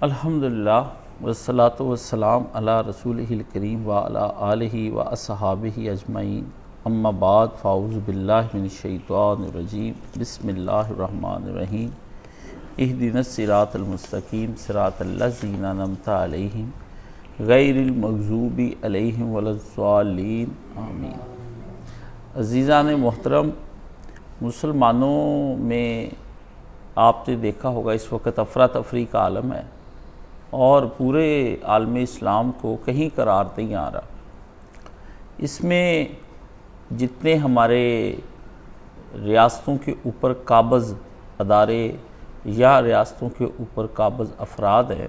الحمدللہ والصلاة والسلام علی رسولہ الکریم وعلی آلہ واصحابہ اجمعین، اما بعد فاعوذ باللہ من الشیطان الرجیم، بسم اللہ الرحمن الرحیم، اہدنا الصراط المستقیم صراط الذین انعمت علیہم غیر المغضوب علیہم ولا الضالین آمین۔ عزیزان محترم، مسلمانوں میں آپ نے دیکھا ہوگا اس وقت افراتفری کا عالم ہے اور پورے عالم اسلام کو کہیں قرار نہیں آ رہا۔ اس میں جتنے ہمارے ریاستوں کے اوپر قابض ادارے یا ریاستوں کے اوپر قابض افراد ہیں،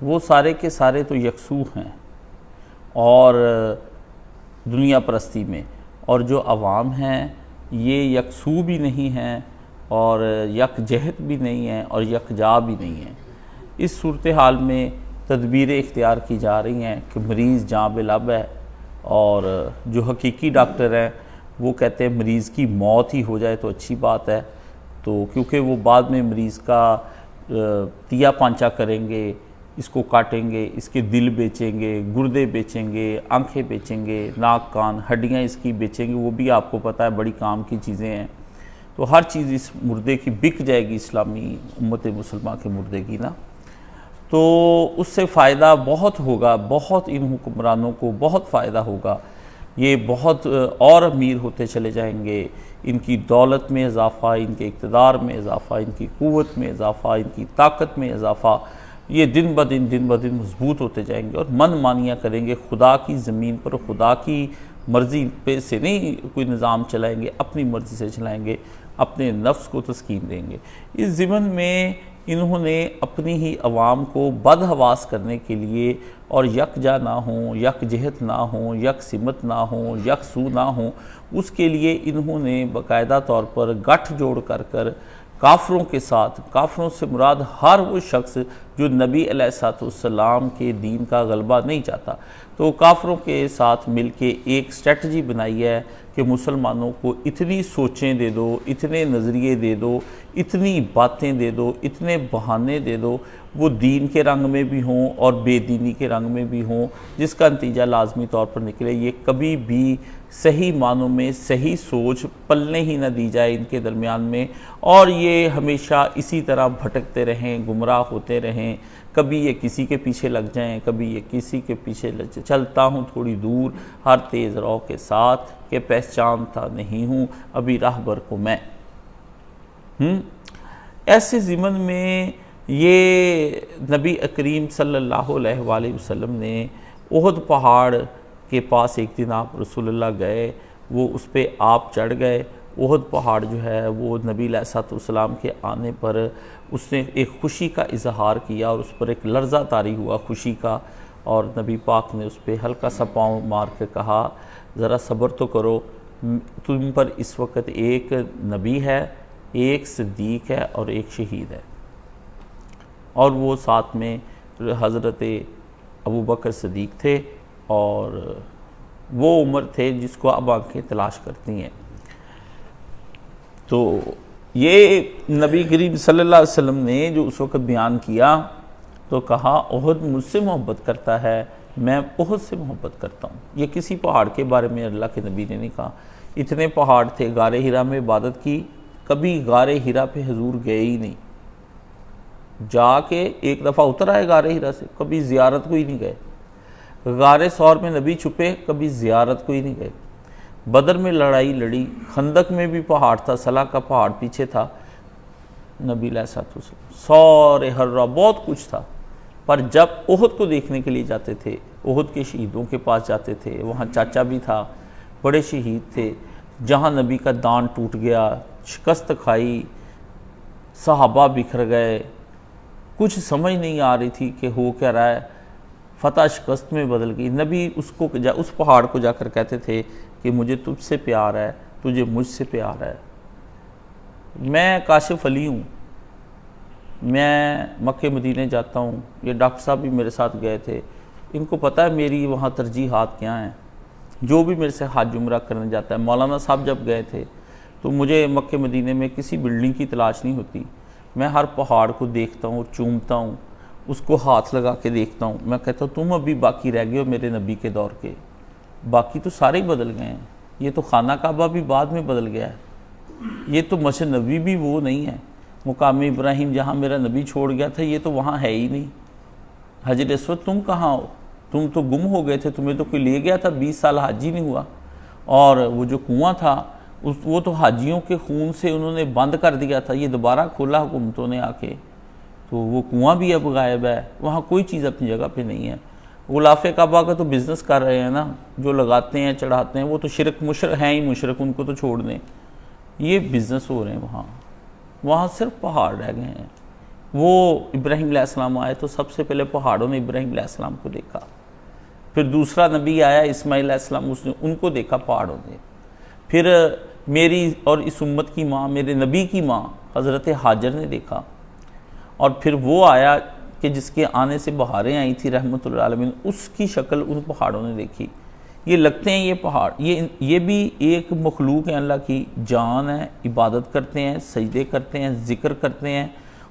وہ سارے کے سارے تو یکسو ہیں اور دنیا پرستی میں، اور جو عوام ہیں یہ یکسو بھی نہیں ہیں اور یک جہت بھی نہیں ہیں اور یکجا بھی نہیں ہیں۔ اس صورتحال میں تدبیریں اختیار کی جا رہی ہیں کہ مریض جاں بے لب ہے، اور جو حقیقی ڈاکٹر ہیں وہ کہتے ہیں مریض کی موت ہی ہو جائے تو اچھی بات ہے، تو کیونکہ وہ بعد میں مریض کا تیا پانچا کریں گے، اس کو کاٹیں گے، اس کے دل بیچیں گے، گردے بیچیں گے، آنکھیں بیچیں گے، ناک کان ہڈیاں اس کی بیچیں گے، وہ بھی آپ کو پتہ ہے بڑی کام کی چیزیں ہیں، تو ہر چیز اس مردے کی بک جائے گی، اسلامی امت مسلمہ کے مردے کی نا، تو اس سے فائدہ بہت ہوگا، بہت ان حکمرانوں کو بہت فائدہ ہوگا، یہ بہت اور امیر ہوتے چلے جائیں گے، ان کی دولت میں اضافہ، ان کے اقتدار میں اضافہ، ان کی قوت میں اضافہ، ان کی طاقت میں اضافہ، یہ دن بدن مضبوط ہوتے جائیں گے اور من مانیاں کریں گے، خدا کی زمین پر خدا کی مرضی پہ سے نہیں کوئی نظام چلائیں گے، اپنی مرضی سے چلائیں گے، اپنے نفس کو تسکین دیں گے۔ اس ضمن میں انہوں نے اپنی ہی عوام کو بدحواس کرنے کے لیے اور یکجا نہ ہوں، یک جہت نہ ہوں، یک سمت نہ ہوں، یک سو نہ ہوں، اس کے لیے انہوں نے باقاعدہ طور پر گٹھ جوڑ کر کافروں کے ساتھ، کافروں سے مراد ہر وہ شخص جو نبی علیہ السلام کے دین کا غلبہ نہیں چاہتا، تو کافروں کے ساتھ مل کے ایک اسٹریٹجی بنائی ہے کہ مسلمانوں کو اتنی سوچیں دے دو، اتنے نظریے دے دو، اتنی باتیں دے دو، اتنے بہانے دے دو، وہ دین کے رنگ میں بھی ہوں اور بے دینی کے رنگ میں بھی ہوں، جس کا نتیجہ لازمی طور پر نکلے یہ کبھی بھی صحیح معنوں میں صحیح سوچ پلنے ہی نہ دی جائے ان کے درمیان میں، اور یہ ہمیشہ اسی طرح بھٹکتے رہیں، گمراہ ہوتے رہیں، کبھی یہ کسی کے پیچھے لگ جائیں، کبھی یہ کسی کے پیچھے لگ جائیں۔ چلتا ہوں تھوڑی دور ہر تیز رو کے ساتھ، کہ پہچانتا نہیں ہوں ابھی راہبر کو میں۔ ایسے ضمن میں یہ نبی کریم صلی اللہ علیہ وآلہ وسلم نے احد پہاڑ کے پاس ایک دن آپ رسول اللہ گئے، وہ اس پہ آپ چڑھ گئے۔ احد پہاڑ جو ہے وہ نبی علیہ السلام کے آنے پر اس نے ایک خوشی کا اظہار کیا اور اس پر ایک لرزہ طاری ہوا خوشی کا، اور نبی پاک نے اس پہ ہلکا سا پاؤں مار کے کہا ذرا صبر تو کرو، تم پر اس وقت ایک نبی ہے، ایک صدیق ہے اور ایک شہید ہے، اور وہ ساتھ میں حضرت ابوبکر صدیق تھے، اور وہ عمر تھے جس کو اب آنکھیں تلاش کرتی ہیں۔ تو یہ نبی کریم صلی اللہ علیہ وسلم نے جو اس وقت بیان کیا تو کہا احد مجھ سے محبت کرتا ہے، میں احد سے محبت کرتا ہوں۔ یہ کسی پہاڑ کے بارے میں اللہ کے نبی نے نہیں کہا۔ اتنے پہاڑ تھے، غار حرا میں عبادت کی، کبھی غار حرا پہ حضور گئے ہی نہیں، جا کے ایک دفعہ اتر آئے غار حرا سے، کبھی زیارت کو ہی نہیں گئے۔ غار ثور میں نبی چھپے، کبھی زیارت کو ہی نہیں گئے۔ بدر میں لڑائی لڑی، خندق میں بھی پہاڑ تھا، صلا کا پہاڑ پیچھے تھا، نبی علیہ السلام سورے ہررا بہت کچھ تھا، پر جب احد کو دیکھنے کے لیے جاتے تھے، احد کے شہیدوں کے پاس جاتے تھے، وہاں چاچا بھی تھا، بڑے شہید تھے، جہاں نبی کا دان ٹوٹ گیا، شکست کھائی، صحابہ بکھر گئے، کچھ سمجھ نہیں آ رہی تھی کہ ہو کیا رہا ہے، فتح شکست میں بدل گئی۔ نبی اس پہاڑ کو جا کر کہتے تھے کہ مجھے تجھ سے پیار ہے، تجھے مجھ سے پیار ہے، میں کاشف علی ہوں، میں مکہ مدینے جاتا ہوں، یہ ڈاکٹر صاحب بھی میرے ساتھ گئے تھے، ان کو پتہ ہے میری وہاں ترجیحات کیا ہیں، جو بھی میرے سے حج عمرہ کرنے جاتا ہے۔ مولانا صاحب جب گئے تھے تو مجھے مکہ مدینے میں کسی بلڈنگ کی تلاش نہیں ہوتی، میں ہر پہاڑ کو دیکھتا ہوں اور چومتا ہوں، اس کو ہاتھ لگا کے دیکھتا ہوں، میں کہتا ہوں تم ابھی باقی رہ گئے ہو میرے نبی کے دور کے، باقی تو سارے ہی بدل گئے ہیں، یہ تو خانہ کعبہ بھی بعد میں بدل گیا ہے، یہ تو مسجد نبوی بھی وہ نہیں ہے، مقام ابراہیم جہاں میرا نبی چھوڑ گیا تھا یہ تو وہاں ہے ہی نہیں، حجر اسود تم کہاں ہو، تم تو گم ہو گئے تھے، تمہیں تو کوئی لے گیا تھا، 20 سال حج ہی نہیں ہوا، اور وہ جو کنواں تھا وہ تو حاجیوں کے خون سے انہوں نے بند کر دیا تھا، یہ دوبارہ کھولا حکومتوں نے آ کے، تو وہ کنواں بھی اب غائب ہے، وہاں کوئی چیز اپنی جگہ پہ نہیں ہے۔ غلاف کعبہ کا تو بزنس کر رہے ہیں نا، جو لگاتے ہیں چڑھاتے ہیں وہ تو شرک مشرک ہیں ہی، مشرک ان کو تو چھوڑ دیں، یہ بزنس ہو رہے ہیں وہاں صرف پہاڑ رہ گئے ہیں۔ وہ ابراہیم علیہ السلام آئے تو سب سے پہلے پہاڑوں نے ابراہیم علیہ السلام کو دیکھا، پھر دوسرا نبی آیا اسماعیل علیہ السلام، اس نے ان کو دیکھا پہاڑوں نے، پھر میری اور اس امت کی ماں، میرے نبی کی ماں حضرت ہاجر نے دیکھا، اور پھر وہ آیا کہ جس کے آنے سے بہاریں آئی تھی رحمت اللہ عالمین، اس کی شکل ان پہاڑوں نے دیکھی۔ یہ لگتے ہیں یہ پہاڑ، یہ بھی ایک مخلوق ہے اللہ کی، جان ہے، عبادت کرتے ہیں، سجدے کرتے ہیں، ذکر کرتے ہیں،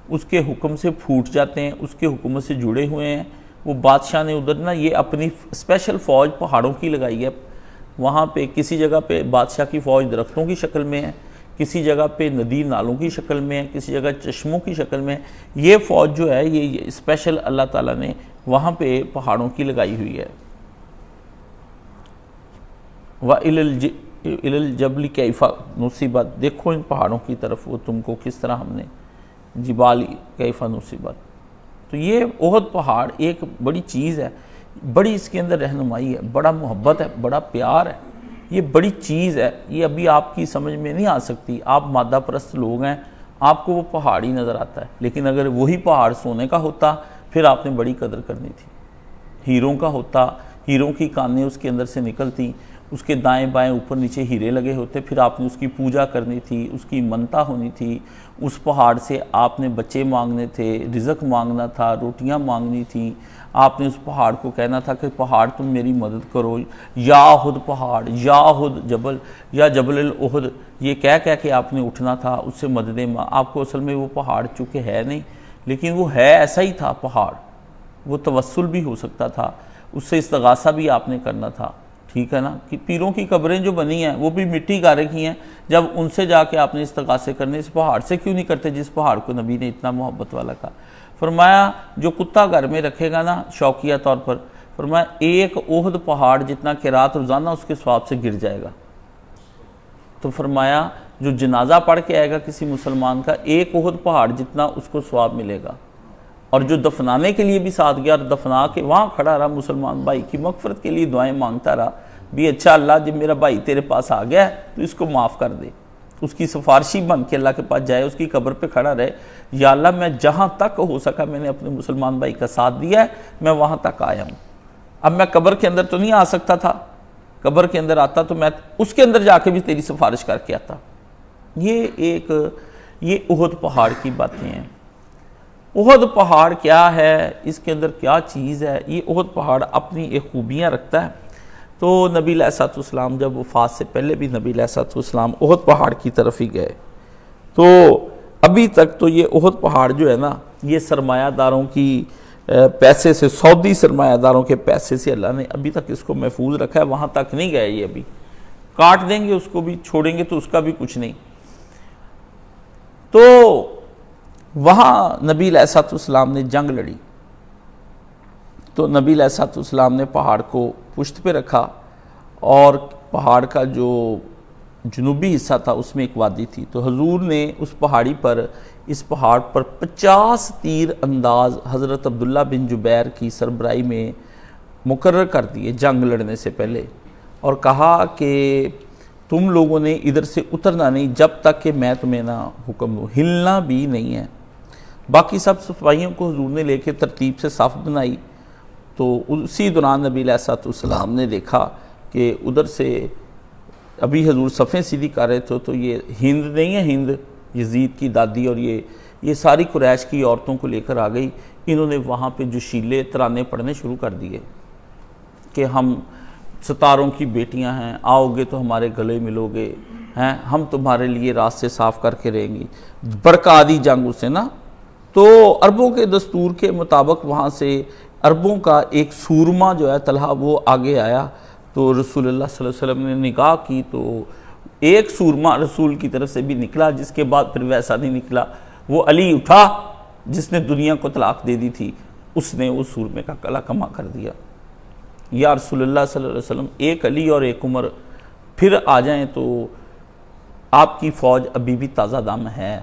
اس کے حکم سے پھوٹ جاتے ہیں، اس کے حکم سے جڑے ہوئے ہیں۔ وہ بادشاہ نے ادھر نا یہ اپنی اسپیشل فوج پہاڑوں کی لگائی ہے، وہاں پہ کسی جگہ پہ بادشاہ کی فوج درختوں کی شکل میں ہے، کسی جگہ پہ ندی نالوں کی شکل میں ہے، کسی جگہ چشموں کی شکل میں ہے۔ یہ فوج جو ہے یہ اسپیشل اللہ تعالیٰ نے وہاں پہ پہاڑوں کی لگائی ہوئی ہے۔ وَإِلَى الْجَبْلِ كَيْفَ نُصِبَتْ، دیکھو ان پہاڑوں کی طرف، وہ تم کو کس طرح ہم نے جبال کیف نصبت۔ تو یہ احد پہاڑ ایک بڑی چیز ہے، بڑی اس کے اندر رہنمائی ہے، بڑا محبت ہے، بڑا پیار ہے، یہ بڑی چیز ہے، یہ ابھی آپ کی سمجھ میں نہیں آ سکتی۔ آپ مادہ پرست لوگ ہیں، آپ کو وہ پہاڑ ہی نظر آتا ہے، لیکن اگر وہی پہاڑ سونے کا ہوتا پھر آپ نے بڑی قدر کرنی تھی۔ ہیروں کا ہوتا، ہیروں کی کانیں اس کے اندر سے نکلتی، اس کے دائیں بائیں اوپر نیچے ہیرے لگے ہوتے، پھر آپ نے اس کی پوجا کرنی تھی، اس کی منتا ہونی تھی، اس پہاڑ سے آپ نے بچے مانگنے تھے، رزق مانگنا تھا، روٹیاں مانگنی تھیں، آپ نے اس پہاڑ کو کہنا تھا کہ پہاڑ تم میری مدد کرو، یا احد پہاڑ، یا احد جبل، یا جبل الاحد، یہ کہہ کے آپ نے اٹھنا تھا، اس سے مدد آپ کو اصل میں وہ پہاڑ چونکہ ہے نہیں، لیکن وہ ہے ایسا ہی تھا پہاڑ، وہ توسل بھی ہو سکتا تھا، اس سے استغاثہ بھی آپ نے کرنا تھا، ٹھیک ہے نا، کہ پیروں کی قبریں جو بنی ہیں وہ بھی مٹی گارے کی ہیں، جب ان سے جا کے آپ نے استغاثے کرنے، اس پہاڑ سے کیوں نہیں کرتے جس پہاڑ کو نبی نے اتنا محبت والا کہا؟ فرمایا جو کتا گھر میں رکھے گا نا شوقیہ طور پر، فرمایا ایک احد پہاڑ جتنا قرات روزانہ اس کے ثواب سے گر جائے گا۔ تو فرمایا جو جنازہ پڑھ کے آئے گا کسی مسلمان کا، ایک احد پہاڑ جتنا اس کو ثواب ملے گا، اور جو دفنانے کے لیے بھی ساتھ گیا اور دفنا کے وہاں کھڑا رہا، مسلمان بھائی کی مغفرت کے لیے دعائیں مانگتا رہا، بھی اچھا اللہ جب میرا بھائی تیرے پاس آ گیا ہے تو اس کو معاف کر دے، اس کی سفارشی بن کے اللہ کے پاس جائے، اس کی قبر پہ کھڑا رہے، یا اللہ میں جہاں تک ہو سکا میں نے اپنے مسلمان بھائی کا ساتھ دیا ہے، میں وہاں تک آیا ہوں، اب میں قبر کے اندر تو نہیں آ سکتا تھا، قبر کے اندر آتا تو میں اس کے اندر جا کے بھی تیری سفارش کر کے آتا۔ یہ احد پہاڑ کی باتیں ہیں۔ احد پہاڑ کیا ہے، اس کے اندر کیا چیز ہے؟ یہ احد پہاڑ اپنی ایک خوبیاں رکھتا ہے۔ تو نبی علیہ السلام جب وفات سے پہلے بھی نبی علیہ السلام احد پہاڑ کی طرف ہی گئے، تو ابھی تک تو یہ احد پہاڑ جو ہے نا، یہ سرمایہ داروں کی پیسے سے، سعودی سرمایہ داروں کے پیسے سے اللہ نے ابھی تک اس کو محفوظ رکھا ہے، وہاں تک نہیں گئے، یہ ابھی کاٹ دیں گے اس کو بھی، چھوڑیں گے تو اس کا بھی کچھ نہیں۔ تو وہاں نبی علیہ السلام نے جنگ لڑی، تو نبی علیہ السلام نے پہاڑ کو پشت پہ رکھا، اور پہاڑ کا جو جنوبی حصہ تھا اس میں ایک وادی تھی، تو حضور نے اس پہاڑ پر 50 تیر انداز حضرت عبداللہ بن جبیر کی سربراہی میں مقرر کر دیے جنگ لڑنے سے پہلے، اور کہا کہ تم لوگوں نے ادھر سے اترنا نہیں جب تک کہ میں تمہیں نہ حکم دوں، ہلنا بھی نہیں ہے۔ باقی سب سپاہیوں کو حضور نے لے کے ترتیب سے صف بنائی، تو اسی دوران نبی علیہ السلام نے دیکھا کہ ادھر سے ابھی حضور صفیں سیدھی کر رہے تھے، تو یہ ہند نہیں ہے، ہند یزید کی دادی، اور یہ ساری قریش کی عورتوں کو لے کر آ گئی، انہوں نے وہاں پہ جوشیلے ترانے پڑھنے شروع کر دیے کہ ہم ستاروں کی بیٹیاں ہیں، آؤ گے تو ہمارے گلے ملو گے، ہیں ہم تمہارے لیے راستے صاف کر کے رہیں گی، برقع دی جنگ اسے نا، تو عربوں کے دستور کے مطابق وہاں سے عربوں کا ایک سورما جو ہے طلحہ وہ آگے آیا، تو رسول اللہ صلی اللہ علیہ وسلم نے نگاہ کی تو ایک سورما رسول کی طرف سے بھی نکلا، جس کے بعد پھر ویسا نہیں نکلا۔ وہ علی اٹھا جس نے دنیا کو طلاق دے دی تھی، اس نے اس سورمے کا کلا کما کر دیا۔ یا رسول اللہ صلی اللہ علیہ وسلم، ایک علی اور ایک عمر پھر آ جائیں تو آپ کی فوج ابھی بھی تازہ دم ہے،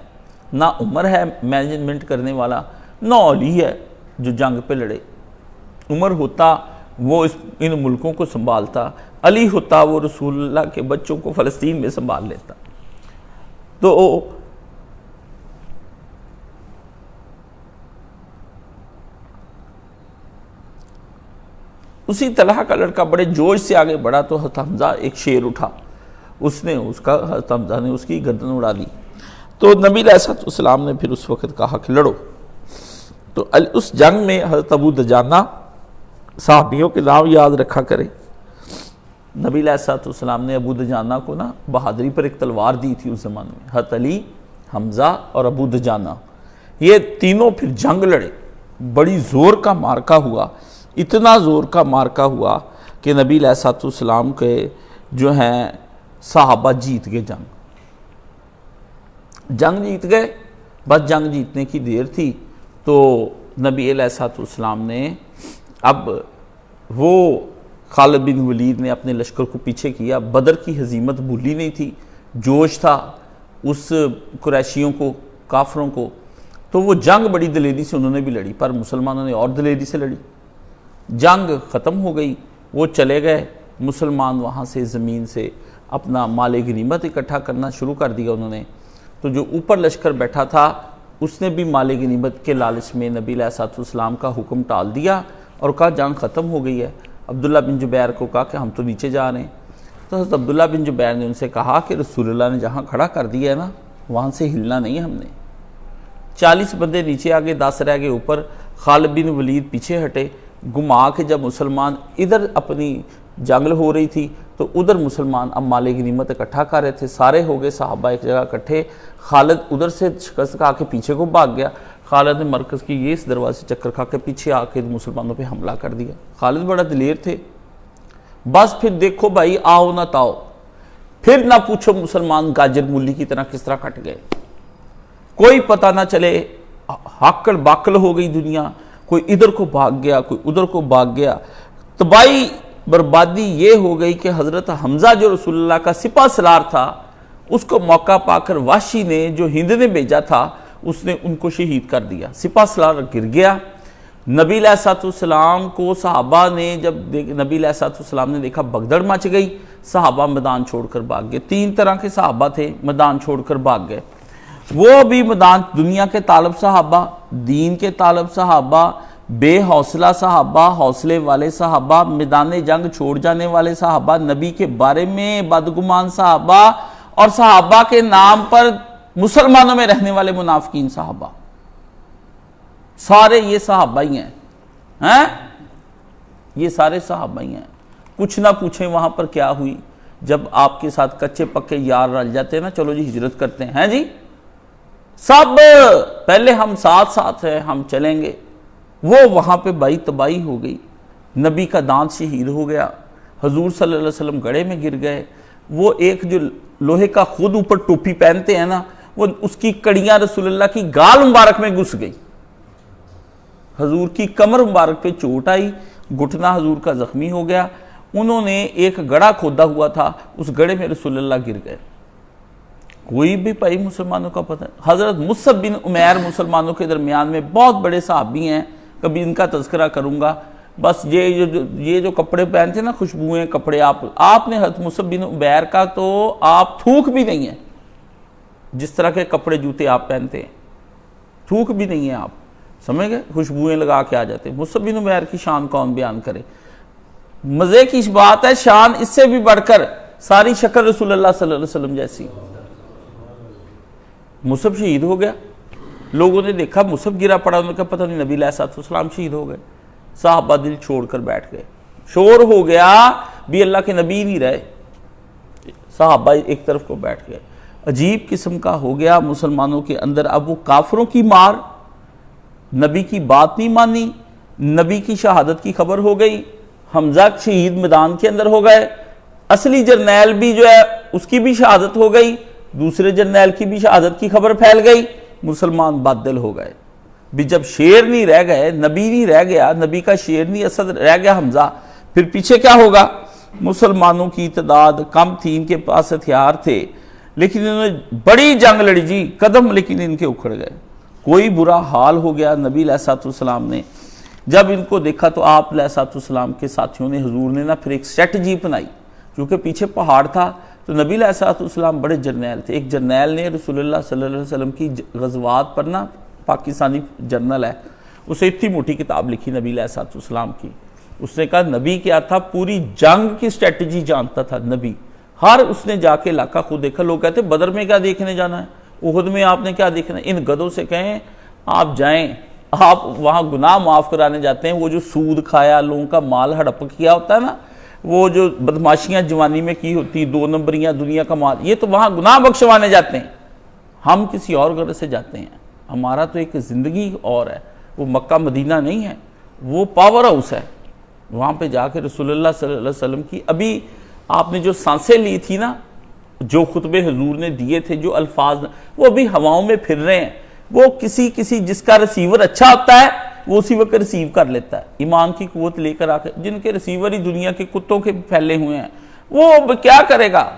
نہ عمر ہے مینجمنٹ کرنے والا، نہ علی ہے جو جنگ پہ لڑے۔ عمر ہوتا وہ ان ملکوں کو سنبھالتا، علی ہوتا وہ رسول اللہ کے بچوں کو فلسطین میں سنبھال لیتا۔ تو اسی طلحہ کا لڑکا بڑے جوش سے آگے بڑھا تو حضرت حمزہ ایک شیر اٹھا، اس نے حضرت حمزہ نے اس کی گردن اڑا دی۔ تو نبی علیہ السلام نے پھر اس وقت کہا کہ لڑو۔ تو اس جنگ میں حضرت ابو دجانہ، صحابیوں کے نام یاد رکھا کرے، نبی علیہ السلام نے ابو دجانہ کو نا بہادری پر ایک تلوار دی تھی اس زمانے میں۔ حضرت علی، حمزہ اور ابو دجانہ یہ تینوں پھر جنگ لڑے، بڑی زور کا مارکا ہوا، اتنا زور کا مارکا ہوا کہ نبی علیہ السلام کے جو ہیں صحابہ جیت گئے، جنگ جیت گئے۔ بس جنگ جیتنے کی دیر تھی تو نبی علیہ السلام نے اب وہ خالد بن ولید نے اپنے لشکر کو پیچھے کیا، بدر کی ہزیمت بھولی نہیں تھی، جوش تھا اس قریشیوں کو، کافروں کو، تو وہ جنگ بڑی دلیری سے انہوں نے بھی لڑی، پر مسلمانوں نے اور دلیری سے لڑی۔ جنگ ختم ہو گئی، وہ چلے گئے، مسلمان وہاں سے زمین سے اپنا مال غنیمت اکٹھا کرنا شروع کر دیا انہوں نے۔ تو جو اوپر لشکر بیٹھا تھا اس نے بھی مال غنیمت کے لالچ میں نبی علیہ السلام کا حکم ٹال دیا اور کہا جنگ ختم ہو گئی ہے۔ عبداللہ بن جبیر کو کہا کہ ہم تو نیچے جا رہے ہیں۔ تو حضرت عبداللہ بن جبیر نے ان سے کہا کہ رسول اللہ نے جہاں کھڑا کر دیا ہے نا وہاں سے ہلنا نہیں ہے ہم نے۔ 40 بندے نیچے آگے، 10 رہ گئے اوپر۔ خالد بن ولید پیچھے ہٹے، گھما کے جب مسلمان ادھر اپنی جنگ ہو رہی تھی تو ادھر مسلمان اب مال غنیمت اکٹھا کر رہے تھے، سارے ہو گئے صحابہ ایک جگہ اکٹھے۔ خالد ادھر سے شکست کھا کے پیچھے کو بھاگ گیا، خالد نے مرکز کی یہ اس دروازے سے چکر کھا کے پیچھے آ کے مسلمانوں پہ حملہ کر دیا۔ خالد بڑا دلیر تھے، بس پھر دیکھو بھائی آؤ نہ تاؤ، پھر نہ پوچھو مسلمان گاجر مولی کی طرح کس طرح کٹ گئے، کوئی پتہ نہ چلے، ہاکڑ باکل ہو گئی دنیا، کوئی ادھر کو بھاگ گیا کوئی ادھر کو بھاگ گیا۔ تباہی بربادی یہ ہو گئی کہ حضرت حمزہ جو رسول اللہ کا سپہ سالار تھا اس کو موقع پا کر وحشی نے جو ہند نے بھیجا تھا اس نے ان کو شہید کر دیا، سپہ سالار گر گیا۔ نبی علیہ السلام کو صحابہ نے جب نبی علیہ السلام نے دیکھا بگدڑ مچ گئی، صحابہ میدان چھوڑ کر بھاگ گئے۔ 3 طرح کے صحابہ تھے میدان چھوڑ کر بھاگ گئے، وہ بھی میدان دنیا کے طالب صحابہ، دین کے طالب صحابہ، بے حوصلہ صحابہ، حوصلے والے صحابہ، میدان جنگ چھوڑ جانے والے صحابہ، نبی کے بارے میں بدگمان صحابہ، اور صحابہ کے نام پر مسلمانوں میں رہنے والے منافقین صحابہ، سارے یہ صحابہ ہی ہیں، یہ سارے صحابہ ہی ہیں۔ کچھ نہ پوچھیں وہاں پر کیا ہوئی، جب آپ کے ساتھ کچے پکے یار رل جاتے ہیں نا، چلو جی ہجرت کرتے ہیں جی، سب پہلے ہم ساتھ ہیں، ہم چلیں گے۔ وہ وہاں پہ بھائی تباہی ہو گئی، نبی کا دانت شہید ہو گیا، حضور صلی اللہ علیہ وسلم گڑھے میں گر گئے۔ وہ ایک جو لوہے کا خود اوپر ٹوپی پہنتے ہیں نا، وہ اس کی کڑیاں رسول اللہ کی گال مبارک میں گھس گئی، حضور کی کمر مبارک پہ چوٹ آئی، گھٹنا حضور کا زخمی ہو گیا۔ انہوں نے ایک گڑھا کھودا ہوا تھا، اس گڑھے میں رسول اللہ گر گئے۔ کوئی بھی بھائی مسلمانوں کا پتہ ہے، حضرت مصعب بن عمیر مسلمانوں کے درمیان میں بہت بڑے صحابی ہیں، کبھی ان کا تذکرہ کروں گا۔ بس یہ جو کپڑے پہنتے ہیں نا، خوشبوئیں کپڑے، آپ نے حضرت مصعب بن عمیر کا تو آپ تھوک بھی نہیں ہے، جس طرح کے کپڑے جوتے آپ پہنتے ہیں تھوک بھی نہیں ہے، آپ سمجھ گئے، خوشبوئیں لگا کے آ جاتے ہیں۔ مصعب بن عمیر کی شان کون بیان کرے، مزے کی بات ہے، شان اس سے بھی بڑھ کر ساری شکل رسول اللہ صلی اللہ علیہ وسلم جیسی۔ مصعب شہید ہو گیا، لوگوں نے دیکھا مصعب گرا پڑا، انہوں نے کہا پتہ نہیں نبی علیہ السلام شہید ہو گئے۔ صحابہ دل چھوڑ کر بیٹھ گئے، شور ہو گیا بھی اللہ کے نبی نہیں رہے، صحابہ ایک طرف کو بیٹھ گئے۔ عجیب قسم کا ہو گیا مسلمانوں کے اندر اب وہ کافروں کی مار نبی کی بات نہیں مانی، نبی کی شہادت کی خبر ہو گئی، حمزہ شہید میدان کے اندر ہو گئے، اصلی جرنیل بھی جو ہے اس کی بھی شہادت ہو گئی، دوسرے جرنیل کی بھی شہادت کی خبر پھیل گئی، مسلمان بادل ہو گئے۔ بھی جب شیر نہیں رہ گئے، نبی نہیں رہ گیا، نبی کا شیر نہیں اسد رہ گیا حمزہ، پھر پیچھے کیا ہوگا؟ مسلمانوں کی تعداد کم تھی، ان کے پاس ہتھیار تھے، لیکن انہوں نے بڑی جنگ لڑی جی، قدم لیکن ان کے اکھڑ گئے، کوئی برا حال ہو گیا۔ نبی علیہ السلام نے جب ان کو دیکھا تو آپ علیہ السلام کے ساتھیوں نے، حضور نے پھر ایک اسٹریٹجی اپنائی، کیونکہ پیچھے پہاڑ تھا، تو نبی علیہ السلام بڑے جرنیل تھے۔ ایک جرنیل نے رسول اللہ صلی اللہ علیہ وسلم کی غزوات پر پاکستانی جرنل ہے، اسے اتنی موٹی کتاب لکھی نبی علیہ السلام کی۔ اس نے کہا نبی کیا تھا، پوری جنگ کی اسٹریٹجی جانتا تھا نبی، ہر اس نے جا کے علاقہ خود دیکھا۔ لوگ کہتے ہیں بدر میں کیا دیکھنے جانا ہے، احد میں آپ نے کیا دیکھنا ہے؟ ان گدوں سے کہیں آپ جائیں، آپ وہاں گناہ معاف کرانے جاتے ہیں، وہ جو سود کھایا، لوگوں کا مال ہڑپ کیا ہوتا ہے نا، وہ جو بدماشیاں جوانی میں کی ہوتی، 2 نمبریاں دنیا کا مال، یہ تو وہاں گناہ بخشوانے جاتے ہیں۔ ہم کسی اور غرض سے جاتے ہیں، ہمارا تو ایک زندگی اور ہے، وہ مکہ مدینہ نہیں ہے، وہ پاور ہاؤس ہے۔ وہاں پہ جا کے رسول اللہ صلی اللہ علیہ وسلم کی ابھی آپ نے جو سانسیں لی تھی نا، جو خطبے حضور نے دیے تھے، جو الفاظ، وہ ابھی ہواؤں میں پھر رہے ہیں۔ وہ کسی جس کا ریسیور اچھا ہوتا ہے وہ اسی وقت ریسیو کر لیتا ہے، ایمان کی قوت لے کر آ کے۔ جن کے ریسیور ہی دنیا کے کتوں کے پھیلے ہوئے ہیں، وہ کیا کرے گا،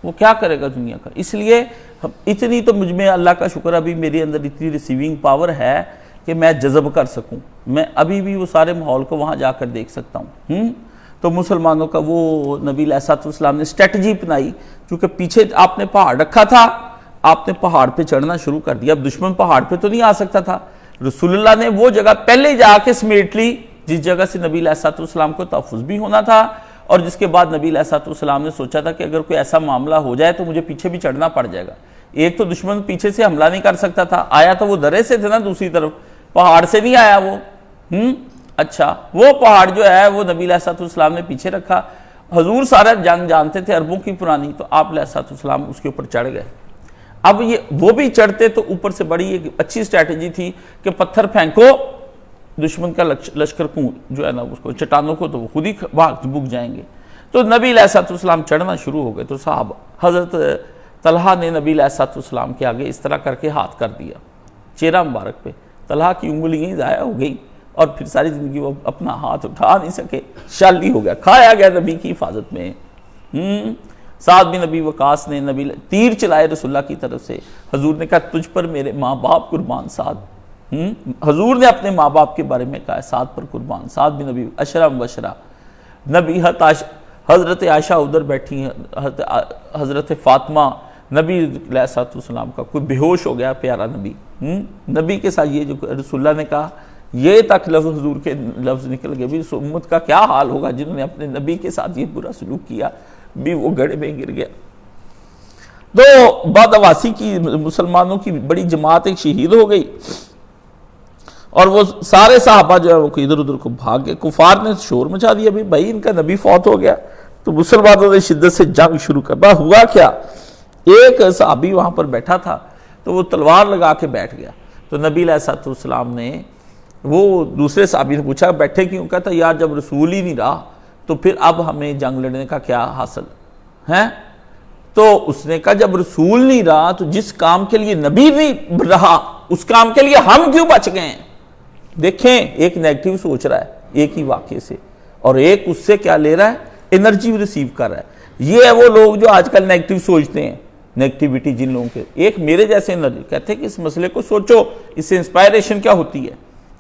وہ کیا کرے گا دنیا کا۔ اس لیے اتنی تو مجھ میں اللہ کا شکر ابھی میرے اندر اتنی ریسیونگ پاور ہے کہ میں جذب کر سکوں، میں ابھی بھی وہ سارے ماحول کو وہاں جا کر دیکھ سکتا ہوں۔ تو مسلمانوں کا وہ نبی علیہ السلام نے اسٹریٹجی اپنائی، کیونکہ پیچھے آپ نے پہاڑ رکھا تھا، آپ نے پہاڑ پہ چڑھنا شروع کر دیا۔ اب دشمن پہاڑ پہ تو نہیں آ سکتا تھا، رسول اللہ نے وہ جگہ پہلے جا کے سمیٹ لی جس جگہ سے نبی علیہ السلام کو تحفظ بھی ہونا تھا، اور جس کے بعد نبی علیہ السلام نے سوچا تھا کہ اگر کوئی ایسا معاملہ ہو جائے تو مجھے پیچھے بھی چڑھنا پڑ جائے گا۔ ایک تو دشمن پیچھے سے حملہ نہیں کر سکتا تھا، آیا تو وہ درے سے تھے نا، دوسری طرف پہاڑ سے نہیں آیا وہ۔ اچھا وہ پہاڑ جو ہے وہ نبی علیہ السلام نے پیچھے رکھا۔ حضور سارا جنگ جانتے تھے عربوں کی پرانی، تو آپ علیہ السلام اس کے اوپر چڑھ گئے۔ اب یہ وہ بھی چڑھتے تو اوپر سے بڑی ایک اچھی اسٹریٹجی تھی کہ پتھر پھینکو، دشمن کا لشکر جو ہے نا اس کو چٹانوں کو، تو وہ خود ہی بھگ جائیں گے۔ تو نبی علیہ السلام چڑھنا شروع ہو گئے، تو صحابہ حضرت طلحہ نے نبی علیہ السلام کے آگے اس طرح کر کے ہاتھ کر دیا چہرہ مبارک پہ، طلحہ کی انگلیاں ضائع ہو گئی، اور پھر ساری زندگی وہ اپنا ہاتھ اٹھا نہیں سکے، شالی ہو گیا، کھایا گیا نبی کی حفاظت میں۔ سعد بن نبی وقاص نے تیر چلائے رسول اللہ کی طرف سے، حضور نے کہا تجھ پر میرے ماں باپ قربان سعد۔ حضور نے اپنے ماں باپ کے بارے میں کہا سعد پر قربان، سعد بن نبی اشرا مبشرہ۔ نبی حضرت عائشہ ادھر بیٹھی ہیں، حضرت فاطمہ، نبی علیہ السلام کا کوئی بے ہوش ہو گیا پیارا نبی، نبی کے ساتھ یہ جو رسول اللہ نے کہا، یہ تک لفظ حضور کے لفظ نکل گئے، بھی اس امت کا کیا حال ہوگا جنہوں نے اپنے نبی کے ساتھ یہ برا سلوک کیا، بھی وہ گڑھے میں گر گیا۔ تو بادواسی کی مسلمانوں کی بڑی جماعت ایک شہید ہو گئی، اور وہ سارے صحابہ جو ہے وہ ادھر ادھر کو بھاگ گئے۔ کفار نے شور مچا دیا، بھائی ان کا نبی فوت ہو گیا۔ تو مسلمانوں نے شدت سے جنگ شروع کر، ہوا کیا، ایک صحابی وہاں پر بیٹھا تھا تو وہ تلوار لگا کے بیٹھ گیا۔ تو نبی علیہ السلام نے وہ دوسرے صحابی نے پوچھا بیٹھے کیوں؟ کہتا یار جب رسول ہی نہیں رہا تو پھر اب ہمیں جنگ لڑنے کا کیا حاصل ہے؟ تو اس نے کہا جب رسول نہیں رہا تو جس کام کے لیے نبی نہیں رہا اس کام کے لیے ہم کیوں بچ گئے ہیں؟ دیکھیں ایک نیگیٹو سوچ رہا ہے ایک ہی واقعے سے، اور ایک اس سے کیا لے رہا ہے، انرجی ریسیو کر رہا ہے۔ یہ ہے وہ لوگ جو آج کل نیگیٹو سوچتے ہیں، نیگیٹیوٹی جن لوگوں کے، ایک میرے جیسے انرجی کہتے ہیں کہ اس مسئلے کو سوچو، اس سے انسپائریشن کیا ہوتی ہے؟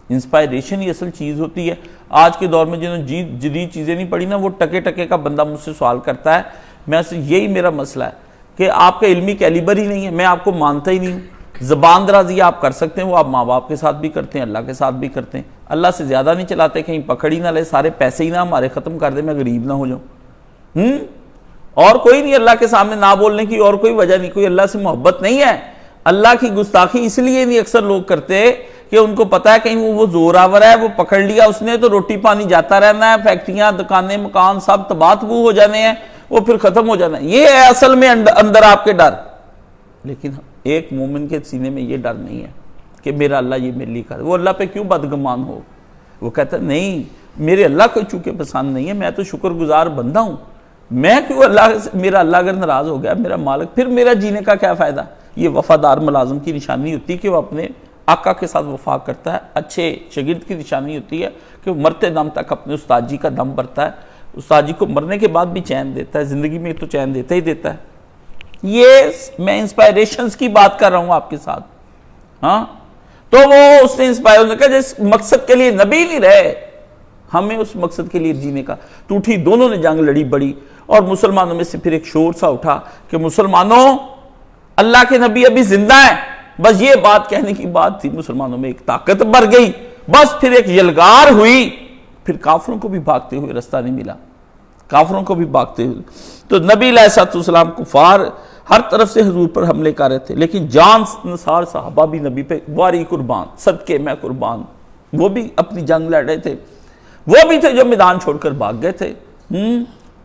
انسپائریشن ہی اصل چیز ہوتی ہے۔ آج کے دور میں جنہوں نے جدید چیزیں نہیں پڑھی نا، وہ ٹکے ٹکے کا بندہ مجھ سے سوال کرتا ہے، میں سے یہی میرا مسئلہ ہے کہ آپ کا علمی کیلیبر ہی نہیں ہے، میں آپ کو مانتا ہی نہیں ہوں۔ زبان درازی آپ کر سکتے ہیں، وہ آپ ماں باپ کے ساتھ بھی کرتے ہیں، اللہ کے ساتھ بھی کرتے ہیں، اللہ سے زیادہ نہیں چلاتے، کہیں پکڑ ہی نہ لے، سارے پیسے ہی نہ ہمارے ختم کر دے، میں غریب نہ ہو جاؤں۔ اور کوئی نہیں، اللہ کے سامنے نہ بولنے کی اور کوئی وجہ نہیں، کوئی اللہ سے محبت نہیں ہے۔ اللہ کی گستاخی اس لیے نہیں اکثر لوگ کرتے کہ ان کو پتا ہے کہیں وہ زور آور ہے، وہ پکڑ لیا اس نے تو روٹی پانی جاتا رہنا ہے، فیکٹریاں دکانیں مکان سب تباہ تبو ہو جانے ہیں، وہ پھر ختم ہو جانا ہے۔ یہ ہے اصل میں اندر آپ کے ڈر، لیکن ایک مومن کے سینے میں یہ ڈر نہیں ہے۔ کہ میرا اللہ یہ میرے لیے کر، وہ اللہ پہ کیوں بدگمان ہو؟ وہ کہتا ہے نہیں، میرے اللہ کو چونکہ پسند نہیں ہے، میں تو شکر گزار بندہ ہوں، میں کیوں میرا اللہ اگر ناراض ہو گیا، میرا مالک، پھر میرا جینے کا کیا فائدہ؟ یہ وفادار ملازم کی نشانی ہوتی ہے کہ وہ اپنے آقا کے ساتھ وفا کرتا ہے، اچھے شاگرد کی نشانی ہوتی ہے کہ وہ مرتے دم تک اپنے استاد جی کا دم بھرتا ہے، استاد جی کو مرنے کے بعد بھی چین دیتا ہے، زندگی میں تو چین دیتا ہی دیتا ہے۔ یہ میں انسپائریشنز کی بات کر رہا ہوں آپ کے ساتھ، ہاں تو وہ اس نے انسپائر نے کہا جس مقصد کے لیے نبی نہیں رہے، ہمیں اس مقصد کے لیے جینے کا تو اٹھی، دونوں نے جنگ لڑی بڑی، اور مسلمانوں میں سے پھر ایک شور سا اٹھا کہ مسلمانوں اللہ کے نبی ابھی زندہ ہیں، بس یہ بات کہنے کی بات تھی، مسلمانوں میں ایک طاقت بڑھ گئی، بس پھر ایک یلغار ہوئی، پھر کافروں کو بھی بھاگتے ہوئے رستہ نہیں ملا، کافروں کو بھی بھاگتے ہوئے، تو نبی علیہ السلام کفار ہر طرف سے حضور پر حملے کر رہے تھے، لیکن جان نثار صحابہ بھی نبی پہ واری قربان، صدقے میں قربان، وہ بھی اپنی جنگ لڑ رہے تھے، وہ بھی تھے جو میدان چھوڑ کر بھاگ گئے تھے،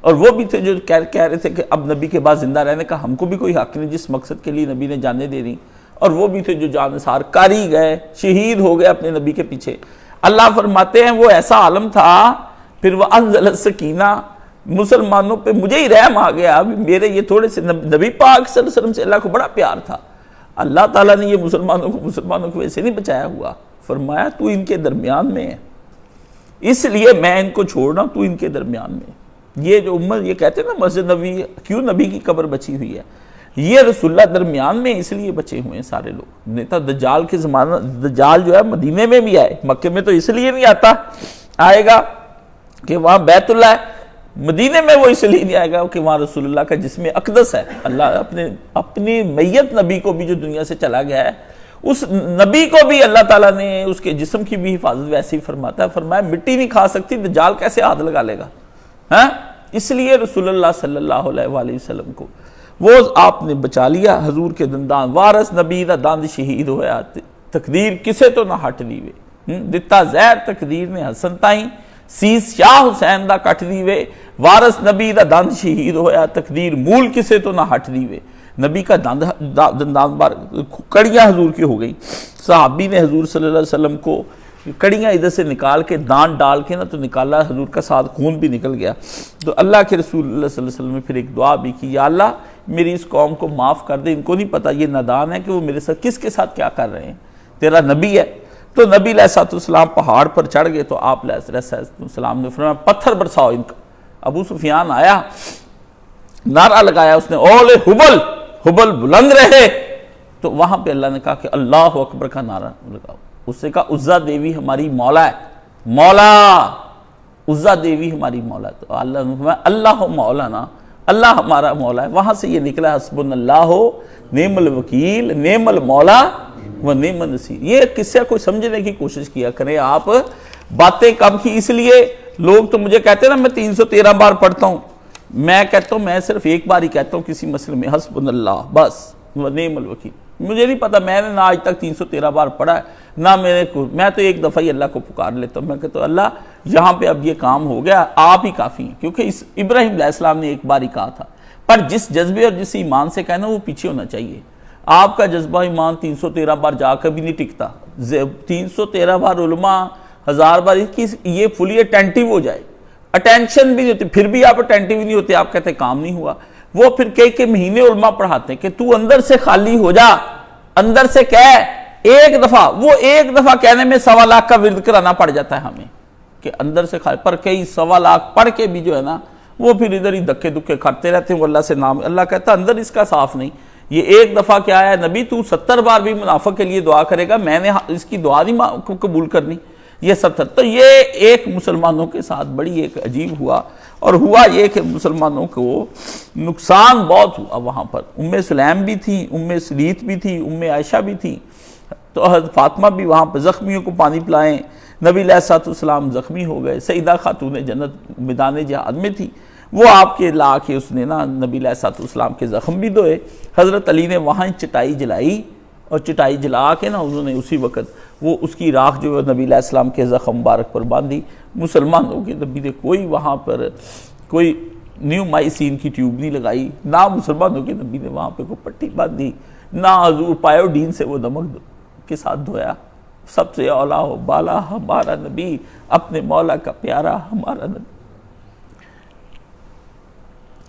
اور وہ بھی تھے جو کہہ رہے تھے کہ اب نبی کے بعد زندہ رہنے کا ہم کو بھی کوئی حق نہیں جس مقصد کے لیے نبی نے جانیں دے دی، اور وہ بھی تھے جو جان نثار کر ہی گئے، شہید ہو گئے اپنے نبی کے پیچھے۔ اللہ فرماتے ہیں وہ ایسا عالم تھا، پھر وہ انزل السکینہ، مسلمانوں پہ مجھے ہی رحم آ گیا، میرے یہ تھوڑے سے نبی پاک صلی اللہ علیہ وسلم سے اللہ کو بڑا پیار تھا، اللہ تعالیٰ نے یہ مسلمانوں کو ویسے نہیں بچایا ہوا، فرمایا تو ان کے درمیان میں ہے، اس لیے میں ان کو چھوڑ رہا ہوں، تو ان کے درمیان میں۔ یہ جو امت یہ کہتے ہیں نا مسجد نبی کیوں نبی کی قبر بچی ہوئی ہے، یہ رسول اللہ درمیان میں اس لیے بچے ہوئے ہیں سارے لوگ، نہیں تو دجال کے زمانہ، دجال جو ہے مدینے میں بھی آئے، مکے میں تو اس لیے نہیں آتا، آئے گا کہ وہاں بیت اللہ ہے، مدینے میں وہ اس لیے نہیں آئے گا کہ وہاں رسول اللہ کا جسم اقدس ہے، اللہ اپنی میت نبی کو بھی جو دنیا سے چلا گیا ہے، اس نبی کو بھی اللہ تعالیٰ نے اس کے جسم کی بھی حفاظت ویسے ہی فرماتا ہے، فرمایا مٹی نہیں کھا سکتی، دجال کیسے ہاتھ لگا لے گا، ہاں اس لیے رسول اللہ صلی اللہ علیہ وآلہ وسلم کو وہ آپ نے بچا لیا، حضور کے دندان وارث نبی دا دند شہید ہویا، تقدیر کسے تو نہ ہٹ دیوے، دتا زہر تقدیر نے حسن تائیں، سیس شاہ حسین دا کٹ دیوے، وارث نبی دا دند شہید ہویا، تقدیر مول کسے تو نہ ہٹ دیوے، نبی کا دندان بار کڑیاں حضور کی ہو گئی، صحابی نے حضور صلی اللہ علیہ وسلم کو کڑیاں ادھر سے نکال کے دان ڈال کے نا تو نکالا، حضور کا ساتھ خون بھی نکل گیا، تو اللہ کے رسول اللہ صلی اللہ علیہ وسلم نے پھر ایک دعا بھی کی، یا اللہ میری اس قوم کو معاف کر دے، ان کو نہیں پتا یہ نادان ہے کہ وہ میرے ساتھ کس کے ساتھ کیا کر رہے ہیں، تیرا نبی ہے۔ تو نبی علیہ السلام پہاڑ پر چڑھ گئے، تو آپ علیہ السلام نے فرمایا پتھر برساؤ ان کا۔ ابو سفیان آیا، نعرہ لگایا اس نے، اولے حبل، حبل بلند رہے، تو وہاں پہ اللہ نے کہا کہ اللہ اکبر کا نعرہ لگاؤ، اس نے کہا عزا دیوی ہماری مولا ہے، مولا عزا دیوی ہماری مولا ہے، تو اللہ نے فرمایا اللہ مولانا، اللہ ہمارا مولا ہے، وہاں سے یہ نکلا حسبنا اللہ نعم الوکیل نعم المولا و نعم النصیر۔ یہ قصہ کوئی سمجھنے کی کوشش کیا کریں آپ، باتیں کم کی، اس لیے لوگ تو مجھے کہتے ہیں نا میں 313 بار پڑھتا ہوں، میں کہتا ہوں میں صرف ایک بار ہی کہتا ہوں کسی مسئلے میں، حسبنا اللہ بس و نعم الوکیل، مجھے نہیں پتا، میں نے نہ آج تک 313 بار پڑھا ہے، نہ میں تو ایک دفعہ ہی اللہ کو پکار لیتا ہوں، میں کہتا ہوں اللہ یہاں پہ اب یہ کام ہو گیا، آپ ہی کافی ہیں، کیونکہ ابراہیم علیہ السلام نے ایک بار ہی کہا تھا، پر جس جذبے اور جس ایمان سے کہنا وہ پیچھے ہونا چاہیے، آپ کا جذبہ ایمان 313 بار جا کر بھی نہیں ٹکتا، 313 بار علماء 1000 بار یہ فلی اٹینٹیو ہو جائے، اٹینشن بھی نہیں ہوتی، پھر بھی آپ اٹینٹیو نہیں ہوتے، آپ کہتے ہیں کام نہیں ہوا، وہ پھر کئی مہینے علماء پڑھاتے ہیں کہ تو اندر سے خالی ہو جا، اندر سے کہہ، ایک دفعہ، وہ ایک دفعہ کہنے میں 1.25 لاکھ کا ورد کرانا پڑ جاتا ہے ہمیں، کہ اندر سے خالی، پر کئی 1.25 لاکھ پڑھ کے بھی جو ہے نا وہ پھر ادھر ہی دکے دکے کرتے رہتے ہیں، وہ اللہ سے نام، اللہ کہتا اندر اس کا صاف نہیں، یہ ایک دفعہ کیا ہے نبی تو 70 بار بھی منافق کے لیے دعا کرے گا، میں نے اس کی دعا نہیں قبول کرنی، یہ 70، تو یہ ایک مسلمانوں کے ساتھ بڑی ایک عجیب ہوا، اور ہوا یہ کہ مسلمانوں کو نقصان بہت ہوا وہاں پر، ام سلیم بھی تھی، ام سلیت بھی تھی، ام عائشہ بھی تھی، تو حضرت فاطمہ بھی وہاں پر زخمیوں کو پانی پلائیں، نبی علیہ السلام زخمی ہو گئے، سیدہ خاتون جنت میدان جہاد میں تھی، وہ آپ کے لا کے اس نے نا نبی علیہ السلام کے زخم بھی دھوئے، حضرت علی نے وہاں چٹائی جلائی، اور چٹائی جلا کے نا انہوں نے اسی وقت وہ اس کی راکھ جو نبی علیہ السلام کے زخم مبارک پر باندھی، مسلمانوں کے نبی نے کوئی وہاں پر کوئی نیو مائسین کی ٹیوب نہیں لگائی، نہ مسلمانوں کے نبی نے وہاں پہ کوئی پٹی باندھی، نہ حضور پایوڈین سے وہ نمک کے ساتھ دھویا. سب سے اولا و بالا ہمارا نبی، اپنے مولا کا پیارا ہمارا نبی.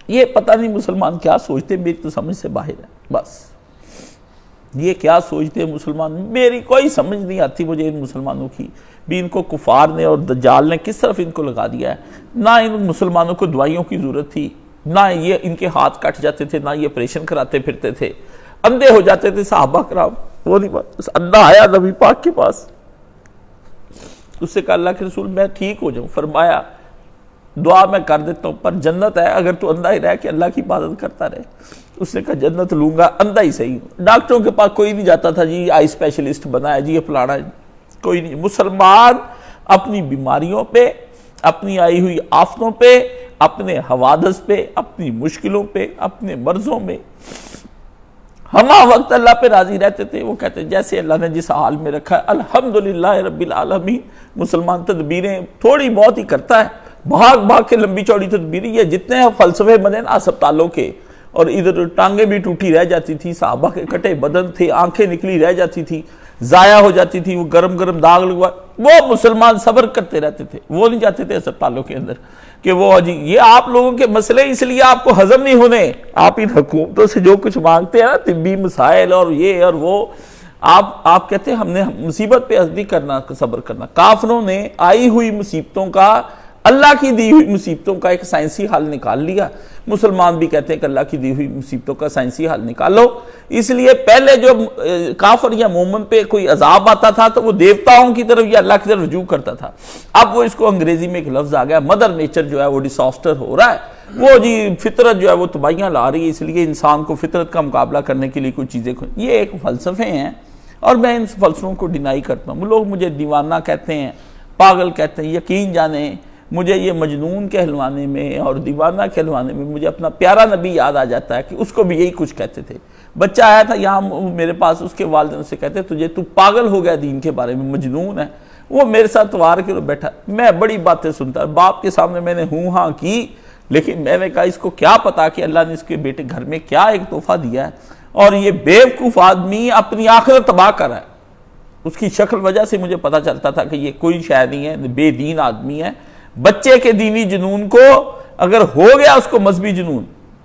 یہ پتہ نہیں مسلمان کیا سوچتے، میری تو سمجھ سے باہر ہے. بس یہ کیا سوچتے ہیں مسلمان، میری کوئی سمجھ نہیں آتی مجھے ان مسلمانوں کی بھی. ان کو کفار نے اور دجال نے کس طرف ان کو لگا دیا ہے. نہ ان مسلمانوں کو دوائیوں کی ضرورت تھی، نہ یہ ان کے ہاتھ کٹ جاتے تھے، نہ یہ آپریشن کراتے پھرتے تھے. اندھے ہو جاتے تھے صحابہ کرام، وہ نہیں بات. بس اندھا آیا نبی پاک کے پاس، اس سے کہا اللہ کے رسول میں ٹھیک ہو جاؤں. فرمایا دعا میں کر دیتا ہوں، پر جنت ہے اگر تو اندھا ہی رہ کہ اللہ کی عبادت کرتا رہے. اس نے کہا جنت لوں گا اندھا ہی صحیح. ڈاکٹروں کے پاس کوئی نہیں جاتا تھا جی آئی اسپیشلسٹ بنا ہے جی یہ فلانا، کوئی نہیں. مسلمان اپنی بیماریوں پہ، اپنی آئی ہوئی آفتوں پہ، اپنے حوادث پہ، اپنی مشکلوں پہ، اپنے مرضوں میں ہما وقت اللہ پہ راضی رہتے تھے. وہ کہتے ہیں جیسے اللہ نے جس حال میں رکھا ہے الحمدللہ رب العالمین. مسلمان تدبیریں تھوڑی بہت ہی کرتا ہے، بھاگ بھاگ کے لمبی چوڑی تدبیریں. یہ جتنے فلسفے بنے نا اسپتالوں کے، اور ادھر ٹانگیں بھی ٹوٹی رہ جاتی تھی، صحابہ کے کٹے بدن تھے، آنکھیں نکلی رہ جاتی تھی، ضائع ہو جاتی تھی، وہ گرم گرم داغ لگوا، وہ مسلمان صبر کرتے رہتے تھے. وہ نہیں جاتے تھے اسپتالوں کے اندر کہ وہ جی یہ آپ لوگوں کے مسئلے اس لیے آپ کو ہضم نہیں ہونے. آپ ان حکومتوں سے جو کچھ مانگتے ہیں نا، طبی مسائل اور یہ اور وہ، آپ کہتے ہیں ہم نے مصیبت پہ ہضم کرنا، صبر کرنا. کافروں نے آئی ہوئی مصیبتوں کا، اللہ کی دی ہوئی مصیبتوں کا ایک سائنسی حل نکال لیا. مسلمان بھی کہتے ہیں کہ اللہ کی دی ہوئی مصیبتوں کا سائنسی حل نکالو. اس لیے پہلے جو کافر یا مومن پہ کوئی عذاب آتا تھا تو وہ دیوتاؤں کی طرف یا اللہ کی طرف رجوع کرتا تھا. اب وہ اس کو انگریزی میں ایک لفظ آ گیا، مدر نیچر جو ہے وہ ڈیساسٹر ہو رہا ہے. وہ جی فطرت جو ہے وہ تباہیاں لا رہی ہے، اس لیے انسان کو فطرت کا مقابلہ کرنے کے لیے کوئی چیزیں. یہ ایک فلسفے ہیں اور میں ان فلسفوں کو ڈینائی کرتا ہوں. لوگ مجھے دیوانہ کہتے ہیں، پاگل کہتے ہیں. یقین جانیں مجھے یہ مجنون کہلوانے میں اور دیوانہ کہلوانے میں مجھے اپنا پیارا نبی یاد آ جاتا ہے کہ اس کو بھی یہی کچھ کہتے تھے. بچہ آیا تھا یہاں میرے پاس، اس کے والدین سے کہتے تجھے تو پاگل ہو گیا دین کے بارے میں، مجنون ہے. وہ میرے ساتھ وار کے بیٹھا، میں بڑی باتیں سنتا، باپ کے سامنے میں نے ہوں ہاں کی، لیکن میں نے کہا اس کو کیا پتا کہ اللہ نے اس کے بیٹے گھر میں کیا ایک تحفہ دیا ہے، اور یہ بیوقوف آدمی اپنی آخرت تباہ کر رہا ہے. اس کی شکل وجہ سے مجھے پتا چلتا تھا کہ یہ کوئی شے نہیں ہے، بے دین آدمی ہے. بچے کے دینی جنون کو اگر ہو گیا اس کو مذہبی جنون،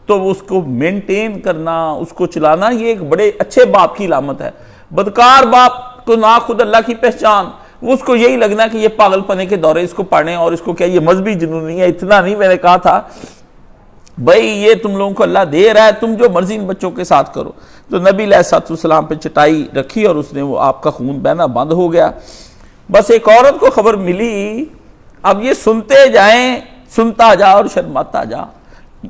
تو اس کو مینٹین کرنا، اس کو چلانا، یہ ایک بڑے اچھے باپ کی علامت ہے. بدکار باپ کو نہ خود اللہ کی پہچان، اس کو یہی لگنا کہ یہ پاگل پنے کے دورے اس کو پڑھیں اور اس کو کیا یہ مذہبی جنون نہیں ہے. اتنا نہیں، میں نے کہا تھا بھائی یہ تم لوگوں کو اللہ دے رہا ہے، تم جو مرضی ان بچوں کے ساتھ کرو. تو نبی علیہ السلام پہ چٹائی رکھی اور اس نے وہ آپ کا خون بہنا بند ہو گیا. بس ایک عورت کو خبر ملی، اب یہ سنتے جائیں، سنتا جا اور شرماتا جا.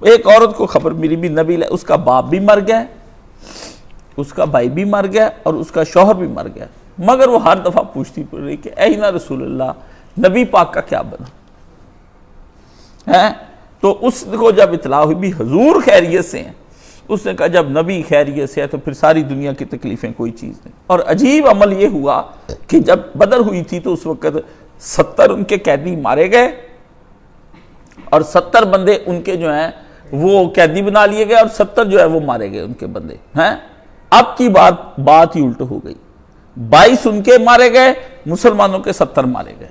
ایک عورت کو خبر ملی بھی نبی، اس کا باپ بھی مر گیا، اس کا بھائی بھی مر گیا اور اس کا شوہر بھی مر گیا. مگر وہ ہر دفعہ پوچھتی پڑ رہی کہ اینا رسول اللہ، نبی پاک کا کیا بنا ہے. تو اس کو جب اطلاع ہوئی بھی حضور خیریت سے ہیں، اس نے کہا جب نبی خیریت سے ہے تو پھر ساری دنیا کی تکلیفیں کوئی چیز نہیں. اور عجیب عمل یہ ہوا کہ جب بدر ہوئی تھی تو اس وقت 70 ان کے قیدی مارے گئے اور 70 بندے ان کے جو ہیں وہ قیدی بنا لیے گئے اور 70 جو ہے وہ مارے گئے ان کے بندے ہیں. اب کی بات ہی الٹ ہو گئی، 22 ان کے مارے گئے، مسلمانوں کے 70 مارے گئے.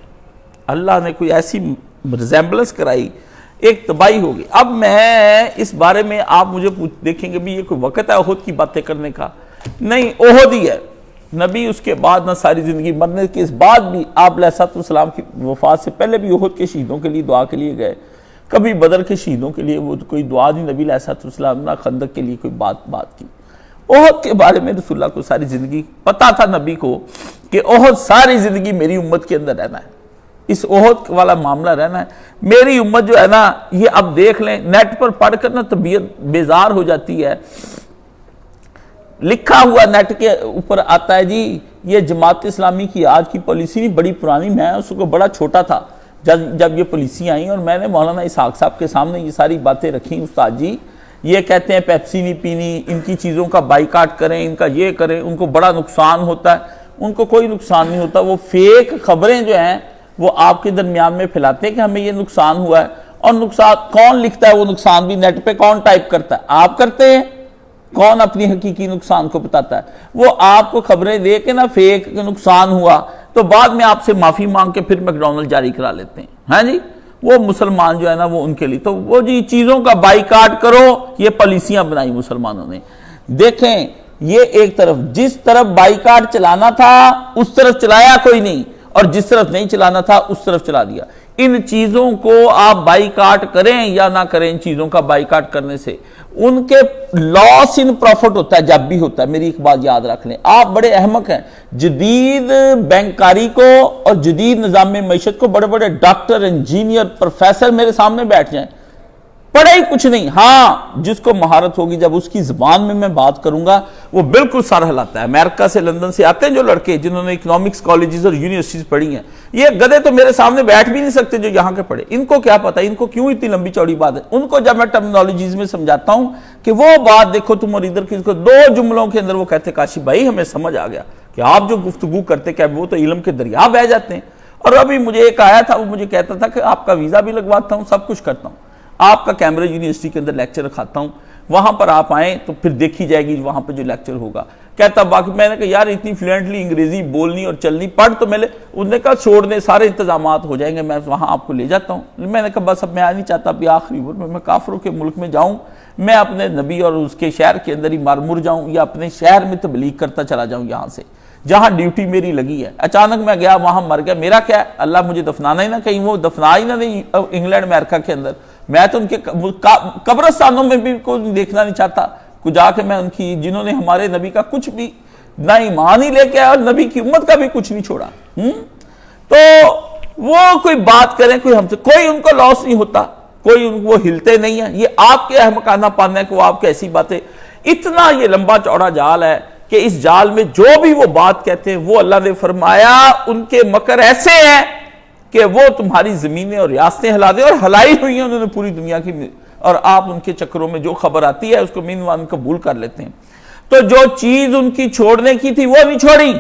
اللہ نے کوئی ایسی ریزیمبلنس کرائی، ایک تباہی ہو گئی. اب میں اس بارے میں آپ مجھے دیکھیں گے بھی یہ کوئی وقت ہے احد کی باتیں کرنے کا؟ نہیں، احد ہی ہے. نبی اس کے بعد نہ ساری زندگی، مرنے کے اس بعد بھی آپ علیہ السلام کی وفات سے پہلے بھی احد کے شہیدوں کے لیے دعا کے لیے گئے. کبھی بدر کے شہیدوں کے لیے وہ کوئی دعا نہیں نبی علیہ السلام، نہ خندق کے لیے کوئی بات کی. احد کے بارے میں رسول اللہ کو ساری زندگی پتا تھا نبی کو کہ احد ساری زندگی میری امت کے اندر رہنا ہے، اس احد والا معاملہ رہنا ہے. میری امت جو ہے نا، یہ اب دیکھ لیں، نیٹ پر پڑھ کر نا طبیعت بیزار ہو جاتی ہے. لکھا ہوا نیٹ کے اوپر آتا ہے جی یہ جماعت اسلامی کی آج کی پالیسی نہیں، بڑی پرانی، میں اس کو بڑا چھوٹا تھا جب یہ پالیسی آئیں، اور میں نے مولانا اسحاق صاحب کے سامنے یہ ساری باتیں رکھیں. استاد جی یہ کہتے ہیں پیپسی نہیں پینی، ان کی چیزوں کا بائیکاٹ کریں، ان کا یہ کریں، ان کو بڑا نقصان ہوتا ہے. ان کو کوئی نقصان نہیں ہوتا. وہ فیک خبریں جو ہیں وہ آپ کے درمیان میں پھیلاتے ہیں کہ ہمیں یہ نقصان ہوا ہے. اور نقصان کون لکھتا ہے؟ وہ نقصان بھی نیٹ پہ کون ٹائپ کرتا ہے؟ آپ کرتے ہیں. کون اپنی حقیقی نقصان کو بتاتا ہے؟ وہ آپ کو خبریں دے کے نا فیک نقصان ہوا تو بعد میں آپ سے معافی مانگ کے پھر میکڈونلڈ جاری کرا لیتے ہیں. ہاں جی، وہ مسلمان جو ہے نا وہ ان کے لیے تو وہ جی چیزوں کا بائیکاٹ کرو، یہ پالیسیاں بنائی مسلمانوں نے. دیکھیں یہ ایک طرف جس طرف بائیکاٹ چلانا تھا اس طرف چلایا کوئی نہیں، اور جس طرف نہیں چلانا تھا اس طرف چلا دیا. ان چیزوں کو آپ بائیکاٹ کریں یا نہ کریں، ان چیزوں کا بائیکاٹ کرنے سے ان کے لاس ان پروفٹ ہوتا ہے جب بھی ہوتا ہے. میری ایک بات یاد رکھ لیں، آپ بڑے احمق ہیں. جدید بینکاری کو اور جدید نظام معیشت کو بڑے بڑے ڈاکٹر، انجینئر، پروفیسر میرے سامنے بیٹھ جائیں، پڑھے ہی کچھ نہیں. ہاں جس کو مہارت ہوگی جب اس کی زبان میں بات کروں گا وہ بالکل سر ہلاتا ہے. امریکہ سے لندن سے آتے ہیں جو لڑکے جنہوں نے اکنامکس کالجز اور یونیورسٹیز پڑھی ہیں، یہ گدھے تو میرے سامنے بیٹھ بھی نہیں سکتے جو یہاں کے پڑھے. ان کو کیا پتا ان کو کیوں اتنی لمبی چوڑی بات ہے. ان کو جب میں ٹرمینالوجیز میں سمجھاتا ہوں کہ وہ بات دیکھو تم اور ادھر کی، اس کو 2 جملوں کے اندر وہ کہتے کاشی بھائی ہمیں سمجھ آ گیا کہ آپ جو گفتگو کرتے کہ وہ تو علم کے دریا بہ جاتے ہیں. اور ابھی مجھے ایک آیا تھا، وہ مجھے کہتا تھا کہ آپ کا ویزا بھی لگواتا ہوں، سب کچھ کرتا ہوں، آپ کا کیمبرج یونیورسٹی کے اندر لیکچر رکھاتا ہوں، وہاں پر آپ آئیں تو پھر دیکھی جائے گی وہاں پہ جو لیکچر ہوگا. کہتا باقی میں نے کہا یار اتنی فلوئنٹلی انگریزی بولنی اور چلنی پڑھ تو انہوں نے کہا چھوڑ دیں سارے انتظامات ہو جائیں گے، میں وہاں آپ کو لے جاتا ہوں. میں نے کہا بس اب میں نہیں چاہتا ابھی آخری عمر میں کافروں کے ملک میں جاؤں، میں اپنے نبی اور اس کے شہر کے اندر ہی مر جاؤں یا اپنے شہر میں تبلیغ کرتا چلا جاؤں یہاں سے جہاں ڈیوٹی میری لگی ہے. اچانک میں گیا وہاں مر گیا، میرا کیا ہے؟ اللہ مجھے دفنانا ہی نہ، کہیں وہ دفنا ہی نہ نہیں انگلینڈ امریکہ کے اندر. میں تو ان کے قبرستانوں میں بھی کوئی دیکھنا نہیں چاہتا کو جا کے میں ان کی جنہوں نے ہمارے نبی کا کچھ بھی نہ ایمان ہی لے کے آیا اور نبی کی امت کا بھی کچھ نہیں چھوڑا. تو وہ کوئی بات کریں کوئی ہم سے، کوئی ان کو لاس نہیں ہوتا، کوئی وہ ہلتے نہیں ہیں. یہ آپ کے احمقانہ پن ہے کہ وہ آپ کی ایسی باتیں، اتنا یہ لمبا چوڑا جال ہے کہ اس جال میں جو بھی وہ بات کہتے ہیں وہ اللہ نے فرمایا ان کے مکر ایسے ہیں کہ وہ تمہاری زمینیں اور ریاستیں ہلا دیں، اور ہلائی ہوئی ہیں انہوں نے پوری دنیا کی، اور آپ ان کے چکروں میں جو خبر آتی ہے اس کو مینوان قبول کر لیتے ہیں. تو جو چیز ان کی چھوڑنے کی تھی وہ نہیں چھوڑی،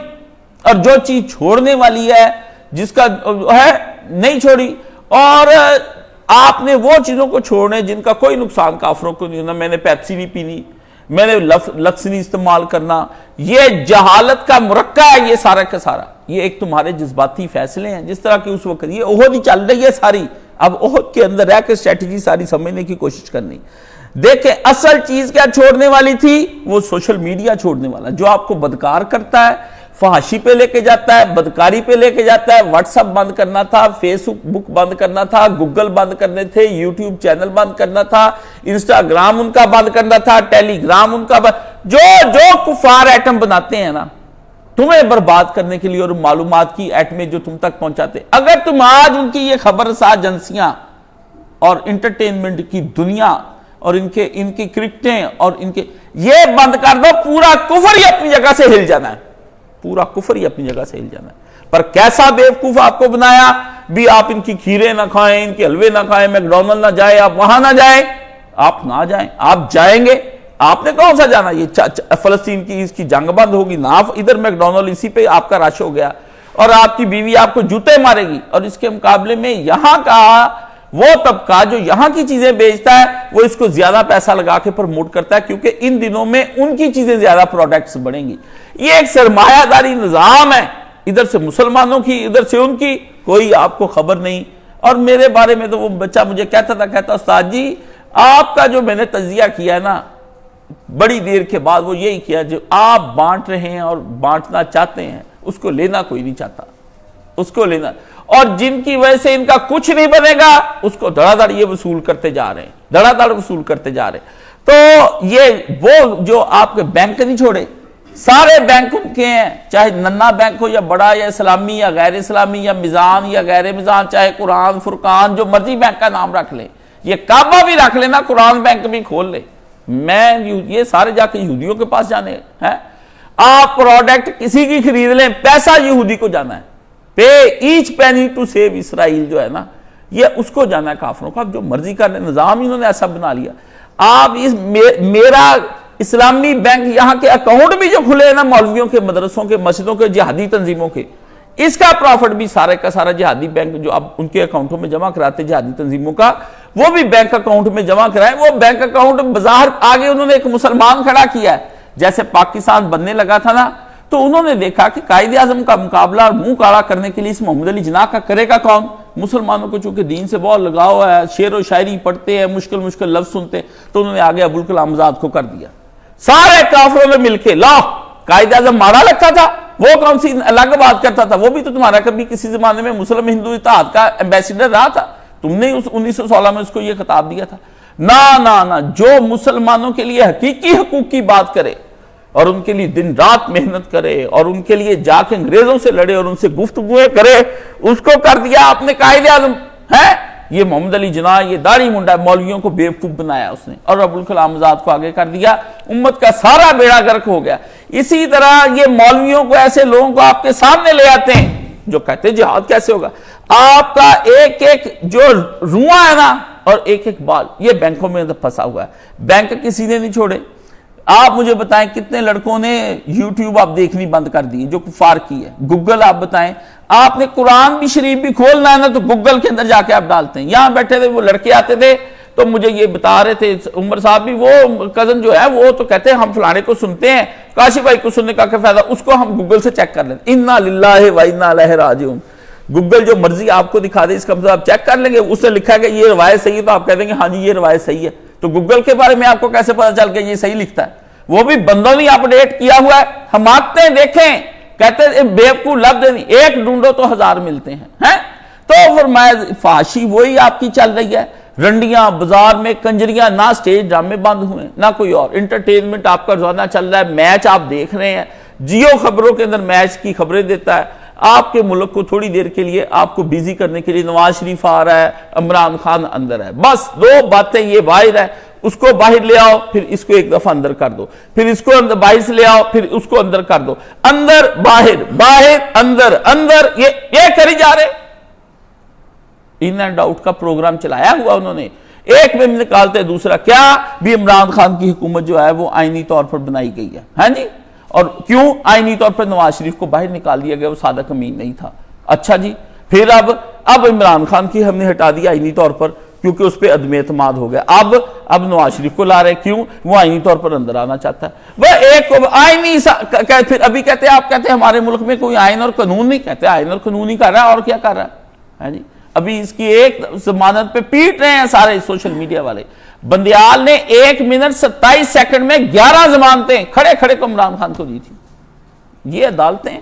اور جو چیز چھوڑنے والی ہے جس کا ہے نہیں چھوڑی. اور آپ نے وہ چیزوں کو چھوڑنے جن کا کوئی نقصان کافروں کو نہیں ہونا. میں نے پیپسی نہیں پینی، میں نے لفظ نہیں استعمال کرنا، یہ جہالت کا مرکہ ہے یہ سارا کا سارا. یہ ایک تمہارے جذباتی فیصلے ہیں جس طرح کہ اس وقت یہ احد ہی چل رہی ہے ساری. اب احد کے اندر رہ کے اسٹریٹجی ساری سمجھنے کی کوشش کرنی. دیکھیں اصل چیز کیا چھوڑنے والی تھی؟ وہ سوشل میڈیا چھوڑنے والا جو آپ کو بدکار کرتا ہے، فحاشی پہ لے کے جاتا ہے، بدکاری پہ لے کے جاتا ہے. واٹس ایپ بند کرنا تھا، فیس بک بند کرنا تھا، گوگل بند کرنے تھے، یوٹیوب چینل بند کرنا تھا، انسٹاگرام ان کا بند کرنا تھا، ٹیلی گرام ان کا جو کفار ایٹم بناتے ہیں نا تمہیں برباد کرنے کے لیے اور معلومات کی ایٹمیں جو تم تک پہنچاتے، اگر تم آج ان کی یہ خبر رساں ایجنسیاں اور انٹرٹینمنٹ کی دنیا اور ان کی کرکٹیں اور ان کے یہ بند کر دو، پورا کفر ہی اپنی جگہ سے ہل جانا ہے، پورا کفر ہی اپنی جگہ سے ہل جانا ہے. پر کیسا بیوقوف آپ کو بنایا بھی، آپ ان کی کھیرے نہ کھائیں، ان کے حلوے نہ کھائیں، میکڈونلڈ نہ جائیں، آپ وہاں نہ جائیں. آپ نہ جائیں، آپ جائیں گے. آپ نے کون سا جانا؟ یہ فلسطین کی اس کی جنگ بند ہوگی نا، ادھر میکڈونلڈ اسی پہ آپ کا رش ہو گیا، اور آپ کی بیوی آپ کو جوتے مارے گی. اور اس کے مقابلے میں یہاں کا وہ طبقہ جو یہاں کی چیزیں بیچتا ہے وہ اس کو زیادہ پیسہ لگا کے پروموٹ کرتا ہے، کیونکہ ان دنوں میں ان کی چیزیں زیادہ پروڈکٹس بڑھیں گی. یہ ایک سرمایہ داری نظام ہے، ادھر سے مسلمانوں کی ادھر سے ان کی، کوئی آپ کو خبر نہیں. اور میرے بارے میں تو وہ بچہ مجھے کہتا استاد جی آپ کا جو میں نے تجزیہ کیا ہے نا بڑی دیر کے بعد وہ یہی کیا جو آپ بانٹ رہے ہیں اور بانٹنا چاہتے ہیں اس کو لینا کوئی نہیں چاہتا، اس کو لینا، اور جن کی وجہ سے ان کا کچھ نہیں بنے گا اس کو دڑا دڑ یہ وصول کرتے جا رہے ہیں، دڑا دڑ وصول کرتے جا رہے ہیں. تو یہ وہ جو آپ کے بینک نہیں چھوڑے، سارے بینک ان کے ہیں، چاہے ننا بینک ہو یا بڑا یا اسلامی یا غیر اسلامی یا میزان یا غیر میزان، چاہے قرآن فرقان جو مرضی بینک کا نام رکھ لیں، یہ کعبہ بھی رکھ لینا، قرآن بینک بھی کھول لے. میں یہ سارے جا کے یہودیوں کے پاس جانے ہیں. آپ پروڈکٹ کسی کی خرید لیں، پیسہ یہودی کو جانا ہے، پے ایچ پینی ٹو سیو اسرائیل جو ہے نا یہ اس کو جانا ہے کافروں کا. جو مرضی کرنے نظام انہوں نے ایسا بنا لیا. آپ میرا اسلامی بینک یہاں کے اکاؤنٹ بھی جو کھلے ہیں نا مولویوں کے، مدرسوں کے، مسجدوں کے، جہادی تنظیموں کے، اس کا پروفٹ بھی سارے کا سارا جہادی بینک جو اب ان کے اکاؤنٹوں میں جمع کراتے جہادی تنظیموں کا، وہ بھی بینک اکاؤنٹ میں جمع کرائیں. وہ بینک اکاؤنٹ بظاہر آگے انہوں نے ایک مسلمان کھڑا کیا ہے. جیسے پاکستان بننے لگا تھا نا تو انہوں نے دیکھا کہ قائد اعظم کا مقابلہ اور منہ کالا کرنے کے لیے اس محمد علی جناح کا کرے گا کون. مسلمانوں کو چونکہ دین سے بہت لگاؤ ہے, شعر و شاعری پڑھتے ہیں, مشکل لفظ سنتے, تو انہوں نے آگے ابوالکلام آزاد کو کر دیا. سارے کافروں نے مل کے لا قائد اعظم مارا لگتا تھا, وہ کون سی الگ بات کرتا تھا, وہ بھی تو تمہارا کبھی کسی زمانے میں مسلم ہندو اتحاد کا ایمبیسیڈر رہا تھا, تم نے 1916 میں اس کو یہ خطاب دیا تھا. نہ جو مسلمانوں کے لیے حقیقی حقوق کی بات کرے اور ان کے لیے دن رات محنت کرے اور ان کے لیے جا کے انگریزوں سے لڑے اور ان سے گفتگویں کرے, اس کو کر دیا آپ نے قائد اعظم ہے. یہ محمد علی جناح, یہ داڑھی منڈا مولویوں کو بیوقوف بنایا اس نے, اور ابوالکلام آزاد کو آگے کر دیا. امت کا سارا بیڑا غرق ہو گیا. اسی طرح یہ مولویوں کو, ایسے لوگوں کو آپ کے سامنے لے آتے ہیں جو کہتے ہیں جہاد کیسے ہوگا. آپ کا ایک ایک جو رواں ہے نا اور ایک ایک بال یہ بینکوں میں پھنسا ہوا ہے. بینک کسی نے نہیں چھوڑے. آپ مجھے بتائیں کتنے لڑکوں نے یوٹیوب آپ دیکھنی بند کر دی جو کفار کی ہے. گوگل آپ بتائیں, آپ نے قرآن بھی شریف بھی کھولنا ہے نا تو گوگل کے اندر جا کے آپ ڈالتے ہیں. یہاں بیٹھے تھے وہ لڑکے آتے تھے تو مجھے یہ بتا رہے تھے عمر صاحب بھی, وہ کزن جو ہے وہ تو کہتے ہیں ہم فلانے کو سنتے ہیں, کاشف بھائی کو سننے کا کیا فائدہ, اس کو ہم گوگل سے چیک کر لیتے. انا للہ و انا الیہ راجعون. گوگل جو مرضی آپ کو دکھا دے اس کا مطلب آپ چیک کر لیں گے. اس نے لکھا ہے کہ یہ روایت صحیح ہے تو آپ کہہ دیں گے ہاں جی یہ روایت صحیح ہے. تو گوگل کے بارے میں آپ کو کیسے پتا چل گیا یہ صحیح لکھتا ہے؟ وہ بھی بندوں نے اپڈیٹ کیا ہوا ہے. ہم آتے ہیں دیکھیں, کہتے ہیں بیوقوف لفظ نہیں, ایک ڈھونڈو تو 1000 ملتے ہیں. تو فرمایا فحاشی وہی آپ کی چل رہی ہے. رنڈیاں بازار میں, کنجریاں, نہ سٹیج ڈرامے بند ہوئے نہ کوئی اور. انٹرٹینمنٹ آپ کا روزانہ چل رہا ہے, میچ آپ دیکھ رہے ہیں. جیو خبروں کے اندر میچ کی خبریں دیتا ہے. آپ کے ملک کو تھوڑی دیر کے لیے آپ کو بیزی کرنے کے لیے نواز شریف آ رہا ہے, عمران خان اندر ہے. بس دو باتیں یہ باہر ہے, اس کو باہر لے آؤ پھر اس کو ایک دفعہ اندر کر دو, پھر اس کو باہر سے لے آؤ پھر اس کو اندر کر دو, اندر باہر باہر اندر اندر, یہ کری جا رہے. ان اینڈ آؤٹ کا پروگرام چلایا ہوا انہوں نے, ایک میں نکالتے دوسرا. کیا بھی عمران خان کی حکومت جو ہے وہ آئینی طور پر بنائی گئی ہے, ہاں جی, اور کیوں آئینی طور پر نواز شریف کو باہر نکال دیا گیا, وہ سادہ کمین نہیں تھا. اچھا جی, پھر اب عمران خان کی ہم نے ہٹا دیا آئینی طور پر کیونکہ اس پہ عدم اعتماد ہو گیا. اب نواز شریف کو لا رہے, کیوں؟ وہ آئینی طور پر اندر آنا چاہتا ہے. وہ ایک آئینی پھر ابھی کہتے ہیں, آپ کہتے ہیں ہمارے ملک میں کوئی آئین اور قانون نہیں. کہتے ہیں آئین اور قانون ہی کر رہا ہے, اور کیا کر رہا ہے جی. ابھی اس کی ایک ضمانت پہ پیٹ رہے ہیں سارے سوشل میڈیا والے. بندیال نے 1 منٹ 27 سیکنڈ میں 11 ضمانتیں کھڑے کھڑے کو عمران خان کو دی تھی. یہ عدالتیں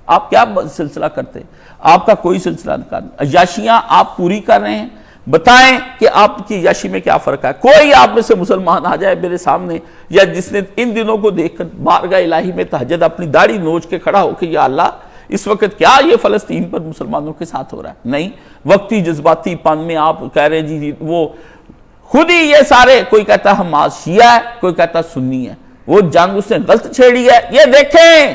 آپ کیا سلسلہ کرتے ہیں؟ آپ کا کوئی سلسلہ نہیں کرنا. عیاشیاں آپ پوری کر رہے ہیں. بتائیں کہ آپ کی عیاشی میں کیا فرق ہے. کوئی آپ میں سے مسلمان آ جائے میرے سامنے, یا جس نے ان دنوں کو دیکھ کر بارگاہ الہی میں تہجد اپنی داڑھی نوچ کے کھڑا ہو کہ یا اللہ اس وقت کیا یہ فلسطین پر مسلمانوں کے ساتھ ہو رہا ہے. نہیں, وقتی جذباتی پن میں آپ کہہ رہے ہیں جی وہ خود ہی یہ سارے, کوئی کہتا ہے حماس شیعہ ہے, کوئی کہتا ہے سنی ہے, وہ جنگ اس نے غلط چھیڑی ہے. یہ دیکھیں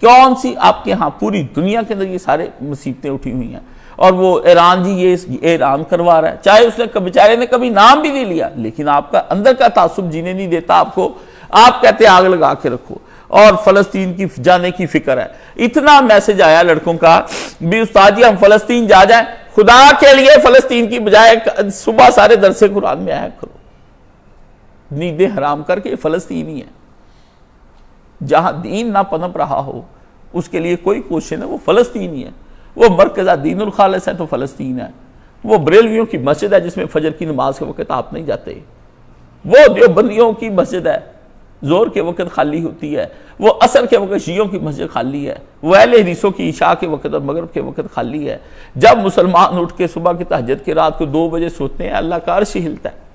کون سی آپ کے ہاں پوری دنیا کے اندر یہ سارے مصیبتیں اٹھی ہوئی ہیں. اور وہ ایران جی یہ ایران کروا رہا ہے, چاہے اس نے بیچارے نے کبھی نام بھی نہیں لیا, لیکن آپ کا اندر کا تعصب جینے نہیں دیتا آپ کو. آپ کہتے ہیں آگ لگا کے رکھو, اور فلسطین کی جانے کی فکر ہے. اتنا میسج آیا لڑکوں کا بھی استاد جی ہم فلسطین جا جائیں, خدا کے لیے فلسطین کی بجائے صبح سارے درس قرآن میں آیا کرو. نیندیں حرام کر کے فلسطینی ہے. جہاں دین نہ پنپ رہا ہو اس کے لیے کوئی کوشش ہے, وہ فلسطینی ہے. وہ مرکزہ دین الخالص ہے تو فلسطین ہے. وہ بریلویوں کی مسجد ہے جس میں فجر کی نماز کے وقت آپ نہیں جاتے. وہ دیوبندیوں کی مسجد ہے, زور کے وقت خالی ہوتی ہے. وہ عصر کے وقت شیعوں کی مسجد خالی ہے. وہ اہل حدیثوں کی عشاء کے وقت اور مغرب کے وقت خالی ہے. جب مسلمان اٹھ کے صبح کی تہجد کے رات کو 2 بجے سوتے ہیں, اللہ کا عرش ہلتا ہے.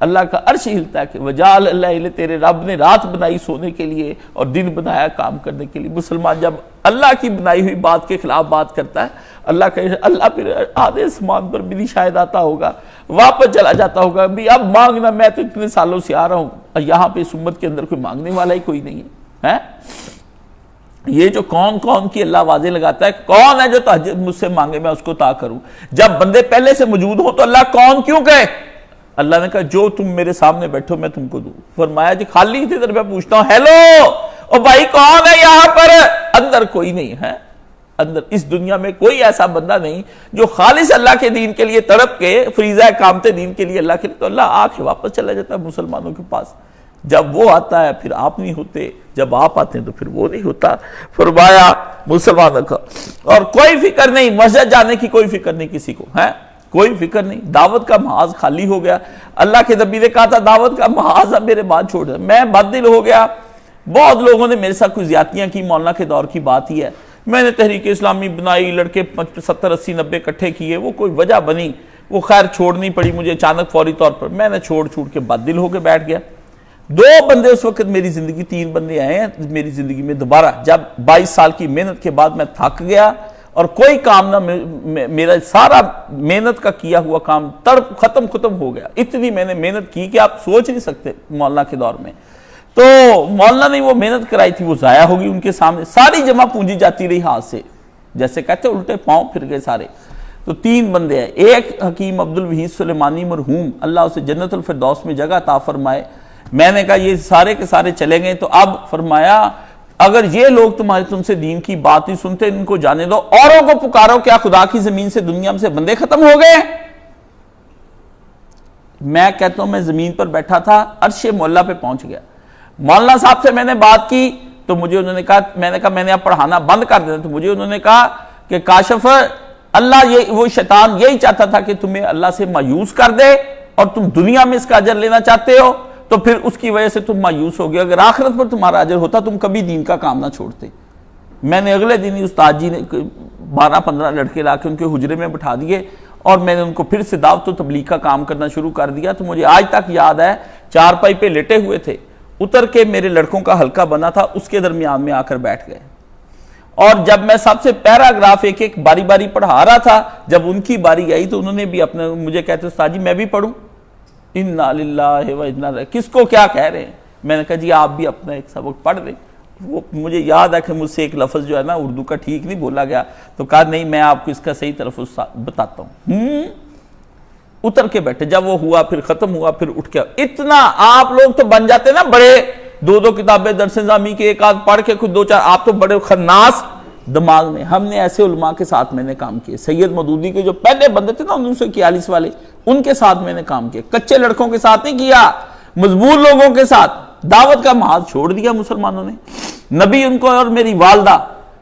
اللہ کا عرش ہلتا ہے کہ وجعل الليل, تیرے رب نے رات بنائی سونے کے لیے اور دن بنایا کام کرنے کے لیے. مسلمان جب اللہ کی بنائی ہوئی بات کے خلاف بات کرتا ہے, اللہ پھر آدھے اسمان پر بھی شاید آتا ہوگا, واپس چلا جاتا ہوگا بھی اب مانگنا, میں تو اتنے سالوں سے آ رہا ہوں, اور یہاں پہ اس امت کے اندر کوئی مانگنے والا ہی کوئی نہیں ہے. یہ جو کون کی اللہ واضح لگاتا ہے, کون ہے جو تہجد مجھ سے مانگے میں اس کو عطا کروں. جب بندے پہلے سے موجود ہوں تو اللہ کون کیوں کہے. اللہ نے کہا جو تم میرے سامنے بیٹھو میں تم کو دوں. فرمایا جی خالی تھی, میں پوچھتا ہوں ہیلو او بھائی کون ہے یہاں پر, اندر کوئی نہیں ہے. اندر اس دنیا میں کوئی ایسا بندہ نہیں جو خالص اللہ کے دین کے لیے تڑپ کے فریضہ کامتے دین کے لیے اللہ کے لیے، تو اللہ آ کے واپس چلا جاتا ہے مسلمانوں کے پاس. جب وہ آتا ہے پھر آپ نہیں ہوتے، جب آپ آتے ہیں تو پھر وہ نہیں ہوتا. فرمایا مسلمانوں کا، اور کوئی فکر نہیں، مسجد جانے کی کوئی فکر نہیں کسی کو ہے، کوئی فکر نہیں. دعوت کا محاذ خالی ہو گیا. اللہ کے نبی نے کہا تھا دعوت کا محاذ اب میرے بعد چھوڑ دیا. میں بد دل ہو گیا. بہت لوگوں نے میرے ساتھ کچھ زیادتیاں کی، مولانا کے دور کی بات ہی ہے. میں نے تحریک اسلامی بنائی، لڑکے 70 80 90 اکٹھے کیے، وہ کوئی وجہ بنی، وہ خیر چھوڑنی پڑی مجھے اچانک فوری طور پر. میں نے چھوڑ کے بد دل ہو کے بیٹھ گیا. 2 بندے اس وقت میری زندگی، 3 بندے آئے ہیں میری زندگی میں دوبارہ، جب 22 سال کی محنت کے بعد میں تھک گیا اور کوئی کام نہ، میرا سارا محنت کا کیا ہوا کام ختم ہو گیا. اتنی میں نے محنت کی کہ آپ سوچ نہیں سکتے. مولانا کے دور میں تو مولانا نے وہ محنت کرائی تھی وہ ضائع ہوگی ان کے سامنے، ساری جمع پونجی جاتی رہی ہاتھ سے، جیسے کہتے الٹے پاؤں پھر گئے سارے. تو 3 بندے ہیں. ایک حکیم عبدالوحید سلیمانی مرحوم، اللہ اسے جنت الفردوس میں جگہ عطا فرمائے. میں نے کہا یہ سارے کے سارے چلے گئے، تو اب فرمایا اگر یہ لوگ تم سے دین کی بات نہیں سنتے ان کو جانے دو، اوروں کو پکارو. کیا خدا کی زمین سے دنیا سے بندے ختم ہو گئے؟ میں کہتا ہوں میں زمین پر بیٹھا تھا، عرش مولا پہ پہنچ گیا. مولانا صاحب سے میں نے بات کی تو مجھے انہوں نے کہا، میں نے اب پڑھانا بند کر دینا. تو مجھے انہوں نے کہا کہ کاشف اللہ وہ شیطان یہی چاہتا تھا کہ تمہیں اللہ سے مایوس کر دے، اور تم دنیا میں اس کا اجر لینا چاہتے ہو تو پھر اس کی وجہ سے تم مایوس ہو گئے. اگر آخرت پر تمہارا اجر ہوتا تم کبھی دین کا کام نہ چھوڑتے. میں نے اگلے دن ہی استاد جی نے 12-15 لڑکے لا کے ان کے حجرے میں بٹھا دیے اور میں نے ان کو پھر سے دعوت و تبلیغ کا کام کرنا شروع کر دیا. تو مجھے آج تک یاد ہے 4 پائی پہ لیٹے ہوئے تھے، اتر کے میرے لڑکوں کا حلقہ بنا تھا، اس کے درمیان میں آ کر بیٹھ گئے. اور جب میں سب سے پیراگراف ایک باری باری پڑھا رہا تھا، جب ان کی باری آئی تو انہوں نے بھی اپنے مجھے کہتے استاد جی میں بھی پڑھوں. انا للہ و انا الیہ، کس کو کیا کہہ رہے ہیں؟ میں نے کہا جی آپ بھی اپنا ایک سبق پڑھ دیں. وہ مجھے یاد ہے کہ مجھ سے ایک لفظ جو ہے نا اردو کا ٹھیک نہیں بولا گیا، تو کہا نہیں میں آپ کو اس کا صحیح تلفظ بتاتا ہوں. اتر کے بیٹھے. جب وہ ہوا پھر ختم ہوا پھر اٹھ کے. اتنا آپ لوگ تو بن جاتے نا بڑے، 2 کتابیں درس نظامی کے ایک آدھ پڑھ کے خود 2-4، آپ تو بڑے خناس دماغ میں. ہم نے ایسے علماء کے ساتھ میں نے کام کیے. سید مودودی کے جو پہلے بندے تھے نا 1941 والے، ان کے ساتھ میں نے کام کیا. کچے لڑکوں کے ساتھ نہیں کیا، مضبوط لوگوں کے ساتھ. دعوت کا محاذ چھوڑ دیا مسلمانوں نے. نبی ان کو اور میری والدہ،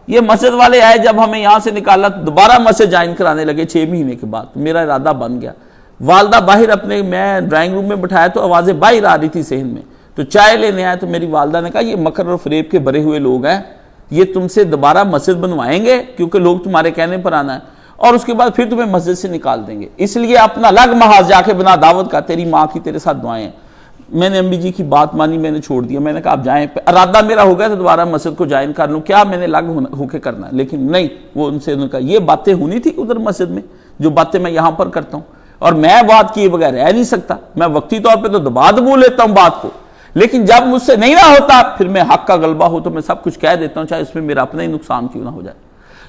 یہ مسجد والے آئے جب ہمیں یہاں سے نکالا تو دوبارہ مسجد جوائن کرانے لگے 6 مہینے کے بعد. میرا ارادہ بن گیا. والدہ باہر اپنے، میں ڈرائنگ روم میں بٹھایا تو آوازیں باہر آ رہی تھی صحن میں، تو چائے لینے آئے تو میری والدہ نے کہا یہ مکر اور فریب کے بھرے ہوئے لوگ ہیں، یہ تم سے دوبارہ مسجد بنوائیں گے کیونکہ لوگ تمہارے کہنے پر آنا ہے، اور اس کے بعد پھر تمہیں مسجد سے نکال دیں گے، اس لیے اپنا الگ محاذ جا کے بنا دعوت کا. تیری ماں کی تیرے ساتھ دعائیں ہیں. میں نے امی جی کی بات مانی، میں نے چھوڑ دیا. میں نے کہا آپ جائیں. ارادہ میرا ہو گیا تو دوبارہ مسجد کو جوائن کر لوں، کیا میں نے الگ ہو کے کرنا ہے. لیکن نہیں، وہ ان سے انہوں نے کہا یہ باتیں ہونی تھی ادھر مسجد میں جو باتیں میں یہاں پر کرتا ہوں، اور میں بات کیے بغیر رہ نہیں سکتا. میں وقتی طور پہ تو دبا دبو لیتا ہوں بات کو، لیکن جب مجھ سے نہیں نہ ہوتا پھر میں حق کا غلبہ ہو تو میں سب کچھ کہہ دیتا ہوں، چاہے اس میں میرا اپنا ہی نقصان کیوں نہ ہو جائے.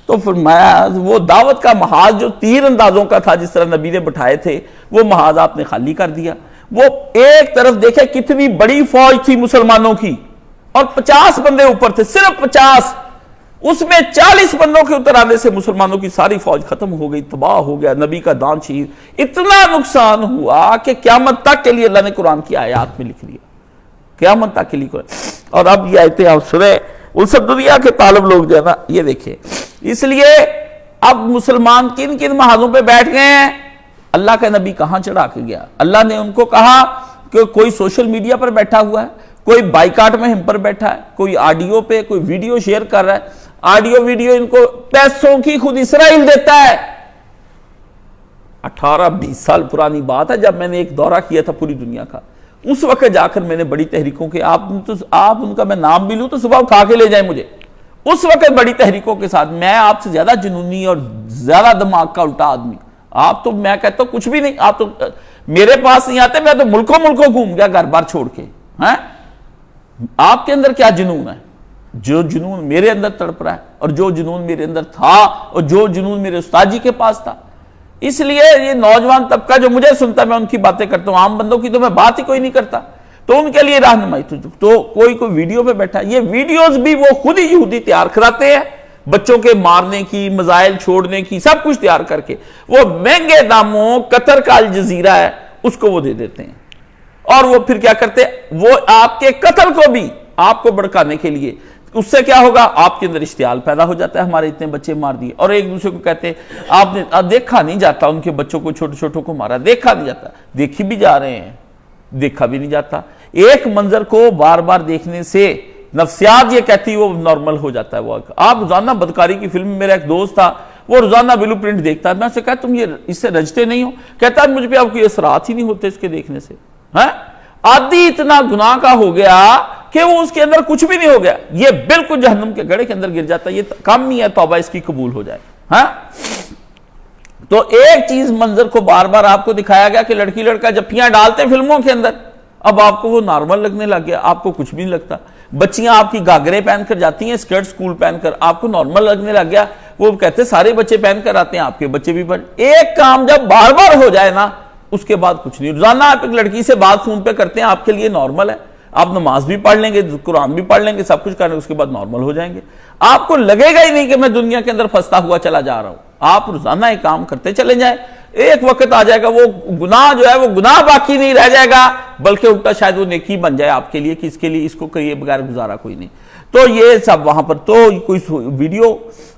تو فرمایا وہ دعوت کا محاذ جو 3 اندازوں کا تھا جس طرح نبی نے بٹھائے تھے، وہ محاذ آپ نے خالی کر دیا. وہ ایک طرف دیکھے کتنی بڑی فوج تھی مسلمانوں کی، اور 50 بندے اوپر تھے، صرف 50. اس میں 40 بندوں کے اتر آنے سے مسلمانوں کی ساری فوج ختم ہو گئی، تباہ ہو گیا. نبی کا دان شہید. اتنا نقصان ہوا کہ قیامت تک کے لیے اللہ نے قرآن کی آیات میں لکھ لیا، قیامت تک کے لیے قرآن. اور اب یہ آیتیں آپ سنیں، ان سب دنیا کے طالب لوگ جو ہے نا یہ دیکھیں. اس لیے اب مسلمان کن کن محاذوں پہ بیٹھ گئے ہیں. اللہ کا نبی کہاں چڑھا کے گیا. اللہ نے ان کو کہا کہ کوئی سوشل میڈیا پر بیٹھا ہوا ہے، کوئی بائیکاٹ میں ہم پر بیٹھا ہے، کوئی آڈیو پہ کوئی ویڈیو شیئر کر رہا ہے. آڈیو ویڈیو ان کو پیسوں کی خود اسرائیل دیتا ہے. 18-20 سال پرانی بات ہے جب میں نے ایک دورہ کیا تھا پوری دنیا کا. اس وقت جا کر میں نے بڑی تحریکوں کے، آپ ان کا میں نام بھی لوں تو صبح اٹھا کے لے جائیں مجھے. اس وقت بڑی تحریکوں کے ساتھ، میں آپ سے زیادہ جنونی اور زیادہ دماغ کا الٹا آدمی. آپ تو میں کہتا ہوں کچھ بھی نہیں، آپ تو میرے پاس نہیں آتے، میں تو ملکوں گھوم گیا گھر بار چھوڑ کے. آپ کے اندر کیا جنون ہے؟ جو جنون میرے اندر تڑپ رہا ہے، اور جو جنون میرے اندر تھا، اور جو جنون میرے استاد جی کے پاس تھا. اس لیے یہ نوجوان طبقہ جو مجھے سنتا ہے میں ان کی باتیں کرتا ہوں، عام بندوں کی تو میں بات ہی کوئی نہیں کرتا. تو ان کے لیے رہنمائی تو کوئی ویڈیو پہ بیٹھا. یہ ویڈیوز بھی وہ خود ہی یہودی تیار کراتے ہیں، بچوں کے مارنے کی، میزائل چھوڑنے کی، سب کچھ تیار کر کے وہ مہنگے داموں قطر کا الجزیرہ ہے اس کو وہ دے دیتے ہیں، اور وہ پھر کیا کرتے ہیں، وہ آپ کے قتل کو بھی آپ کو بھڑکانے کے لیے، اس سے کیا ہوگا، آپ کے اندر اشتعال پیدا ہو جاتا ہے، ہمارے اتنے بچے مار دیے، اور ایک دوسرے کو کہتے ہیں آپ نے دیکھا نہیں جاتا ان کے بچوں کو، چھوٹے چھوٹوں کو مارا، دیکھا نہیں جاتا، دیکھی بھی جا رہے ہیں، دیکھا بھی نہیں جاتا۔ ایک منظر کو بار بار دیکھنے سے نفسیات یہ کہتی وہ نارمل ہو جاتا ہے۔ وہ آپ روزانہ بدکاری کی فلم، میرا ایک دوست تھا وہ روزانہ بلو پرنٹ دیکھتا ہے، میں اسے کہا تم یہ اس سے رجتے نہیں ہو؟ کہتا ہے مجھ پہ اب کوئی اثرات ہی نہیں ہوتے اس کے دیکھنے سے۔ عادی اتنا گناہ کا ہو گیا کہ وہ اس کے اندر کچھ بھی نہیں ہو گیا، یہ بالکل جہنم کے گڑھے کے اندر گر جاتا ہے، یہ کام نہیں ہے توبہ اس کی قبول ہو جائے۔ تو ایک چیز منظر کو بار بار آپ کو دکھایا گیا کہ لڑکی لڑکا جپیاں ڈالتے فلموں کے اندر، اب آپ کو وہ نارمل لگنے لگ گیا، آپ کو کچھ بھی نہیں لگتا۔ بچیاں آپ کی گاگرے پہن کر جاتی ہیں، اسکرٹ سکول پہن کر، آپ کو نارمل لگنے لگ گیا، وہ کہتے سارے بچے پہن کر آتے ہیں، آپ کے بچے بھی پہن۔ ایک کام جب بار بار ہو جائے نا اس کے بعد کچھ نہیں۔ روزانہ آپ ایک لڑکی سے بات فون پہ کرتے ہیں، آپ کے لیے نارمل ہے، آپ نماز بھی پڑھ لیں گے، قرآن بھی پڑھ لیں گے، سب کچھ کریں گے، اس کے بعد نارمل ہو جائیں گے۔ آپ کو لگے گا ہی نہیں کہ میں دنیا کے اندر پھنستا ہوا چلا جا رہا ہوں۔ آپ روزانہ ایک کام کرتے چلے جائیں، ایک وقت آ جائے گا وہ گناہ جو ہے وہ گناہ باقی نہیں رہ جائے گا، بلکہ الٹا شاید وہ نیکی بن جائے آپ کے لیے کہ اس کے لیے اس کو کریے بغیر گزارا کوئی نہیں۔ تو یہ سب وہاں پر تو کوئی ویڈیو،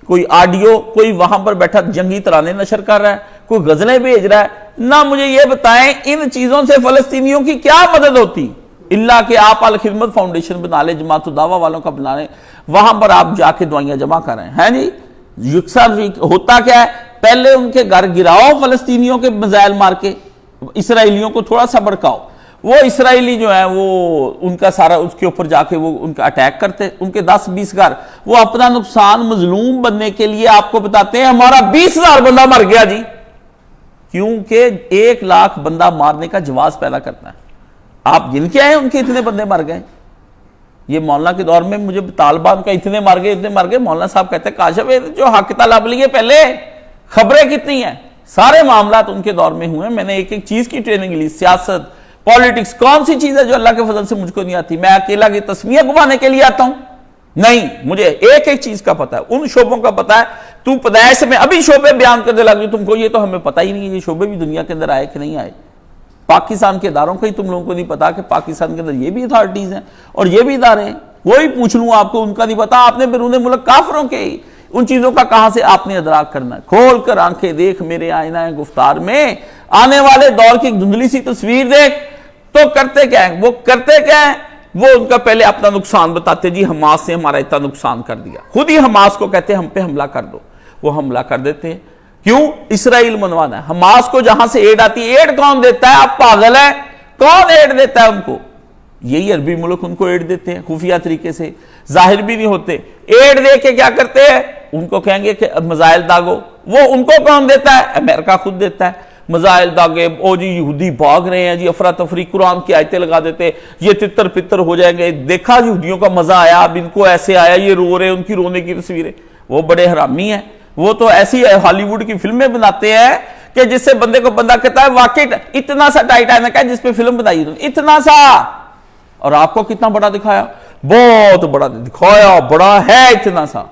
کوئی آڈیو، کوئی وہاں پر بیٹھا جنگی ترانے نشر کر رہا ہے، کوئی غزلیں بھیج رہا ہے، نہ مجھے یہ بتائیں ان چیزوں سے فلسطینیوں کی کیا مدد ہوتی، اللہ کہ آپ الخدمت فاؤنڈیشن بنا لیں، جماعت الدعوہ والوں کا بنا لیں، وہاں پر آپ جا کے دعائیاں جمع کر رہے ہیں جی۔ یکسر ہوتا کیا ہے، پہلے ان کے گھر گراؤ فلسطینیوں کے میزائل مار کے، اسرائیلیوں کو تھوڑا سا بڑکاؤ، وہ اسرائیلی جو ہیں وہ ان کا سارا اس کے اوپر جا کے وہ ان کا اٹیک کرتے، ان کے 10-20 گھر، وہ اپنا نقصان مظلوم بننے کے لیے آپ کو بتاتے ہیں ہمارا 20,000 بندہ مر گیا جی، کیونکہ 1,00,000 بندہ مارنے کا جواز پیدا کرتا ہے۔ آپ جن کے آئے ان کے اتنے بندے مر گئے۔ یہ مولانا کے دور میں مجھے طالبان کا اتنے مر گئے، مولانا صاحب کہتے ہیں کاشف جو حق طلب لیے پہلے خبریں کتنی ہیں، سارے معاملات ان کے دور میں ہوئے، میں نے ایک ایک چیز کی ٹریننگ لی، سیاست، پالیٹکس، کون سی چیز ہے جو اللہ کے فضل سے مجھ کو نہیں آتی، میں اکیلا کی تسمیہ گوانے کے لیے آتا ہوں؟ نہیں، مجھے ایک ایک چیز کا پتا ہے، ان شعبوں کا پتا ہے۔ تو پیدائش میں ابھی شعبے بیان کرنے لگ جو تم کو، یہ تو ہمیں پتہ ہی نہیں ہے یہ شعبے بھی دنیا کے اندر آئے کہ نہیں آئے۔ پاکستان کے اداروں کا ہی تم لوگوں کو نہیں پتا کہ پاکستان کے اندر یہ بھی اتھارٹیز ہیں اور یہ بھی ادارے ہیں، وہی پوچھ لوں آپ کو، ان کا نہیں پتا۔ آپ نے بیرون ملک کافروں کے ان چیزوں کا کہاں سے آپ نے ادراک کرنا ہے؟ کھول کر آنکھیں دیکھ میرے آئینہ گفتار میں، آنے والے دور کی دھندلی سی تصویر دیکھ۔ تو کرتے کیا ہیں وہ، کرتے کیا ہیں وہ، ان کا پہلے اپنا نقصان بتاتے، جی حماس نے ہمارا اتنا نقصان کر دیا، خود ہی حماس کو کہتے ہیں ہم پہ حملہ کر دو، وہ حملہ کر دیتے ہیں۔ کیوں؟ اسرائیل منوانا ہے حماس کو، جہاں سے ایڈ آتی ہے۔ ایڈ کون دیتا ہے؟ آپ پاگل ہیں، کون ایڈ دیتا ہے ان کو؟ یہی عربی ملک ان کو ایڈ دیتے ہیں خفیہ طریقے سے، ظاہر بھی نہیں ہوتے۔ ایڈ دے کے کیا کرتے ہیں؟ ان کو کہیں گے کہ میزائل داغو، وہ ان کو کون دیتا ہے؟ امریکہ خود دیتا ہے۔ میزائل داغے، او جی یہودی بھاگ رہے ہیں جی، افراتفری، قرآن کی آیتیں لگا دیتے، یہ تتر پتر ہو جائیں گے، دیکھا یہودیوں کا مزہ آیا، اب ان کو ایسے آیا، یہ رو رہے، ان کی رونے کی تصویریں۔ وہ بڑے حرامی ہیں، وہ تو ایسی ہالی ووڈ کی فلمیں بناتے ہیں کہ جس سے بندے کو بندہ کہتا ہے واقعی اتنا سا ٹائٹینک ہے جس پہ فلم بنائی، اتنا سا، اور آپ کو کتنا بڑا دکھایا؟ بہت بڑا دکھایا، بڑا ہے اتنا سا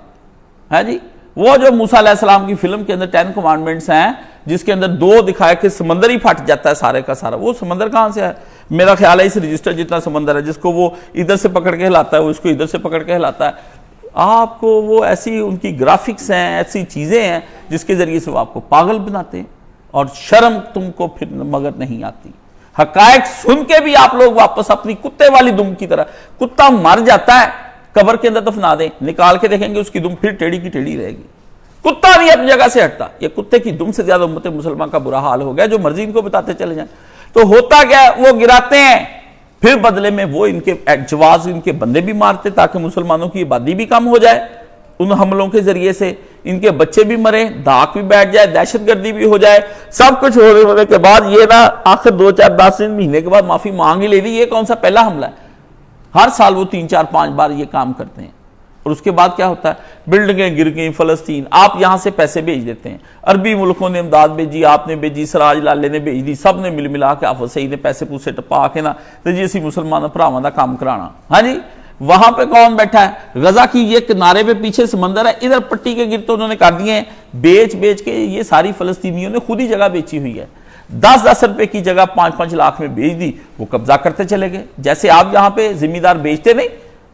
ہے جی۔ وہ جو موسیٰ علیہ السلام کی فلم کے اندر 10 کمانڈمنٹس ہیں، جس کے اندر 2 دکھایا کہ سمندر ہی پھٹ جاتا ہے سارے کا سارا، وہ سمندر کہاں سے ہے؟ میرا خیال ہے اس رجسٹر جتنا سمندر ہے، جس کو وہ ادھر سے پکڑ کے ہلاتا ہے، وہ اس کو ادھر سے پکڑ کے ہلاتا ہے۔ آپ کو وہ ایسی ان کی گرافکس ہیں، ایسی چیزیں ہیں جس کے ذریعے سے وہ آپ کو پاگل بناتے ہیں، اور شرم تم کو پھر مگر نہیں آتی۔ حقائق سن کے بھی آپ لوگ واپس اپنی کتے والی دم کی طرح، کتا مر جاتا ہے قبر کے اندر دفنا دیں، نکال کے دیکھیں گے اس کی دم پھر ٹیڑھی کی ٹیڑھی رہے گی، کتا نہیں اپنی جگہ سے ہٹتا۔ یہ کتے کی دم سے زیادہ امت مسلمان کا برا حال ہو گیا، جو مرضی ان کو بتاتے چلے جائیں۔ تو ہوتا کیا ہے، وہ گراتے ہیں، پھر بدلے میں وہ ان کے جواز ان کے بندے بھی مارتے تاکہ مسلمانوں کی آبادی بھی کم ہو جائے ان حملوں کے ذریعے سے، ان کے بچے بھی مریں، دھاک بھی بیٹھ جائے، دہشت گردی بھی ہو جائے، سب کچھ ہونے کے بعد یہ نہ آخر 2 4 10 مہینے کے بعد معافی مانگ ہی لے دی۔ یہ کون سا پہلا حملہ ہے؟ ہر سال وہ 3 4 5 بار یہ کام کرتے ہیں، اور اس کے بعد کیا ہوتا ہے؟ بلڈنگیں گر گئیں فلسطین، آپ یہاں سے پیسے بھیج دیتے ہیں، عربی ملکوں نے امداد بھیجی، آپ نے بھیجی، سراج لالے نے بھیج دی، سب نے مل ملا کے آفت صحیح نے پیسے پوسے ٹپا کے نا تو جی اسی مسلمان بھراواں دا کام کرانا، ہاں جی۔ وہاں پہ کون بیٹھا ہے؟ غزہ کی یہ کنارے پہ پیچھے سمندر ہے، ادھر پٹی کے گرد تو انہوں نے کر دیے ہیں، بیچ کے یہ ساری فلسطینیوں نے خود ہی جگہ بیچی ہوئی ہے، 10 روپے کی جگہ 5 لاکھ میں بیچ دی، وہ قبضہ کرتے چلے گئے۔ جیسے آپ یہاں پہ ذمہ دار بیچتے نہیں،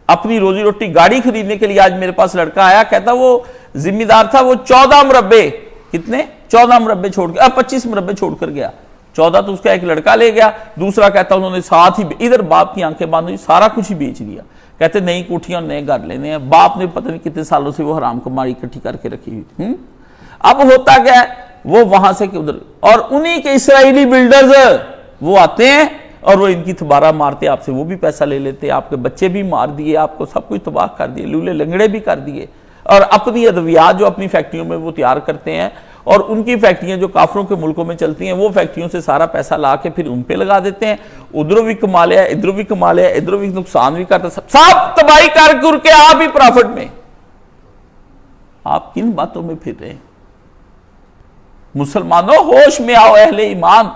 اپنی روزی روٹی گاڑی خریدنے کے لیے آج میرے پاس لڑکا آیا، کہتا وہ ذمہ دار تھا، وہ 14 مربے، کتنے 14 مربے چھوڑ کے 25 مربے چھوڑ کر گیا، 14 تو اس کا ایک لڑکا لے گیا، دوسرا کہتا انہوں نے ساتھ ہی ادھر باپ کی آنکھیں بند ہوئی، سارا کچھ ہی بیچ دیا، کہتے نئی کوٹھیاں نئے گھر لینے ہیں، باپ نے پتہ نہیں کتنے سالوں سے وہ حرام کمائی اکٹھی کر کے رکھی ہوئی۔ اب ہوتا کیا ہے، وہ وہاں سے کہ ادھر، اور انہی کے اسرائیلی بلڈرز وہ آتے ہیں اور وہ ان کی تبارہ مارتے، آپ سے وہ بھی پیسہ لے لیتے، آپ کے بچے بھی مار دیے، آپ کو سب کچھ تباہ کر دیے، لولے لنگڑے بھی کر دیے، اور اپنی ادویات جو اپنی فیکٹریوں میں وہ تیار کرتے ہیں، اور ان کی فیکٹریاں جو کافروں کے ملکوں میں چلتی ہیں، وہ فیکٹریوں سے سارا پیسہ لا کے پھر ان پہ لگا دیتے ہیں، ادھروں بھی کما لیا، ادھروں بھی کما لیا، ادھروں بھی نقصان بھی کرتا، سب تباہی کر کے آپ ہی پرافٹ میں۔ آپ کن باتوں میں پھر رہے ہیں؟ مسلمانوں ہوش میں آؤ، اہل ایمان،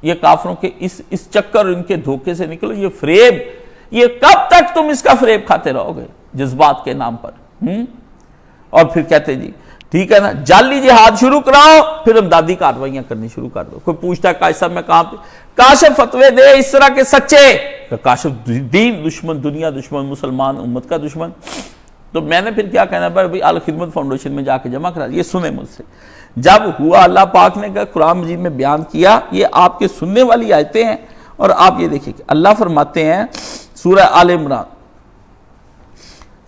یہ کافروں کے اس چکر، ان کے دھوکے سے نکلو، یہ فریب، یہ کب تک تم اس کا فریب کھاتے رہو گے جذبات کے نام پر؟ اور پھر کہتے جی ٹھیک ہے نا، جعلی جہاد شروع کراؤ، پھر امدادی کارروائیاں کرنی شروع کر دو۔ کوئی پوچھتا ہے کاشف صاحب میں کہاں پہ، کاشف فتوے دے اس طرح کے سچے، کاشف دین دشمن، دنیا دشمن، مسلمان امت کا دشمن۔ تو میں نے پھر کیا کہنا ہے، الخدمت فاؤنڈیشن میں جا کے جمع کرا، یہ سنیں مجھ سے، جب ہوا اللہ پاک نے کہا قرآن مجید میں بیان کیا، یہ آپ کے سننے والی آیتیں ہیں، اور آپ یہ دیکھیں کہ اللہ فرماتے ہیں سورہ آل عمران،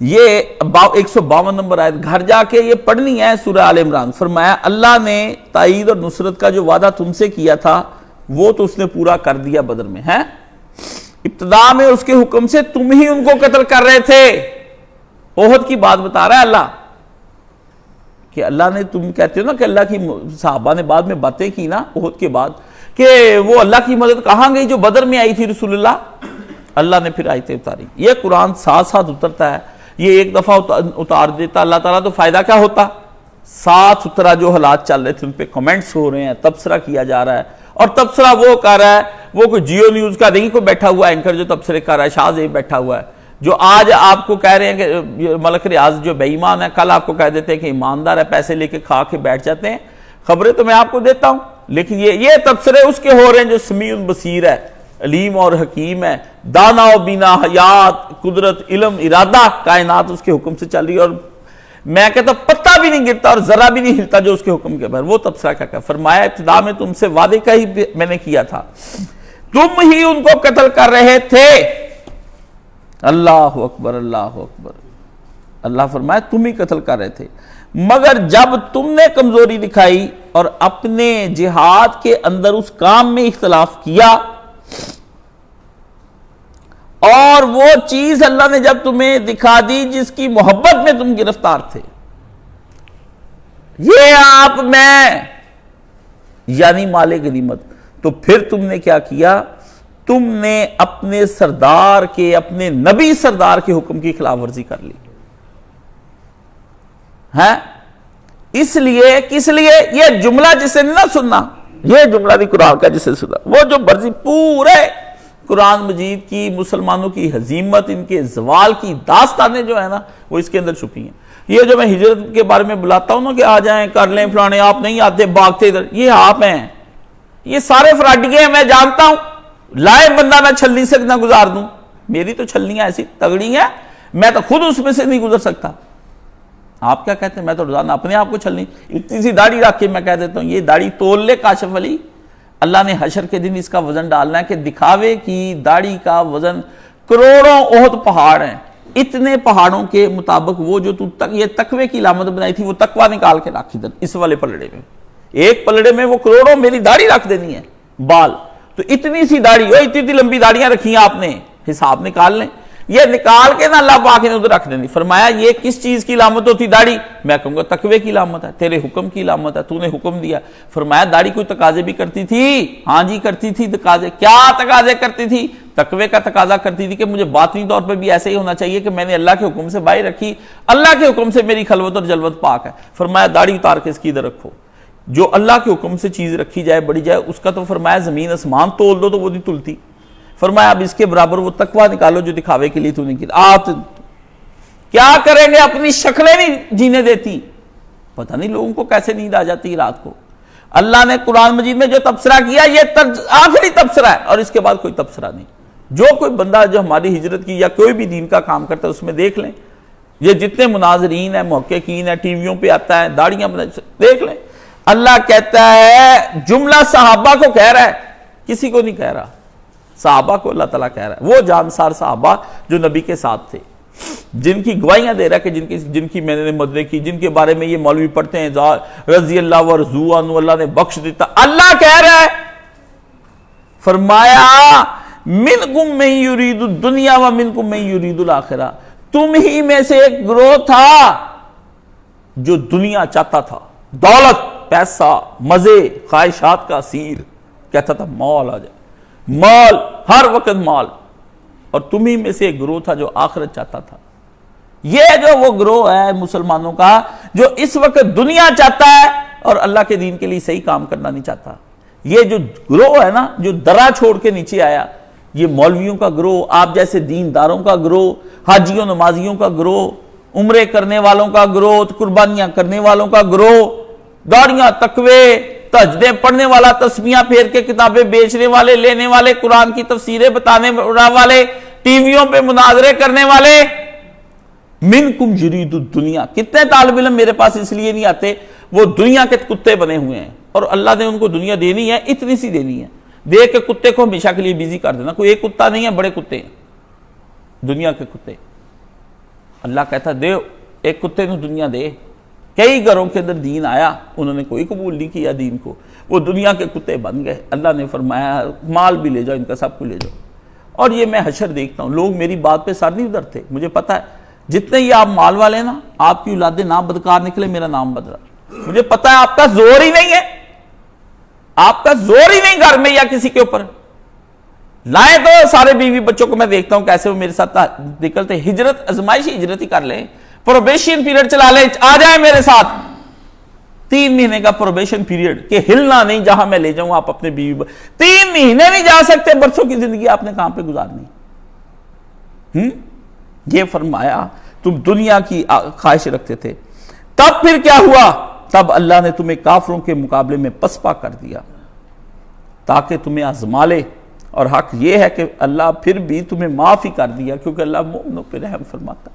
یہ 152 نمبر آیت، گھر جا کے یہ پڑھنی ہے سورہ آل عمران۔ فرمایا اللہ نے تائید اور نصرت کا جو وعدہ تم سے کیا تھا وہ تو اس نے پورا کر دیا بدر میں ہے، ابتدا میں اس کے حکم سے تم ہی ان کو قتل کر رہے تھے، احد کی بات بتا رہا ہے اللہ، کہ اللہ نے، تم کہتے ہو نا کہ اللہ کی صحابہ نے بعد میں باتیں کی نا احد کے بعد، کہ وہ اللہ کی مدد کہاں گئی جو بدر میں آئی تھی رسول اللہ نے پھر آیتیں اتاری۔ یہ قرآن ساتھ ساتھ اترتا ہے، یہ ایک دفعہ اتار دیتا اللہ تعالیٰ تو فائدہ کیا ہوتا؟ صاف ستھرا جو حالات چل رہے تھے ان پہ کمنٹس ہو رہے ہیں، تبصرہ کیا جا رہا ہے، اور تبصرہ وہ کر رہا ہے، وہ کوئی جیو نیوز کا نہیں کوئی بیٹھا ہوا اینکر جو تبصرے کر رہا ہے، شاہ زیب بیٹھا ہوا ہے، جو آج آپ کو کہہ رہے ہیں کہ ملک ریاض جو بے ایمان ہے، کل آپ کو کہہ دیتے ہیں کہ ایماندار ہے، پیسے لے کے کھا کے بیٹھ جاتے ہیں۔ خبریں تو میں آپ کو دیتا ہوں، لیکن یہ تبصرے اس کے ہو رہے ہیں جو سمیع بصیر ہے، علیم اور حکیم ہے، دانا و بینا، حیات، قدرت، علم، ارادہ، کائنات اس کے حکم سے چل رہی ہے، اور میں کہتا ہوں پتہ بھی نہیں گرتا اور ذرا بھی نہیں ہلتا جو اس کے حکم کے بغیر۔ وہ تبصرہ کیا کہ فرمایا ابتدا میں تم سے وعدے کا ہی میں نے کیا تھا، تم ہی ان کو قتل کر رہے تھے۔ اللہ اکبر، اللہ اکبر، اللہ فرمایا تم ہی قتل کر رہے تھے، مگر جب تم نے کمزوری دکھائی اور اپنے جہاد کے اندر اس کام میں اختلاف کیا، اور وہ چیز اللہ نے جب تمہیں دکھا دی جس کی محبت میں تم گرفتار تھے، یہ آپ میں یعنی مال غنیمت، تو پھر تم نے کیا کیا؟ تم نے اپنے سردار کے، اپنے نبی سردار کے حکم کی خلاف ورزی کر لی ہے۔ اس لیے کس لیے یہ جملہ جسے نہ سننا، یہ جملہ بھی قرآن کا جسے سنا، وہ جو ورزی پورے قرآن مجید کی مسلمانوں کی ہزیمت، ان کے زوال کی داستانیں جو ہے نا وہ اس کے اندر چھپی ہیں۔ یہ جو میں ہجرت کے بارے میں بلاتا ہوں نا کہ آ جائیں کر لیں فلانے، آپ نہیں آتے بھاگتے ادھر، یہ آپ ہیں، یہ سارے فراڈیے ہیں، میں جانتا ہوں، لائے بندہ میں چھلنی سے نہ گزار دوں، میری تو چھلنیاں ایسی تگڑی ہیں میں تو خود اس میں سے نہیں گزر سکتا۔ آپ کیا کہتے ہیں؟ میں تو روزانہ اپنے آپ کو چھلنی، اتنی سی داڑھی رکھ کے میں کہہ دیتا ہوں یہ داڑھی تول لے کاشف علی، اللہ نے حشر کے دن اس کا وزن ڈالنا ہے کہ دکھاوے کی داڑھی کا وزن کروڑوں احد پہاڑ ہیں، اتنے پہاڑوں کے مطابق وہ جو یہ تقوی کی علامت بنائی تھی وہ تقوی نکال کے رکھ ادھر اس والے پلڑے میں، ایک پلڑے میں وہ کروڑوں میری داڑھی رکھ دینی ہے، بال، تو اتنی سی داڑھی، اتنی لمبی داڑیاں رکھی ہیں آپ نے، حساب نکال لیں، یہ نکال کے نہ اللہ پاک نے ادھر رکھ دینی۔ فرمایا یہ کس چیز کی علامت ہوتی داڑھی؟ میں کہوں گا تقوی کی علامت ہے، تیرے حکم کی علامت ہے، تو نے حکم دیا۔ فرمایا داڑھی کوئی تقاضے بھی کرتی تھی؟ ہاں جی کرتی تھی تقاضے، کیا تقاضے کرتی تھی؟ تقوی کا تقاضا کرتی تھی کہ مجھے باطنی طور پہ بھی ایسے ہی ہونا چاہیے کہ میں نے اللہ کے حکم سے بائی رکھی، اللہ کے حکم سے میری خلوت اور جلوت پاک ہے۔ فرمایا داڑھی اتار کے اس کی ادھر رکھو، جو اللہ کے حکم سے چیز رکھی جائے بڑی جائے اس کا تو فرمایا زمین اسمان تول دو تو وہ نہیں تلتی، فرمایا اب اس کے برابر وہ تقوی نکالو جو دکھاوے کے لیے تو نے کیا. آپ کیا کریں گے؟ اپنی شکلیں نہیں جینے دیتی. پتہ نہیں لوگوں کو کیسے نیند آ جاتی رات کو. اللہ نے قرآن مجید میں جو تبصرہ کیا یہ آخری تبصرہ ہے اور اس کے بعد کوئی تبصرہ نہیں. جو کوئی بندہ جو ہماری ہجرت کی یا کوئی بھی دین کا کام کرتا ہے اس میں دیکھ لیں, یہ جتنے مناظرین ہیں, محققین ہیں, ٹی ویوں پہ آتا ہے, داڑیاں دیکھ لیں. اللہ کہتا ہے جملہ صحابہ کو کہہ رہا ہے, کسی کو نہیں کہہ رہا, صحابہ کو اللہ تعالیٰ کہہ رہا ہے. وہ جانسار صحابہ جو نبی کے ساتھ تھے, جن کی گواہیاں دے رہا ہے کہ جن کی میں نے مدد کی, جن کے بارے میں یہ مولوی پڑھتے ہیں رضی اللہ و رضو عنہ, اللہ نے بخش دیتا. اللہ کہہ رہا ہے, فرمایا منکم من یرید الدنیا و منکم من یرید الآخرہ, تم ہی میں سے ایک گروہ تھا جو دنیا چاہتا تھا, دولت, پیسہ, مزے, خواہشات کا اسیر, کہتا تھا مال آ جائے, مال, ہر وقت مال. اور تمہیں میں سے ایک گروہ تھا جو آخرت چاہتا تھا. یہ جو وہ گروہ ہے مسلمانوں کا جو اس وقت دنیا چاہتا ہے اور اللہ کے دین کے لیے صحیح کام کرنا نہیں چاہتا. یہ جو گروہ ہے نا جو درا چھوڑ کے نیچے آیا, یہ مولویوں کا گروہ, آپ جیسے دینداروں کا گروہ, حاجیوں نمازیوں کا گروہ, عمرے کرنے والوں کا گروہ, قربانیاں کرنے والوں کا گروہ, داڑیاں, تقوی, تہجدیں پڑھنے والا, تسبیحاں پھیر کے کتابیں بیچنے والے, لینے والے, قرآن کی تفسیریں بتانے والے, ٹی ویوں پہ مناظرے کرنے والے. منکم یرید الدنیا, کتنے طالب علم میرے پاس اس لیے نہیں آتے, وہ دنیا کے کتے بنے ہوئے ہیں اور اللہ نے ان کو دنیا دینی ہے, اتنی سی دینی ہے. دے کے کتے کو ہمیشہ کے لیے بیزی کر دینا. کوئی ایک کتا نہیں ہے, بڑے کتے ہیں دنیا کے کتے. اللہ کہتا دے ایک کتے نو دنیا دے. کئی گھروں کے اندر دین آیا, انہوں نے کوئی قبول نہیں کیا دین کو, وہ دنیا کے کتے بن گئے. اللہ نے فرمایا مال بھی لے جاؤ, ان کا سب کو لے جاؤ. اور یہ میں حشر دیکھتا ہوں, لوگ میری بات پہ سر نہیں ادھرتے. مجھے پتا ہے جتنے یہ آپ مال والے نا, آپ کی اولادیں نام بدکار نکلے, میرا نام بدلا. مجھے پتا ہے آپ کا زور ہی نہیں ہے, آپ کا زور ہی نہیں گھر میں یا کسی کے اوپر. لائیں تو سارے بیوی بچوں کو میں دیکھتا ہوں کیسے وہ میرے ساتھ نکلتے. ہجرت ازمائشی ہجرت ہی کر لیں, پروبیشن پیریڈ چلا لیں, آ جائیں میرے ساتھ. 3 مہینے کا پروبیشن پیریڈ کہ ہلنا نہیں, جہاں میں لے جاؤں آپ اپنے بیوی 3 مہینے نہیں جا سکتے, برسوں کی زندگی آپ نے کہاں پہ گزارنی. یہ فرمایا تم دنیا کی خواہش رکھتے تھے. تب پھر کیا ہوا؟ تب اللہ نے تمہیں کافروں کے مقابلے میں پسپا کر دیا تاکہ تمہیں آزما لے. اور حق یہ ہے کہ اللہ پھر بھی تمہیں معاف ہی کر دیا کیونکہ اللہ مومنوں پہ رحم فرماتا.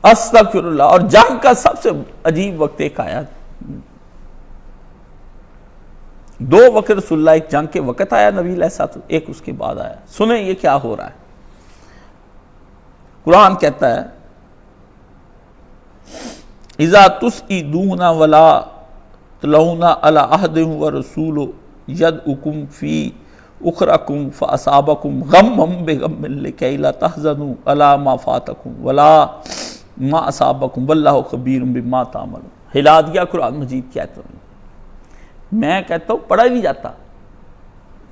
استغفر اللہ. اور جنگ کا سب سے عجیب وقت ایک آیا, 2 وقت رسول اللہ, ایک جنگ کے وقت آیا نبی علیہ السلام, ایک اس کے بعد آیا. سنیں یہ کیا ہو رہا ہے. قرآن کہتا ہے اذا تسعدون ولا تلون علی عہد ورسول یدعکم فی اخرکم فاصابکم غما بغم لکی لا تحزنوا علی ما فاتکم ولا ما اصابکم واللہ خبیر بما تعملون. ہلا دیا قرآن مجید کہتا ہوں. میں کہتا ہوں پڑھا ہی نہیں جاتا.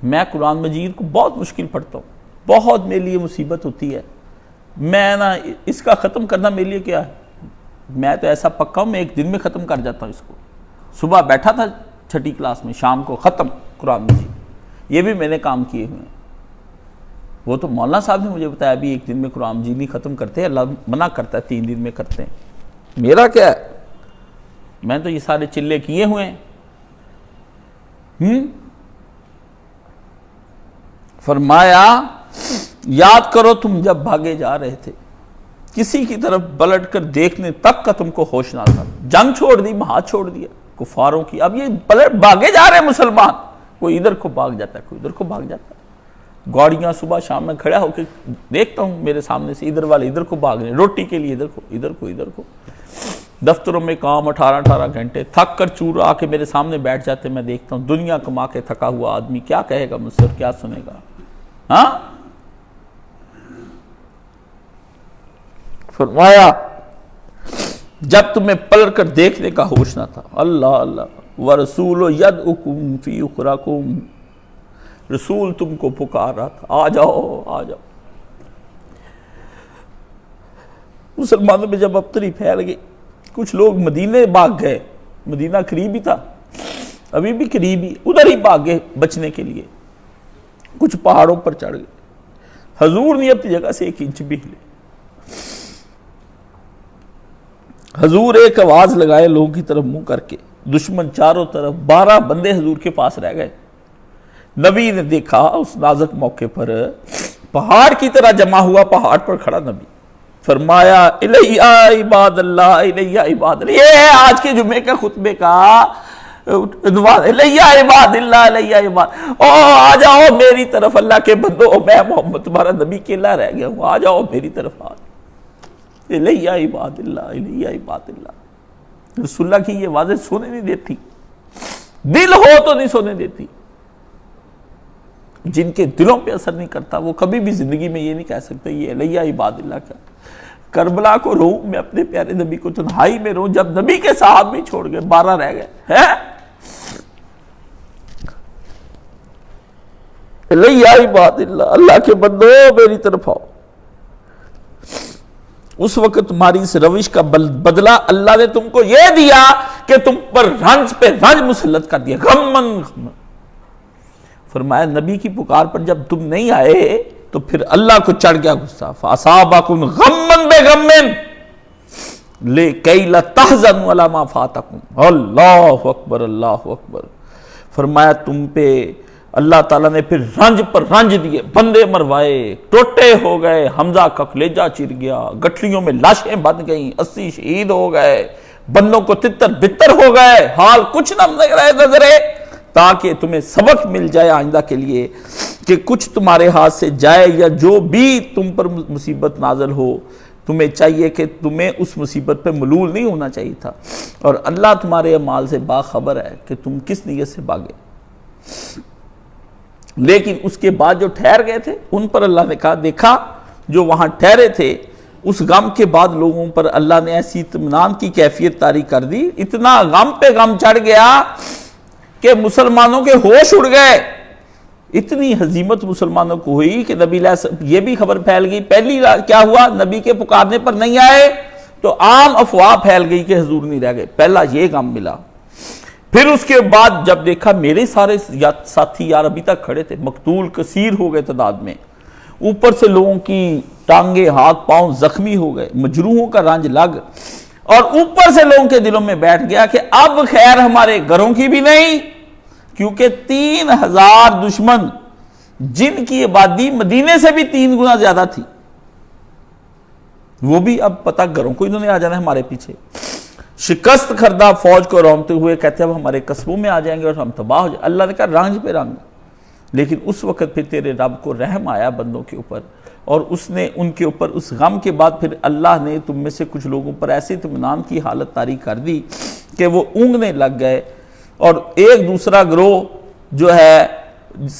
میں قرآن مجید کو بہت مشکل پڑھتا ہوں, بہت میرے لیے مصیبت ہوتی ہے. میں نا اس کا ختم کرنا میرے لیے کیا ہے, میں تو ایسا پکا ہوں میں ایک دن میں ختم کر جاتا ہوں اس کو. صبح بیٹھا تھا 6ٹھی کلاس میں, شام کو ختم قرآن مجید. یہ بھی میں نے کام کیے ہوئے ہیں. وہ تو مولانا صاحب نے مجھے بتایا بھی ایک دن میں قرآن مجید نہیں ختم کرتے, اللہ منع کرتا ہے 3 دن میں کرتے ہیں. میرا کیا ہے, میں تو یہ سارے چلے کیے ہوئے ہیں. فرمایا یاد کرو تم جب بھاگے جا رہے تھے, کسی کی طرف پلٹ کر دیکھنے تک کا تم کو ہوش نہ تھا. جنگ چھوڑ دی, ہاتھ چھوڑ دیا کفاروں کی. اب یہ پلٹ بھاگے جا رہے ہیں مسلمان, کوئی ادھر کو بھاگ جاتا ہے, کوئی ادھر کو بھاگ جاتا ہے. گاڑیاں صبح شام میں کھڑا ہو کے دیکھتا ہوں میرے سامنے سے ادھر والے ادھر کو بھاگ رہے ہیں, روٹی کے لیے ادھر کو ادھر کو ادھر کو. دفتروں میں کام 18 گھنٹے, تھک کر چور آ کے میرے سامنے بیٹھ جاتے. میں دیکھتا ہوں دنیا کما کے تھکا ہوا آدمی کیا کہے گا مجھ سے, کیا سنے گا. ہاں فرمایا جب تمہیں پلٹ کر دیکھنے کا ہوش نہ تھا. اللہ اللہ ورسول یدعکم فی اخراکم, رسول تم کو پکار رہا تھا, آ جاؤ آ جاؤ. مسلمانوں میں جب ابتری پھیل گئی, کچھ لوگ مدینے بھاگ گئے, مدینہ قریب ہی تھا. ابھی بھی قریب ہی، ادھر ہی بھاگے بچنے کے لیے، کچھ پہاڑوں پر چڑھ گئے، حضور نہیں اپنی جگہ سے 1 انچ بھی ہلے۔ حضور ایک آواز لگائے لوگوں کی طرف منہ کر کے، دشمن چاروں طرف، 12 بندے حضور کے پاس رہ گئے۔ نبی نے دیکھا اس نازک موقع پر پہاڑ کی طرح جمع ہوا، پہاڑ پر کھڑا نبی، فرمایا الیہ عباد اللہ، الیہ عباد اللہ۔ یہ ہے آج کے جمعے کا خطبے کا عنوان، الیہ عباد اللہ، الیہ عباد، آ جاؤ میری طرف اللہ کے بندو، میں محمد تمہارا نبی اکیلا رہ گیا ہوں، آ جاؤ میری طرف، آ الیہ عباد اللہ، الیہ عباد اللہ۔ رسول اللہ کی یہ آوازیں سونے نہیں دیتی، دل ہو تو نہیں سونے دیتی۔ جن کے دلوں پہ اثر نہیں کرتا وہ کبھی بھی زندگی میں یہ نہیں کہہ سکتے یہ الیہ عباد اللہ کا۔ کربلا کو رو میں اپنے پیارے نبی کو تنہائی میں رو، جب نبی کے صحابہ بھی چھوڑ گئے، 12 رہ گئے ہیں۔ الیہ عباد اللہ، اللہ کے بندو میری طرف آؤ۔ اس وقت تمہاری اس روش کا بدلہ اللہ نے تم کو یہ دیا کہ تم پر رنج پہ رنج مسلط کر دیا، غمن۔ فرمایا نبی کی پکار پر جب تم نہیں آئے تو پھر اللہ کو چڑھ گیا غصہ، فَأَصَابَكُمْ غَمًّا بِغَمٍّ لِكَيْ لَا تَحْزَنُوا عَلَىٰ مَا فَاتَكُمْ۔ اللہ اکبر، اللہ اکبر۔ فرمایا تم پہ اللہ تعالیٰ نے پھر رنج پر رنج دیے، بندے مروائے، ٹوٹے ہو گئے، حمزہ کا کلیجہ چر گیا، گٹھلیوں میں لاشیں بن گئیں، 80 شہید ہو گئے، بندوں کو تتر بتر ہو گئے، حال کچھ نہ نظرے، تاکہ تمہیں سبق مل جائے آئندہ کے لیے کہ کچھ تمہارے ہاتھ سے جائے یا جو بھی تم پر مصیبت نازل ہو، تمہیں چاہیے کہ تمہیں اس مصیبت پہ ملول نہیں ہونا چاہیے تھا، اور اللہ تمہارے اعمال سے باخبر ہے کہ تم کس نیت سے بھاگے۔ لیکن اس کے بعد جو ٹھہر گئے تھے ان پر اللہ نے کہا، دیکھا جو وہاں ٹھہرے تھے، اس غم کے بعد لوگوں پر اللہ نے ایسی اطمینان کی کیفیت طاری کر دی، اتنا غم پہ غم چڑھ گیا کہ مسلمانوں کے ہوش اڑ گئے۔ اتنی ہزیمت مسلمانوں کو ہوئی کہ نبی یہ بھی خبر پھیل گئی، پہلی کیا ہوا، نبی کے پکارنے پر نہیں آئے تو عام افواہ پھیل گئی کہ حضور نہیں رہ گئے، پہلا یہ غم ملا۔ پھر اس کے بعد جب دیکھا میرے سارے ساتھی یار ابھی تک کھڑے تھے، مقتول کثیر ہو گئے تعداد میں، اوپر سے لوگوں کی ٹانگیں ہاتھ پاؤں زخمی ہو گئے، مجروحوں کا رنج لگ، اور اوپر سے لوگوں کے دلوں میں بیٹھ گیا کہ اب خیر ہمارے گھروں کی بھی نہیں، کیونکہ 3000 دشمن جن کی آبادی مدینے سے بھی 3 گنا زیادہ تھی، وہ بھی اب پتہ گھروں کو انہوں نے آ جانا ہے ہمارے پیچھے۔ شکست کردہ فوج کو رومتے ہوئے کہتے ہیں اب ہمارے قصبوں میں آ جائیں گے اور ہم تباہ ہو جائیں۔ اللہ نے کہا رنج پہ رنگ، لیکن اس وقت پھر تیرے رب کو رحم آیا بندوں کے اوپر، اور اس نے ان کے اوپر اس غم کے بعد پھر اللہ نے تم میں سے کچھ لوگوں پر ایسے اطمینان کی حالت طاری کر دی کہ وہ اونگنے لگ گئے، اور ایک دوسرا گروہ جو ہے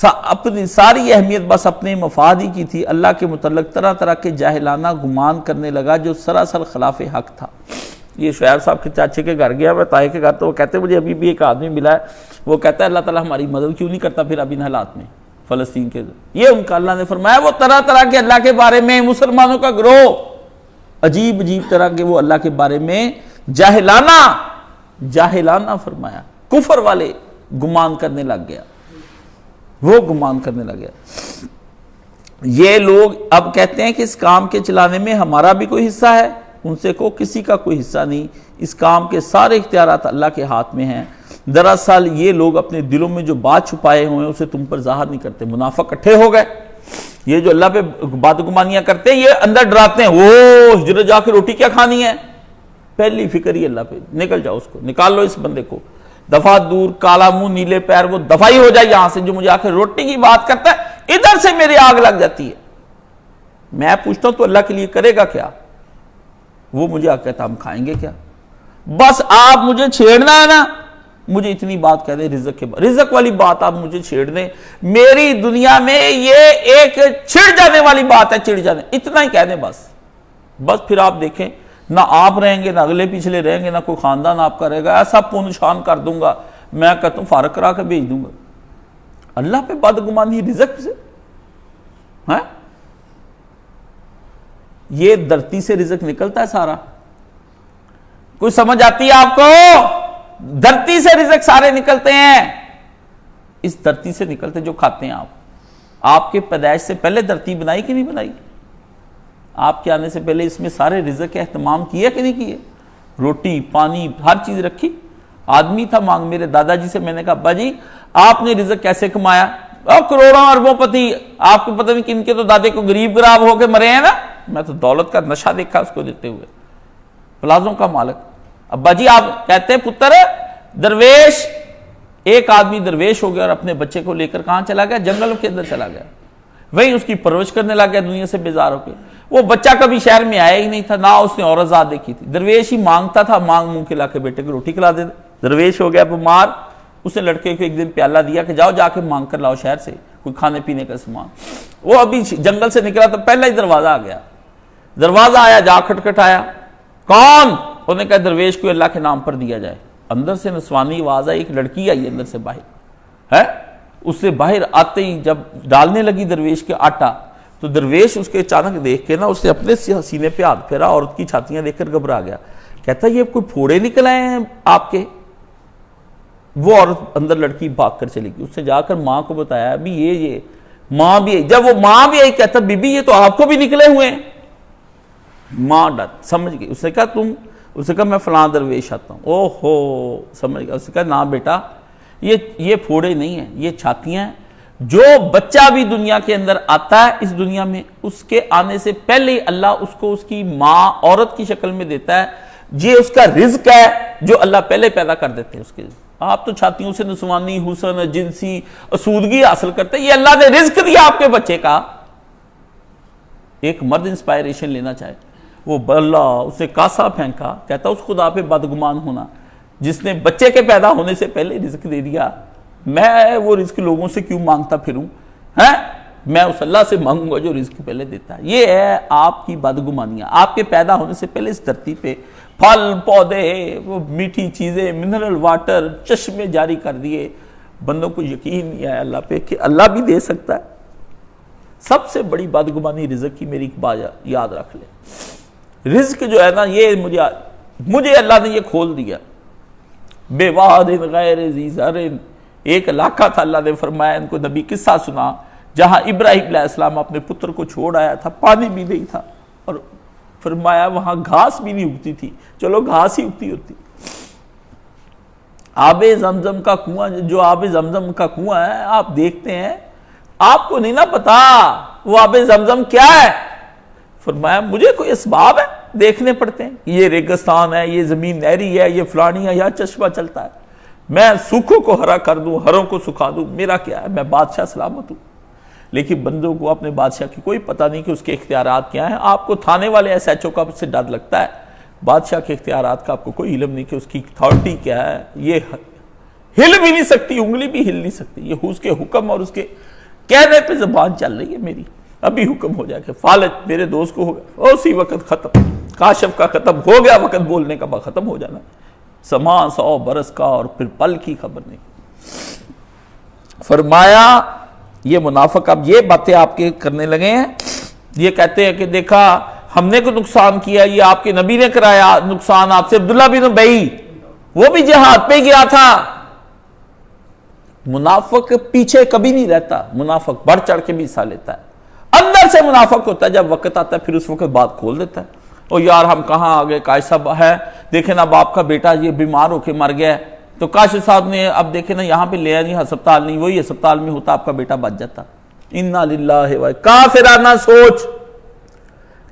اپنی ساری اہمیت بس اپنے مفاد ہی کی تھی، اللہ کے متعلق طرح طرح کے جاہلانہ گمان کرنے لگا جو سراسر خلاف حق تھا۔ یہ شعیب صاحب کے چاچے کے گھر گیا میں، طائع کے گھر، تو وہ کہتے ہیں مجھے ابھی بھی ایک آدمی ملا ہے، وہ کہتا ہے اللہ تعالیٰ ہماری مدد کیوں نہیں کرتا پھر اب ان حالات میں فلسطین کے۔ یہ ان کا اللہ نے فرمایا وہ طرح طرح کے اللہ کے بارے میں مسلمانوں کا گروہ عجیب عجیب طرح کے وہ اللہ کے بارے میں جاہلانہ فرمایا کفر والے گمان کرنے لگ گیا، وہ گمان کرنے لگ گیا۔ یہ لوگ اب کہتے ہیں کہ اس کام کے چلانے میں ہمارا بھی کوئی حصہ ہے، ان سے کو کسی کا کوئی حصہ نہیں، اس کام کے سارے اختیارات اللہ کے ہاتھ میں ہیں۔ دراصل یہ لوگ اپنے دلوں میں جو بات چھپائے ہوئے ہیں اسے تم پر ظاہر نہیں کرتے، منافق اکٹھے ہو گئے، یہ جو اللہ پہ بات گمانیاں کرتے ہیں یہ اندر ڈراتے ہیں، وہ ہجرت جا کے روٹی کیا کھانی ہے، پہلی فکر ہی اللہ پہ، نکل جاؤ، اس کو نکال لو، اس بندے کو دفعہ دور، کالا منہ نیلے پیر، وہ دفعی ہو جائے یہاں سے، جو مجھے آخر روٹی کی بات کرتا ہے ادھر سے میرے آگ لگ جاتی ہے۔ میں پوچھتا ہوں تو اللہ کے لیے کرے گا کیا؟ وہ مجھے کہتا ہم کھائیں گے کیا؟ بس آپ مجھے چھیڑنا ہے نا، مجھے اتنی بات کہہ دیں رزق کے بعد، رزق والی بات آپ مجھے چھیڑ دیں، میری دنیا میں یہ ایک چھڑ جانے والی بات ہے، چڑ جانے، اتنا ہی کہہ دیں بس پھر آپ دیکھیں نہ آپ رہیں گے، نہ اگلے پچھلے رہیں گے، نہ کوئی خاندان آپ کا رہے گا، ایسا پون شان کر دوں گا، میں کہتا ہوں فارغ کرا کے بھیج دوں گا۔ اللہ پہ بدگمانی رزق سے ہے، یہ دھرتی سے رزق نکلتا ہے سارا، کوئی سمجھ آتی ہے آپ کو؟ دھرتی سے رزق سارے نکلتے ہیں، اس دھرتی سے نکلتے جو کھاتے ہیں آپ کے پیدائش سے پہلے دھرتی بنائی کہ نہیں بنائی؟ آپ کے آنے سے پہلے اس میں سارے رزق کے اہتمام کیا کہ نہیں کیے؟ روٹی پانی ہر چیز رکھی؟ آدمی تھا مانگ، میرے دادا جی سے میں نے کہا ابا جی آپ نے رزق کیسے کمایا؟ کروڑوں اربوں پتی، آپ کو پتہ نہیں کن کے تو دادے کو غریب گراب ہو کے مرے ہیں نا، میں تو دولت کا نشہ دیکھا اس کو دیتے ہوئے، پلازوں کا مالک۔ ابا جی آپ کہتے ہیں پتر درویش، ایک آدمی درویش ہو گیا اور اپنے بچے کو لے کر کہاں چلا گیا؟ جنگلوں کے اندر چلا گیا، وہیں اس کی پرورش کرنے لگ گیا دنیا سے بیزار ہو کے۔ وہ بچہ کبھی شہر میں آیا ہی نہیں تھا، نہ اس نے عورت ذات دیکھی تھی، درویش ہی مانگتا تھا، مانگ منہ کھلا کے بیٹے کو روٹی کھلا دے۔ درویش ہو گیا بیمار، اس نے لڑکے کو ایک دن پیالہ دیا کہ جاؤ جا کے مانگ کر لاؤ شہر سے کوئی کھانے پینے کا سامان۔ وہ ابھی جنگل سے نکلا تو پہلا ہی دروازہ آ گیا، دروازہ آیا، جا کھٹکھٹایا، کون؟ انہوں نے کہا درویش کو اللہ کے نام پر دیا جائے۔ اندر سے نسوانی آواز آئی، ایک لڑکی آئی اندر سے باہر ہے، اس سے باہر آتے ہی جب ڈالنے لگی درویش کے آٹا تو درویش اس کے اچانک دیکھ کے نا اس نے اپنے سینے پہ ہاتھ پھیرا، عورت کی چھاتیاں دیکھ کر گھبرا گیا، کہتا یہ کوئی پھوڑے نکل آئے ہیں آپ کے؟ وہ عورت اندر لڑکی بھاگ کر چلی گئی، اس سے جا کر ماں کو بتایا ابھی یہ ماں بھی آئی، جب وہ ماں بھی آئی کہتا بی بی یہ تو آپ کو بھی نکلے ہوئے ہیں۔ ماں ڈر سمجھ گئی، اس نے کہا تم، اس نے کہا میں فلاں درویش آتا ہوں۔ او ہو سمجھ گیا، اس نے کہا نا بیٹا یہ پھوڑے نہیں ہیں، یہ چھاتیاں ہیں۔ جو بچہ بھی دنیا کے اندر آتا ہے اس دنیا میں، اس کے آنے سے پہلے ہی اللہ اس کو اس کی ماں عورت کی شکل میں دیتا ہے، یہ اس کا رزق ہے جو اللہ پہلے پیدا کر دیتے ہیں اس کے۔ آپ تو چھاتیوں سے نسوانی حسن جنسی اسودگی حاصل کرتے ہیں، یہ اللہ نے رزق دیا آپ کے بچے کا۔ ایک مرد انسپائریشن لینا چاہے، وہ اللہ اسے کاسا پھینکا، کہتا اس خدا پہ بدگمان ہونا جس نے بچے کے پیدا ہونے سے پہلے رزق دے دیا، میں وہ رزق لوگوں سے کیوں مانگتا پھروں؟ میں اس اللہ سے مانگوں گا جو رزق پہلے دیتا ہے۔ یہ ہے آپ کی بدگمانیاں۔ آپ کے پیدا ہونے سے پہلے اس دھرتی پہ پھل پودے، وہ میٹھی چیزیں، منرل واٹر، چشمے جاری کر دیے۔ بندوں کو یقین نہیں ہے اللہ پہ کہ اللہ بھی دے سکتا ہے۔ سب سے بڑی بدگمانی رزق کی میری ایک بات یاد رکھ لے، رزق جو ہے نا یہ مجھے اللہ نے یہ کھول دیا۔ بے واد غیر ذی زرع، ایک علاقہ تھا، اللہ نے فرمایا ان کو نبی قصہ سنا جہاں ابراہیم علیہ السلام اپنے پتر کو چھوڑ آیا تھا، پانی بھی نہیں تھا، اور فرمایا وہاں گھاس بھی نہیں اگتی تھی، چلو گھاس ہی اگتی ہوتی۔ آب زمزم کا کنواں، جو آب زمزم کا کنواں ہے آپ دیکھتے ہیں، آپ کو نہیں نا پتا وہ آب زمزم کیا ہے؟ فرمایا مجھے کوئی اسباب ہے دیکھنے پڑتے ہیں، یہ ریگستان ہے، یہ زمین نہری ہے، یہ فلانی ہے، یہاں چشمہ چلتا ہے، میں سوکھوں کو ہرا کر دوں، ہروں کو سکھا دوں، میرا کیا ہے، میں بادشاہ سلامت ہوں۔ لیکن بندوں کو اپنے بادشاہ کی کوئی پتہ نہیں کہ اس کے اختیارات کیا ہیں۔ آپ کو تھانے والے ایس ایچ او کا سے ڈر لگتا ہے، بادشاہ کے اختیارات کا آپ کو کوئی علم نہیں کہ اس کی اتھارٹی کیا ہے، یہ ہل بھی نہیں سکتی، انگلی بھی ہل نہیں سکتی، یہ اس کے حکم اور اس کے کہنے پہ زبان چل رہی ہے میری، ابھی حکم ہو جائے کہ فالج میرے دوست کو ہوگا، اسی وقت ختم، کاشف کا ختم ہو گیا، وقت بولنے کا ختم ہو جانا، سما 100 برس کا اور پھر پل کی خبر نہیں۔ فرمایا یہ منافق اب یہ باتیں آپ کے کرنے لگے ہیں، یہ کہتے ہیں کہ دیکھا ہم نے کوئی نقصان کیا، یہ آپ کے نبی نے کرایا نقصان آپ سے۔ عبداللہ بن ابی وہ بھی جہاد پہ گیا تھا۔ منافق پیچھے کبھی نہیں رہتا، منافق بڑھ چڑھ کے بھی حصہ لیتا ہے، اندر سے منافق ہوتا ہے، جب وقت آتا ہے پھر اس وقت بات کھول دیتا ہے۔ او یار ہم کہاں آگے، کاش صاحب ہے دیکھیں نا باپ کا بیٹا یہ بیمار ہو کے مر گیا ہے، تو کاش صاحب نے اب دیکھیں نا یہاں پہ لے آئیں، ہسپتال نہیں، وہی ہسپتال میں ہوتا آپ کا بیٹا بچ جاتا۔ انا للہ و کافرانہ سوچ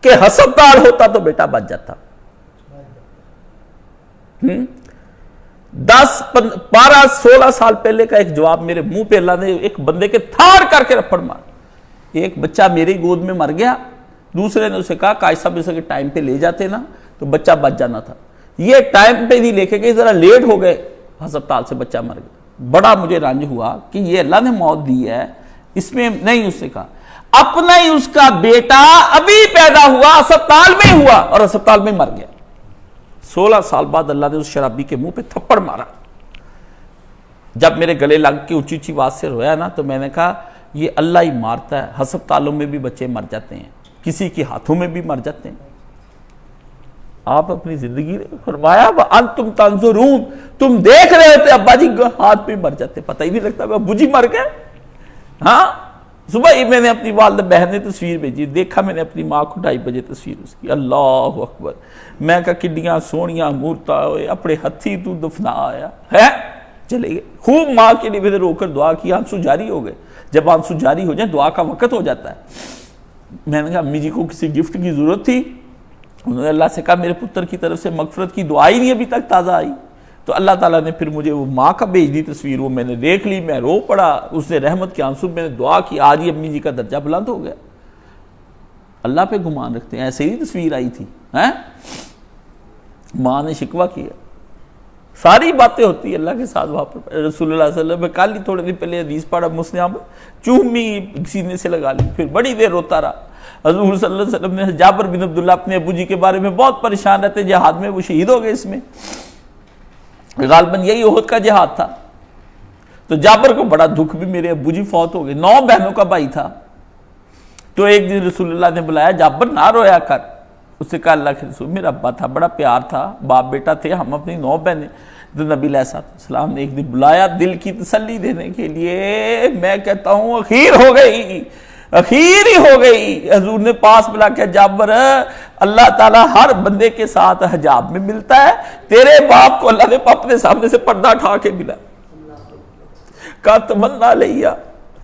کہ ہسپتال ہوتا تو بیٹا بچ جاتا۔ 10 12 16 سال پہلے کا ایک جواب میرے منہ پہ اللہ نے ایک بندے کے تھاڑ کر کے رپڑ مار۔ ایک بچہ میری گود میں مر گیا، دوسرے نے اسے کہا کاش صاحب اسے ٹائم پہ لے جاتے نا تو بچہ بچ جانا تھا، یہ ٹائم پہ نہیں لے کے گئے، ذرا لیٹ ہو گئے، ہسپتال سے بچہ مر گیا۔ بڑا مجھے رنج ہوا کہ یہ اللہ نے موت دی ہے، اس میں نہیں، اس نے کہا اپنا ہی اس کا بیٹا ابھی پیدا ہوا ہسپتال میں ہوا اور ہسپتال میں مر گیا۔ 16 سال بعد اللہ نے اس شرابی کے منہ پہ تھپڑ مارا۔ جب میرے گلے لگ کے اونچی اونچی آواز سے رویا نا تو میں نے کہا یہ اللہ ہی مارتا ہے، ہسپتالوں میں بھی بچے مر جاتے ہیں، کسی کے ہاتھوں میں بھی مر جاتے ہیں۔ آپ اپنی زندگی نے فرمایا وَأَنْتُمْ تَنْظُرُونَ، تم دیکھ رہے ہوتے ابا جی ہاتھ پہ مر جاتے، پتہ ہی نہیں لگتا ابو جی مر گئے. ہاں صبح ہی میں نے اپنی والدہ بہن نے تصویر بھیجی، دیکھا میں نے اپنی ماں کو 2:30 بجے تصویر اس کی. اللہ اکبر، میں کہا کڈیاں سونیاں مورتا ہوئے اپنے ہتھی تو دفنا آیا ہے. چلے گئے. خوب ماں کے لیے میں نے رو کر دعا کی، آنسو جاری ہو گئے. جب آنسو جاری ہو جائیں دعا کا وقت ہو جاتا ہے. میں نے کہا امی جی کو کسی گفٹ کی ضرورت تھی، انہوں نے اللہ سے کہا میرے پتر کی طرف سے مغفرت کی دعا ہی نہیں ابھی تک تازہ آئی. تو اللہ تعالیٰ نے پھر مجھے وہ ماں کا بھیج دی تصویر، وہ میں نے دیکھ لی، میں رو پڑا، اس نے رحمت کے آنسو، میں نے دعا کی، آج ہی امی جی کا درجہ بلند ہو گیا. اللہ پہ گمان رکھتے ہیں، ایسے ہی تصویر آئی تھی، ماں نے شکوہ کیا. ساری باتیں ہوتی ہیں اللہ کے ساتھ. وہاں پر رسول اللہ صلی اللہ علیہ وسلم میں کل ہی تھوڑے دن پہلے حدیث پڑھا، مسلم چومی سینے سے لگا لی، پھر بڑی دیر روتا رہا. حضور صلی اللہ علیہ وسلم نے جابر بن عبداللہ اپنے ابو جی کے بارے میں بہت پریشان رہتے، جہاد میں وہ شہید ہو گئے، اس میں غالباً یہی احد کا جہاد تھا. تو جابر کو بڑا دکھ بھی، میرے ابو جی فوت ہو گئے، 9 بہنوں کا بھائی تھا. تو ایک دن رسول اللہ نے بلایا، جابر نہ رویا کر. اس سے کہا اللہ کے رسول میرا ابا تھا، بڑا پیار تھا، باپ بیٹا تھے ہم، اپنی 9 بہنیں. تو نبی علیہ السلام نے ایک دن بلایا دل کی تسلی دینے کے لیے. میں کہتا ہوں اخیر ہو گئی، اخیر ہی ہو گئی. حضور نے پاس بلا کے جابر اللہ تعالیٰ ہر بندے کے ساتھ حجاب میں ملتا ہے، تیرے باپ کو اللہ نے اپنے سامنے سے پردہ اٹھا کے ملا. کہا تمنا علیہ،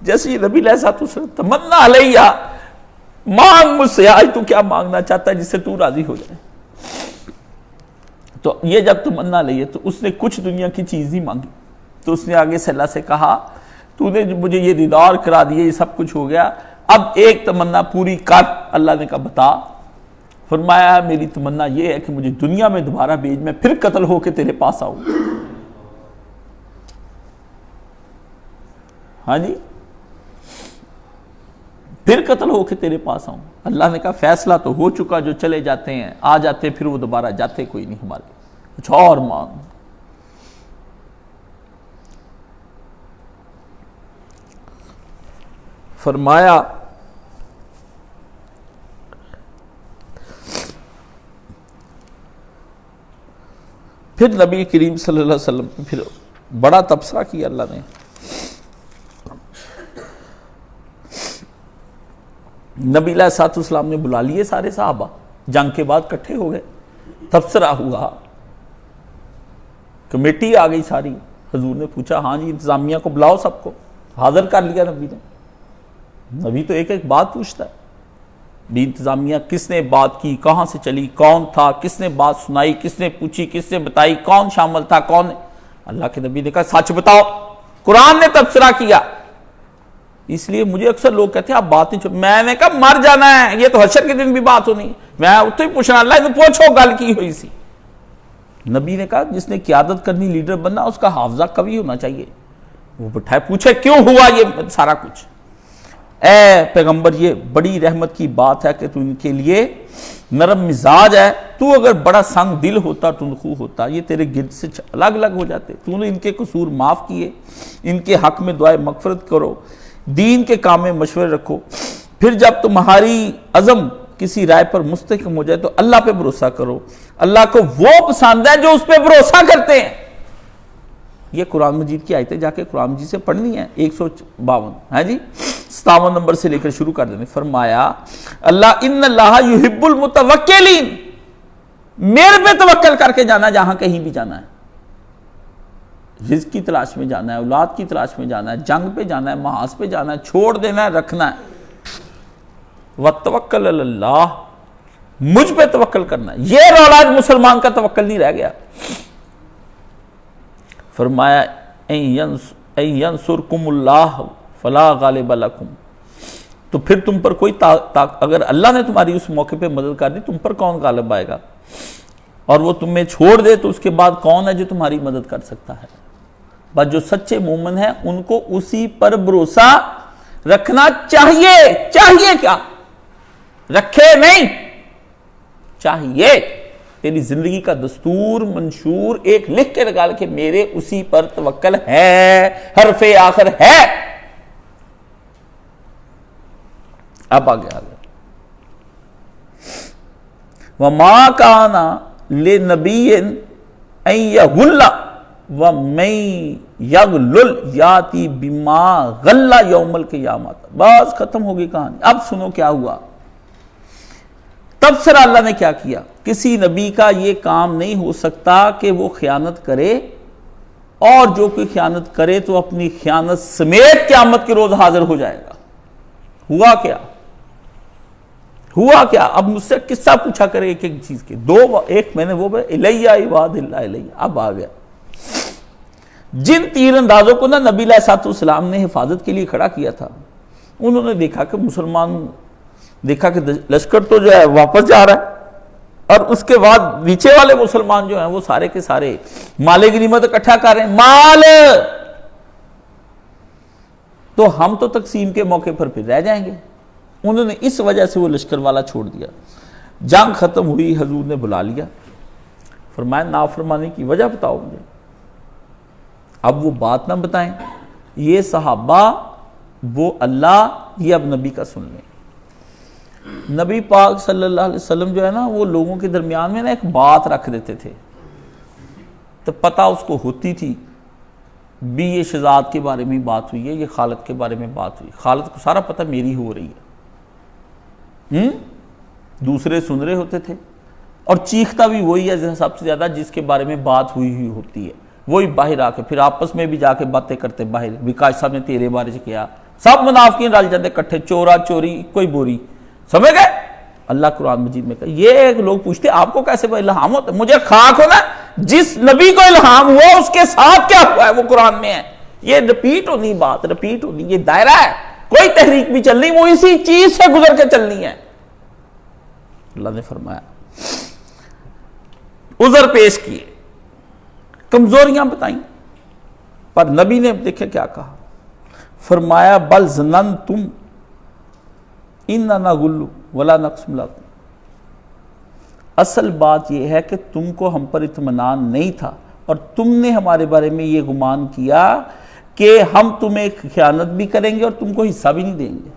جیسے نبی علیہ السلام تمنا علیہ، مانگ مجھ سے، آج تو کیا مانگنا چاہتا ہے جس سے تو راضی ہو جائے. تو یہ جب تمنا لئی تو اس نے کچھ دنیا کی چیز نہیں مانگی. تو اس نے آگے سے اللہ سے کہا تو نے مجھے یہ دیدار کرا دیے، یہ سب کچھ ہو گیا، اب ایک تمنا پوری کر. اللہ نے کہا بتا. فرمایا میری تمنا یہ ہے کہ مجھے دنیا میں دوبارہ بھیج، میں پھر قتل ہو کے تیرے پاس آؤں. ہاں جی، پھر قتل ہو کے تیرے پاس آؤں. اللہ نے کہا فیصلہ تو ہو چکا، جو چلے جاتے ہیں آ جاتے، پھر وہ دوبارہ جاتے کوئی نہیں ہمارے، کچھ اور مانگ. فرمایا پھر نبی کریم صلی اللہ علیہ وسلم پھر بڑا تبصرہ کیا اللہ نے. نبی علیہ السلام نے بلا لیے سارے صحابہ، جنگ کے بعد کٹھے ہو گئے، تبصرہ ہوا، کمیٹی آ گئی ساری. حضور نے پوچھا ہاں جی انتظامیہ کو بلاؤ، سب کو حاضر کر لیا نبی نے. نبی تو ایک ایک بات پوچھتا ہے، بھی انتظامیہ کس نے بات کی، کہاں سے چلی، کون تھا، کس نے بات سنائی، کس نے پوچھی، کس نے بتائی، کون شامل تھا، کون نے. اللہ کے نبی نے کہا سچ بتاؤ، قرآن نے تبصرہ کیا. اس لیے مجھے اکثر لوگ کہتے ہیں آپ بات نہیں، میں نے کہا مر جانا ہے، یہ تو حشر کے دن بھی بات ہونی، میں اتنے ہی پوچھنا اللہ تو پوچھو گل کی ہوئی سی. نبی نے کہا جس نے قیادت کرنی، لیڈر بننا، اس کا حافظہ قوی ہونا چاہیے. وہ بٹھائے پوچھے کیوں ہوا یہ سارا کچھ. اے پیغمبر یہ بڑی رحمت کی بات ہے کہ تو ان کے لیے نرم مزاج ہے، تو اگر بڑا سنگ دل ہوتا، تندخو ہوتا، یہ تیرے گرد سے الگ الگ ہو جاتے. تو نے ان کے قصور معاف کیے، ان کے حق میں دعائے مغفرت کرو، دین کے کام میں مشورے رکھو. پھر جب تمہاری عزم کسی رائے پر مستحکم ہو جائے تو اللہ پہ بھروسہ کرو، اللہ کو وہ پسند ہے جو اس پہ بھروسہ کرتے ہیں. یہ قرآن مجید کی آیتیں جا کے قرآن مجید سے پڑھنی ہے. 152 ہے جی، 57 نمبر سے لے کر شروع کر دینے. فرمایا اللہ ان اللہ یحب المتوکلین، میرے پہ توکل کر کے جانا جہاں کہیں بھی جانا ہے. رزق کی تلاش میں جانا ہے، اولاد کی تلاش میں جانا ہے، جنگ پہ جانا ہے، محاذ پہ جانا ہے، چھوڑ دینا ہے، رکھنا ہے. وتوکل علی اللہ، مجھ پہ توکل کرنا ہے. یہ رول مسلمان کا توکل نہیں رہ گیا. فرمایا ان ینصرکم اللہ فلا غالب لکم، تو پھر تم پر کوئی اگر اللہ نے تمہاری اس موقع پہ مدد کر دی، تم پر کون غالب آئے گا؟ اور وہ تمہیں چھوڑ دے تو اس کے بعد کون ہے جو تمہاری مدد کر سکتا ہے؟ بس جو سچے مومن ہیں ان کو اسی پر بھروسہ رکھنا چاہیے. چاہیے کیا، رکھے نہیں، چاہیے. تیری زندگی کا دستور منشور ایک لکھ کے نکال کے میرے اسی پر توکل ہے، حرف آخر ہے. اب آگے وما کانا لنبی ان یغل ومن یغلل یاتی بما غل یوم القیامت. بس ختم ہوگی کہانی. اب سنو کیا ہوا. تبصرہ اللہ نے کیا کیا. کسی نبی کا یہ کام نہیں ہو سکتا کہ وہ خیانت کرے، اور جو کوئی خیانت کرے تو اپنی خیانت سمیت قیامت کے روز حاضر ہو جائے گا. ہوا کیا؟ ہوا کیا؟ اب مجھ سے قصہ پوچھا کرے ایک ایک چیز کے. ایک میں نے وہ الیہ عباد اللہ الیہ. اب آ گیا. جن تیر اندازوں کو نبی علیہ السلام نے حفاظت کے لیے کھڑا کیا تھا، انہوں نے دیکھا کہ مسلمان، دیکھا کہ لشکر تو جو ہے واپس جا رہا ہے، اور اس کے بعد نیچے والے مسلمان جو ہیں وہ سارے کے سارے مال غنیمت اکٹھا کر رہے ہیں. مال تو ہم تو تقسیم کے موقع پر پھر رہ جائیں گے. انہوں نے اس وجہ سے وہ لشکر والا چھوڑ دیا. جنگ ختم ہوئی، حضور نے بلا لیا، فرمایا نافرمانی کی وجہ بتاؤ مجھے. اب وہ بات نہ بتائیں، یہ صحابہ وہ اللہ، یہ اب نبی کا سن لیں. نبی پاک صلی اللہ علیہ وسلم جو ہے نا، وہ لوگوں کے درمیان میں نا ایک بات رکھ دیتے تھے، تو پتہ اس کو ہوتی تھی بھی یہ شہزاد کے بارے میں بات ہوئی ہے، یہ خالد کے بارے میں بات ہوئی. خالد کو سارا پتہ میری ہو رہی ہے. دوسرے سن رہے ہوتے تھے، اور چیختا بھی وہی ہے سب سے زیادہ جس کے بارے میں بات ہوئی ہوتی ہے. وہی باہر آ کے پھر آپس میں بھی جا کے باتیں کرتے باہر، وکاس صاحب نے تیرے بارے سے کیا. سب منافقین رل جاتے کٹھے، چورا چوری کوئی بوری. سمجھ گئے؟ اللہ قرآن مجید میں کہا. یہ لوگ پوچھتے آپ کو کیسے الہام ہوتا ہے؟ مجھے خاک ہونا جس نبی کو الہام ہوا اس کے ساتھ کیا ہوا ہے وہ قرآن میں ہے. یہ رپیٹ ہونی بات، رپیٹ ہونی، یہ دائرہ ہے. کوئی تحریک بھی چلنی وہ اسی چیز سے گزر کے چلنی ہے. اللہ نے فرمایا عذر پیش کیے، کمزوریاں بتائیں، پر نبی نے دیکھے کیا کہا. فرمایا بل ظننتم اننا نغل ولا نقسم لكم. اصل بات یہ ہے کہ تم کو ہم پر اطمینان نہیں تھا، اور تم نے ہمارے بارے میں یہ گمان کیا کہ ہم تمہیں خیانت بھی کریں گے اور تم کو حصہ بھی نہیں دیں گے.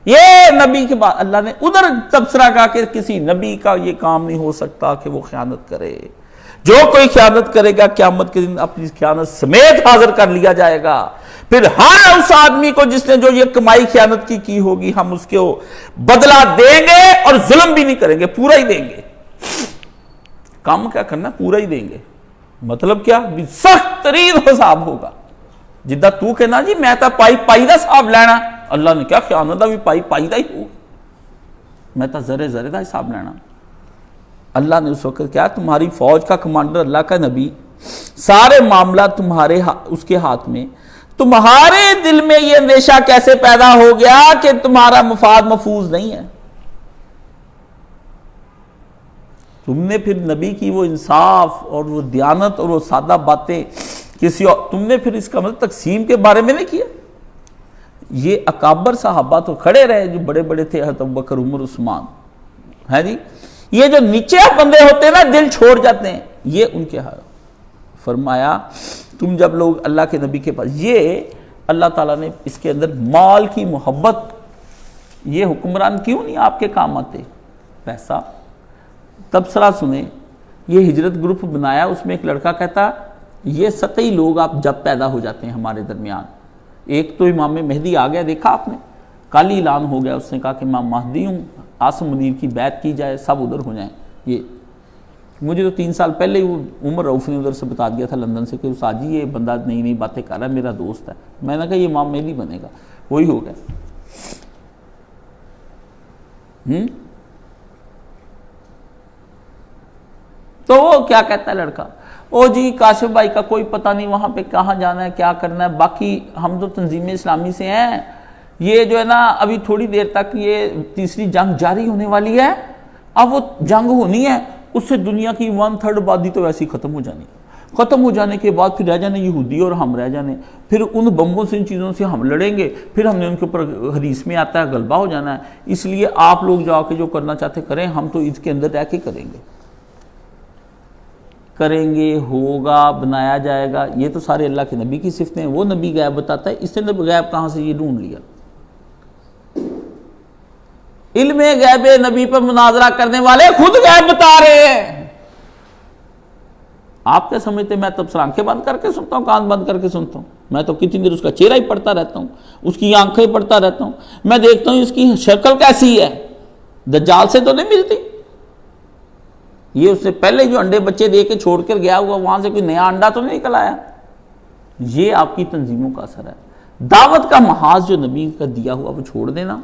یہ نبی کے بعد اللہ نے ادھر تبصرہ کہا کہ کسی نبی کا یہ کام نہیں ہو سکتا کہ وہ خیانت کرے. جو کوئی خیانت کرے گا قیامت کے دن اپنی خیانت سمیت حاضر کر لیا جائے گا. پھر ہر اس آدمی کو جس نے جو یہ کمائی خیانت کی ہوگی ہم اس کو بدلہ دیں گے، اور ظلم بھی نہیں کریں گے، پورا ہی دیں گے. کام کیا کرنا؟ پورا ہی دیں گے. مطلب کیا؟ سخت ترین حساب ہوگا. جدہ تو کہنا جی میں تا پائی دا حساب لینا، اللہ نے کیا خیانت دا بھی پائی دا ہی ہو، میں تا ذرے دا حساب لینا. اللہ نے اس وقت کیا، تمہاری فوج کا کمانڈر اللہ کا نبی، سارے معاملہ تمہارے اس کے ہاتھ میں. تمہارے دل میں یہ اندیشہ کیسے پیدا ہو گیا کہ تمہارا مفاد محفوظ نہیں ہے؟ تم نے پھر نبی کی وہ انصاف اور وہ دیانت اور وہ سادہ باتیں کسی اور، تم نے پھر اس کا مطلب تقسیم کے بارے میں نہیں کیا. یہ اکابر صحابہ تو کھڑے رہے جو بڑے بڑے تھے، حضرت ابوبکر، عمر، عثمان، ہے جی. یہ جو نیچے بندے ہوتے ہیں نا دل چھوڑ جاتے ہیں، یہ ان کے حال. فرمایا تم جب لوگ اللہ کے نبی کے پاس، یہ اللہ تعالیٰ نے اس کے اندر مال کی محبت، یہ حکمران کیوں نہیں آپ کے کام آتے؟ پیسہ. تبصرہ سنیں، یہ ہجرت گروپ بنایا، اس میں ایک لڑکا کہتا یہ سطحی لوگ آپ جب پیدا ہو جاتے ہیں ہمارے درمیان. ایک تو امام مہدی آ گیا، دیکھا آپ نے، کل ہی اعلان ہو گیا، اس نے کہا کہ میں مہدی ہوں، عاصم منیر کی بیعت کی جائے، سب ادھر ہو جائیں. یہ مجھے تو 3 سال پہلے ہی عمر رؤف نے ادھر سے بتا دیا تھا لندن سے کہ استاد جی یہ بندہ نئی نئی باتیں کر رہا ہے، میرا دوست ہے. میں نے کہا یہ امام مہدی بنے گا، وہی ہو گیا. تو وہ کیا کہتا ہے لڑکا، او جی کاشف بھائی کا کوئی پتہ نہیں وہاں پہ کہاں جانا ہے، کیا کرنا ہے، باقی ہم تو تنظیم اسلامی سے ہیں، یہ جو ہے نا ابھی تھوڑی دیر تک یہ تیسری جنگ جاری ہونے والی ہے، اب وہ جنگ ہونی ہے، اس سے دنیا کی 1/3 آبادی تو ویسے ہی ختم ہو جانی ہے. ختم ہو جانے کے بعد پھر رہ جانے یہودی اور ہم رہ جانے، پھر ان بمبوں سے ان چیزوں سے ہم لڑیں گے، پھر ہم نے ان کے اوپر حدیث میں آتا ہے غلبہ ہو جانا ہے. اس لیے آپ لوگ جا کے جو کرنا چاہتے کریں، ہم تو اس کے اندر رہ کے کریں گے، ہوگا، بنایا جائے گا. یہ تو سارے اللہ کے نبی کی صفتیں ہیں. وہ نبی غیب بتاتا ہے، اس نے غیب کہاں سے یہ ڈھونڈ لیا؟ علم غیب نبی پر مناظرہ کرنے والے خود غیب بتا رہے ہیں. آپ کیا سمجھتے میں تبصرہ آنکھیں بند کر کے سنتا ہوں, کان بند کر کے سنتا ہوں؟ میں تو کتنی دیر اس کا چہرہ ہی پڑھتا رہتا ہوں, اس کی آنکھیں پڑھتا رہتا ہوں, میں دیکھتا ہوں اس کی شکل کیسی ہے, دجال سے تو نہیں ملتی. یہ اس سے پہلے جو انڈے بچے دے کے چھوڑ کر گیا ہوا, وہاں سے کوئی نیا انڈا تو نہیں نکل آیا. یہ آپ کی تنظیموں کا اثر ہے. دعوت کا محاذ جو نبی کا دیا ہوا وہ چھوڑ دینا,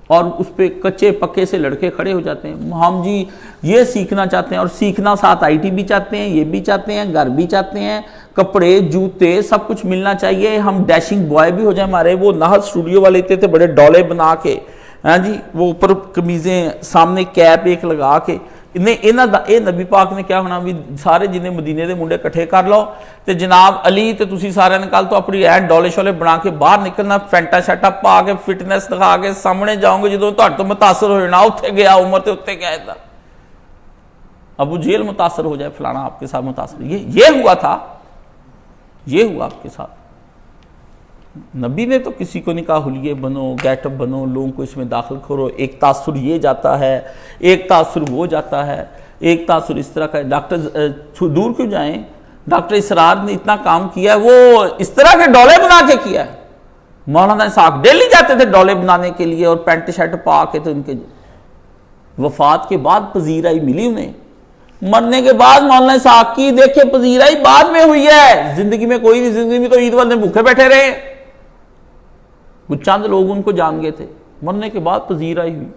اور اس پہ کچے پکے سے لڑکے کھڑے ہو جاتے ہیں, ہم جی یہ سیکھنا چاہتے ہیں, اور سیکھنا ساتھ آئی ٹی بھی چاہتے ہیں, یہ بھی چاہتے ہیں, گھر بھی چاہتے ہیں, کپڑے جوتے سب کچھ ملنا چاہیے, ہم ڈیشنگ بوائے بھی ہو جائیں. ہمارے وہ نہر اسٹوڈیو والے تھے بڑے ڈولے بنا کے, ہاں جی, وہ اوپر قمیضیں, سامنے کیپ ایک لگا کے. اے نبی پاک نے کیا ہونا بھی سارے جنہیں مدینے دے منڈے کٹھے کر لو تے جناب علی تے تسی سارے نکال تو اپنی اینڈ ڈولے شولے بنا کے باہر نکلنا, فینٹا شیٹا پا کے فٹنس دکھا کے سامنے جاؤں گے جدوں تہاڈے تو متاثر ہو جانا, اوتھے گیا عمر تے اوتھے گیا ادھر, ابو جہل متاثر ہو جائے, فلانا آپ کے ساتھ متاثر. یہ ہوا تھا, یہ ہوا آپ کے ساتھ. نبی نے تو کسی کو نہیں کہا حلیے بنو, گیٹ اپ بنو, لوگوں کو اس میں داخل کرو. ایک تاثر یہ جاتا ہے, ایک تاثر وہ جاتا ہے, ایک تاثر اس طرح کا. ڈاکٹر دور کیوں جائیں, ڈاکٹر اسرار نے اتنا کام کیا ہے, وہ اس طرح کے ڈولے بنا کے کیا ہے. مولانا اسحاق ڈیلی جاتے تھے ڈولے بنانے کے لیے, اور پینٹ شرٹ پا کے. تو ان کے وفات کے بعد پذیرائی ملی انہیں, مرنے کے بعد مولانا اسحاق کی دیکھے پذیرائی بعد میں ہوئی ہے, زندگی میں کوئی نہیں. زندگی میں تو عید والے بھوکے بیٹھے رہے, کچھ چند لوگ ان کو جان گئے تھے, مرنے کے بعد پذیرائی ہوئی,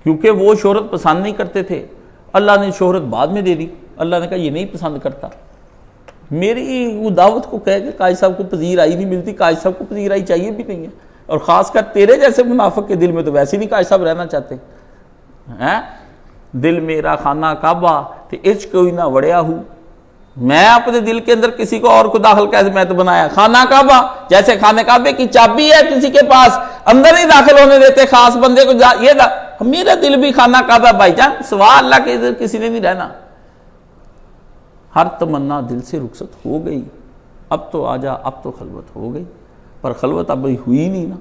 کیونکہ وہ شہرت پسند نہیں کرتے تھے. اللہ نے شہرت بعد میں دے دی, اللہ نے کہا یہ نہیں پسند کرتا. میری وہ دعوت کو کہہ کہ قائد صاحب کو پذیرائی نہیں ملتی, قائد صاحب کو پذیرائی چاہیے بھی نہیں ہے, اور خاص کر تیرے جیسے منافق کے دل میں تو ویسے نہیں قائد صاحب رہنا چاہتے ہیں. دل میرا خانہ کعبہ تے عشق کوئی نہ وڑیا ہوں, میں اپنے دل کے اندر کسی کو اور کو داخل کیسے, میں تو بنایا خانہ کعبہ, جیسے خانہ کعبے کی چابی ہے کسی کے پاس, اندر نہیں داخل ہونے دیتے خاص بندے کو. میرا دل بھی خانہ کعبہ بھائی جان, سوا اللہ کے ادھر کسی نے نہیں رہنا. ہر تمنا دل سے رخصت ہو گئی, اب تو آجا, اب تو خلوت ہو گئی, پر خلوت اب ہوئی نہیں نا.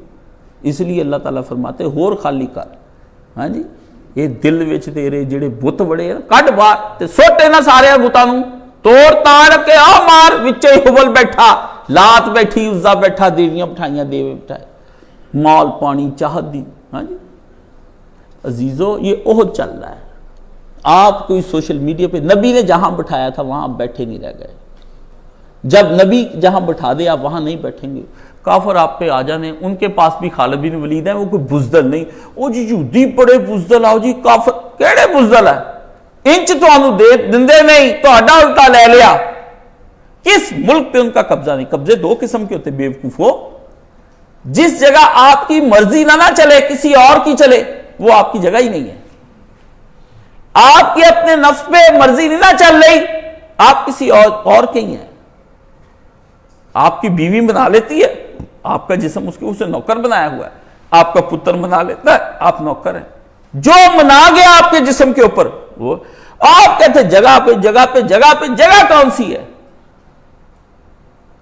اس لیے اللہ تعالیٰ فرماتے ہور خالی کر, ہاں جی, یہ دل وچ تیرے جڑے بت بڑے کڈ باہر تے سوٹے نہ سارے بتاں نوں, توڑ تاڑ کے آ مار. وچے حبل بیٹھا, لات بیٹھی, عزا بیٹھا, دیویاں بٹھائیاں, دیوے بٹھائے, مال پانی چاہت دی. ہاں جی عزیزو, یہ عہد چل رہا ہے. آپ کوئی سوشل میڈیا پہ, نبی نے جہاں بٹھایا تھا وہاں بیٹھے نہیں رہ گئے. جب نبی جہاں بٹھا دے آپ وہاں نہیں بیٹھیں گے. کافر آپ پہ آ جانے, ان کے پاس بھی خالد بن ولید ہیں, وہ کوئی بزدل نہیں. او جی یہودی بڑے بزدل, آؤ جی کافر کیڑے بزدل ہے, انچ تو آنو دے دندے نہیں, تو اڈا الٹا لے لیا. کس ملک پہ ان کا قبضہ نہیں. قبضے دو قسم کے ہوتے بیوقوفو, جس جگہ آپ کی مرضی نہ چلے, کسی اور کی چلے, وہ آپ کی جگہ ہی نہیں ہے. آپ کی اپنے نفس پہ مرضی نہیں نہ چل رہی, آپ کسی اور کے ہی ہیں. آپ کی بیوی بنا لیتی ہے, آپ کا جسم اس کے اسے نوکر بنایا ہوا ہے. آپ کا پتر بنا لیتا ہے, آپ نوکر ہیں. جو منا گیا آپ کے جسم کے اوپر, وہ آپ کہتے جگہ پہ جگہ پہ جگہ پہ جگہ کون سی ہے.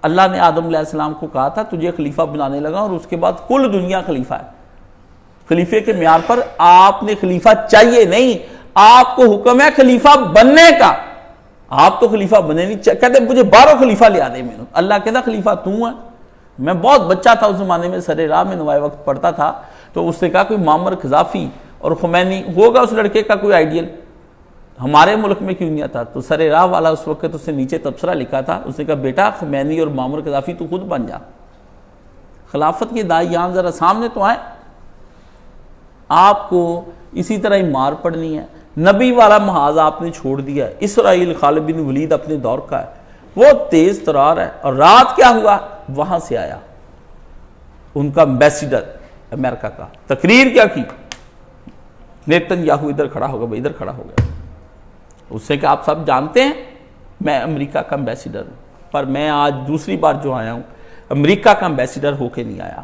اللہ نے آدم علیہ السلام کو کہا تھا تجھے خلیفہ بنانے لگا, اور اس کے بعد کل دنیا خلیفہ ہے. خلیفے کے معیار پر آپ نے خلیفہ چاہیے نہیں, آپ کو حکم ہے خلیفہ بننے کا. آپ تو خلیفہ بنے نہیں, کہتے مجھے 12 خلیفہ لے آنے میں. اللہ کہتا خلیفہ تو ہے. میں بہت بچہ تھا اس زمانے میں, سر راہ میں نوائے وقت پڑھتا تھا, تو اس نے کہا کوئی معمر قذافی اور خمینی ہوگا اس لڑکے کا کوئی آئیڈیل, ہمارے ملک میں کیوں نہیں آتا. تو سر راہ والا اس وقت اس نے نیچے تبصرہ لکھا تھا, اس نے کہا بیٹا خمینی اور معمر قذافی تو خود بن جا, خلافت کے دائی یہاں ذرا سامنے تو آئے. آپ کو اسی طرح ہی مار پڑنی ہے. نبی والا محاذ آپ نے چھوڑ دیا ہے. اسرائیل خالد بن ولید اپنے دور کا ہے, وہ تیز ترار ہے. اور رات کیا ہوا, وہاں سے آیا ان کا ایمبیسیڈر امریکہ کا, تقریر کیا کی, نیتن یاہو ادھر کھڑا ہوگا, بھائی ادھر کھڑا ہو گیا. اس سے کہ آپ سب جانتے ہیں میں امریکہ کا ایمبیسیڈر ہوں, پر میں آج دوسری بار جو آیا ہوں امریکہ کا ایمبیسیڈر ہو کے نہیں آیا.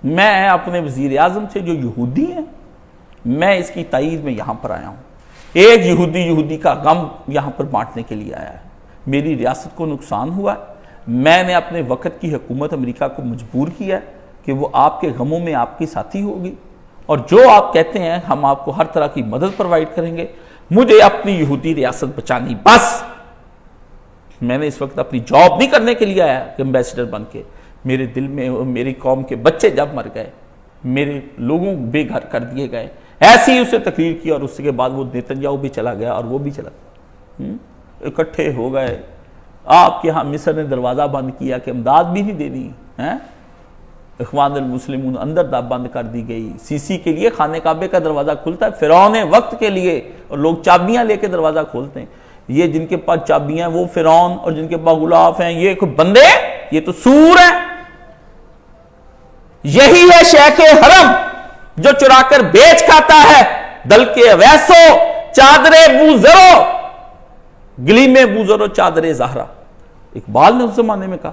میں اپنے وزیر اعظم سے جو یہودی ہیں, میں اس کی تائید میں یہاں پر آیا ہوں. ایک یہودی کا غم یہاں پر بانٹنے کے لیے آیا ہے. میری ریاست کو نقصان ہوا ہے, میں نے اپنے وقت کی حکومت امریکہ کو مجبور کیا ہے کہ وہ آپ کے غموں میں آپ کی ساتھی ہوگی, اور جو آپ کہتے ہیں ہم آپ کو ہر طرح کی مدد پرووائڈ کریں گے، مجھے اپنی یہودی ریاست بچانی، بس میں نے اس وقت اپنی جاب نہیں کرنے کے لیے آیا کہ ایمبیسڈر بن کے، میرے دل میں میری قوم کے بچے جب مر گئے، میرے لوگوں بے گھر کر دیے گئے، ایسی ہی اسے تقریر کی، اور اس کے بعد وہ نیتنیاہو بھی چلا گیا اور وہ بھی چلا گیا، اکٹھے ہو گئے، آپ کے ہاں مصر نے دروازہ بند کیا کہ امداد بھی نہیں دینی، اخوان المسلمون اندر بند کر دی گئی، سی سی کے لیے خانہ کعبے کا دروازہ کھلتا ہے فرعون وقت کے لیے، اور لوگ چابیاں لے کے دروازہ کھولتے ہیں، یہ جن کے پاس چابیاں وہ فرعون، اور جن کے پاس غلاف ہیں یہ کوئی بندے، یہ تو سور ہیں۔ یہی ہے شیخ حرم جو چرا کر بیچ کھاتا ہے، دل کے ویسو چادرے بوزرو، گلی میں بوزرو چادرے زہرا، اقبال نے اس زمانے میں کہا،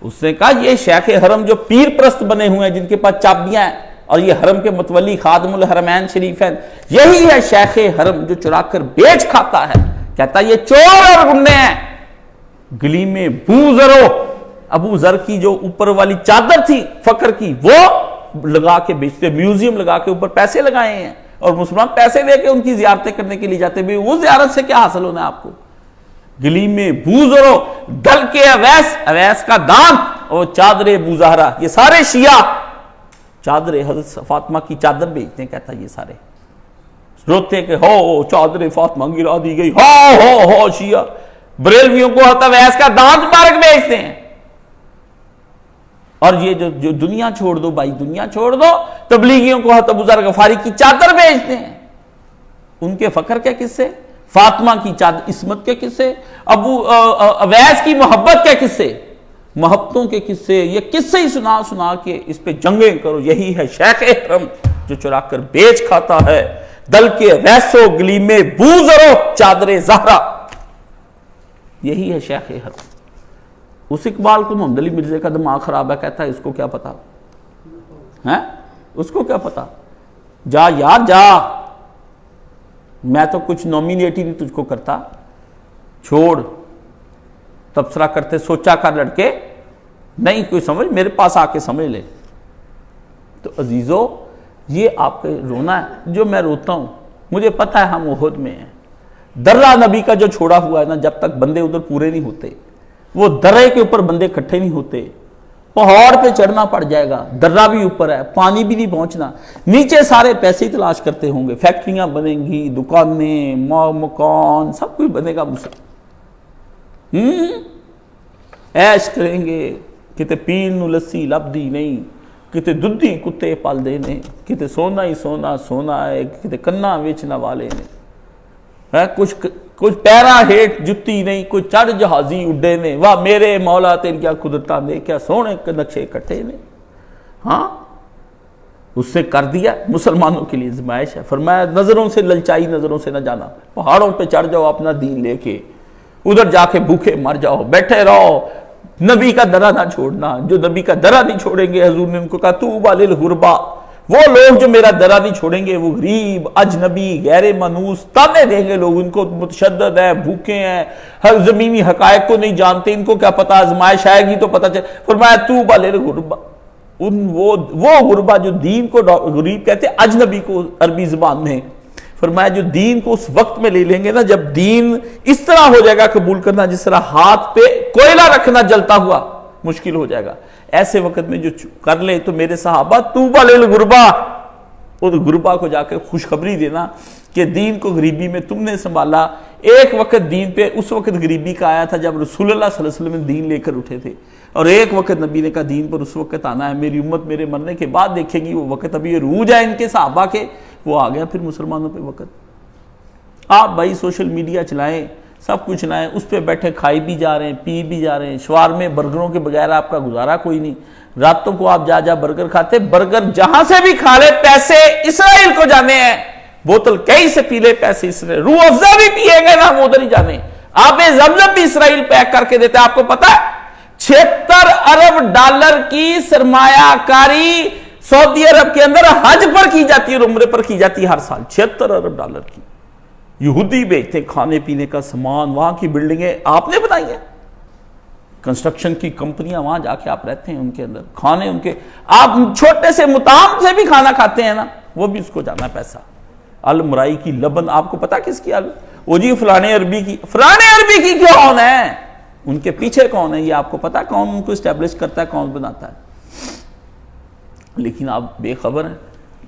اس نے کہا یہ شیخ حرم جو پیر پرست بنے ہوئے ہیں، جن کے پاس چابیاں ہیں، اور یہ حرم کے متولی خادم الحرمین شریفین، یہی ہے شیخ حرم جو چرا کر بیچ کھاتا ہے، کہتا یہ چور اور گنڈے ہیں، گلی میں بوزرو، ابو ذر کی جو اوپر والی چادر تھی فقر کی وہ لگا کے بیچتے، میوزیم لگا کے اوپر پیسے لگائے ہیں، اور مسلمان پیسے دے کے ان کی زیارتیں کرنے کے لیے جاتے، بھی وہ زیارت سے کیا حاصل ہونا ہے آپ کو؟ گلی میں بوزرو، دل کے اویس، اویس کا دان، اور چادر بوزہرا، یہ سارے شیعہ چادر حضرت فاطمہ کی چادر بیچتے ہیں، کہتا یہ سارے روتے ہیں کہ ہو چادر فاطمہ گرا دی گئی، ہو شیعہ، بریلویوں کو حضرت اویس کا دان مبارک بیچتے ہیں، اور یہ جو دنیا چھوڑ دو بھائی، دنیا چھوڑ دو، تبلیغیوں کو حضرت ابوذر غفاری کی چادر بیچتے ہیں، ان کے فخر کے قصے، فاطمہ کی چادر عصمت کے قصے، ابو اویس کی محبت کے قصے، محبتوں کے قصے، یہ قصے ہی سنا سنا کے اس پہ جنگیں کرو، یہی ہے شیخ حرم جو چرا کر بیچ کھاتا ہے، دل کے ویسو گلی میں بوزرو چادر زہرا، یہی ہے شیخ حرم۔ اس اقبال کو محمد علی مرزا کا دماغ خراب ہے، کہتا ہے اس کو کیا پتا ہے، اس کو کیا پتا، جا یار جا، میں تو کچھ نومینیٹ ہی نہیں تجھ کو کرتا، چھوڑ، تبصرہ کرتے سوچا کر لڑکے، نہیں کوئی سمجھ میرے پاس آ کے سمجھ لے۔ تو عزیزو یہ آپ کے رونا ہے جو میں روتا ہوں، مجھے پتا ہے ہم احد میں ہیں، درہ نبی کا جو چھوڑا ہوا ہے نا، جب تک بندے ادھر پورے نہیں ہوتے، وہ درے کے اوپر بندے اکٹھے نہیں ہوتے، پہاڑ پہ چڑھنا پڑ جائے گا، درہ بھی اوپر ہے، پانی بھی نہیں پہنچنا، نیچے سارے پیسے ہی تلاش کرتے ہوں گے، فیکٹریاں بنیں گی، دکانیں، مکان، سب کچھ بنے گا ایش کریں گے، کتے پین نو لسی لبدی نہیں، کتے دودھی کتے پال دینے، کتے سونا ہی سونا سونا ہے، کتے کنا ویچنا والے نے، کچھ پیرا ہیٹ جتی نہیں، کوئی چڑھ جہازی اڈے نے، واہ میرے مولا تیریا قدرتاں نے کیا سونے نقشے کٹے نے۔ ہاں اس سے کر دیا، مسلمانوں کے لیے آزمائش ہے، فرمایا نظروں سے للچائی، نظروں سے نہ جانا، پہاڑوں پہ چڑھ جاؤ اپنا دین لے کے، ادھر جا کے بھوکے مر جاؤ، بیٹھے رہو، نبی کا درہ نہ چھوڑنا، جو نبی کا درہ نہیں چھوڑیں گے، حضور نے ان کو کہا طوبی للغربا، وہ لوگ جو میرا درہ نہیں چھوڑیں گے وہ غریب، اجنبی، غیر منوس، تانے دیں گے لوگ، ان کو متشدد ہے، بھوکے ہیں، ہر زمینی حقائق کو نہیں جانتے، ان کو کیا پتا آزمائش آئے گی تو پتا چلے، فرمایا طوبی للغربا، وہ غربا جو دین کو غریب کہتے ہیں، اجنبی کو عربی زبان میں، فرمایا جو دین کو اس وقت میں لے لیں گے نا جب دین اس طرح ہو جائے گا قبول کرنا جس طرح ہاتھ پہ کوئلہ رکھنا جلتا ہوا مشکل ہو جائے گا، ایسے وقت میں جو کر لے تو میرے صحابہ طوبی للغربا، اس غربا کو جا کے خوشخبری دینا کہ دین کو غریبی میں تم نے سنبھالا۔ ایک وقت دین پہ اس وقت غریبی کا آیا تھا جب رسول اللہ صلی اللہ علیہ وسلم دین لے کر اٹھے تھے، اور ایک وقت نبی نے کہا دین پر اس وقت آنا ہے، میری امت میرے مرنے کے بعد دیکھے گی وہ وقت، ابھی یہ عروج ہے ان کے صحابہ کے، وہ آ گیا پھر مسلمانوں پہ وقت۔ آپ بھائی سوشل میڈیا چلائیں، سب کچھ چلائیں، اس پہ بیٹھے کھائی بھی جا رہے ہیں، پی بھی جا رہے ہیں، شوارمے برگروں کے بغیر آپ کا گزارا کوئی نہیں، راتوں کو آپ جا برگر کھاتے، برگر جہاں سے بھی کھا لے پیسے اسرائیل کو جانے ہیں، بوتل کہیں سے پی لے پیسے اسرائیل، روح افزا بھی پیے گئے نا وہ ادھر ہی جانے، آپ زمزم بھی اسرائیل پیک کر کے دیتے۔ آپ کو پتا ہے 76 ارب ڈالر کی سرمایہ کاری سعودی عرب کے اندر حج پر کی جاتی ہے اور عمرے پر کی جاتی ہے ہر سال، 76 ارب ڈالر کی، یہودی بیچتے کھانے پینے کا سامان، وہاں کی بلڈنگیں آپ نے بنائی ہیں، کنسٹرکشن کی کمپنیاں، وہاں جا کے آپ رہتے ہیں ان کے اندر، کھانے ان کے، آپ چھوٹے سے مطعم سے بھی کھانا کھاتے ہیں نا، وہ بھی اس کو جانا ہے پیسہ. المرائی کی لبن آپ کو پتا کس کی وہ جی فلانے عربی کی کون ہے, ان کے پیچھے کون ہے یہ آپ کو پتا, کون ان کو اسٹیبلش کرتا ہے, کون بناتا ہے, لیکن آپ بے خبر ہیں.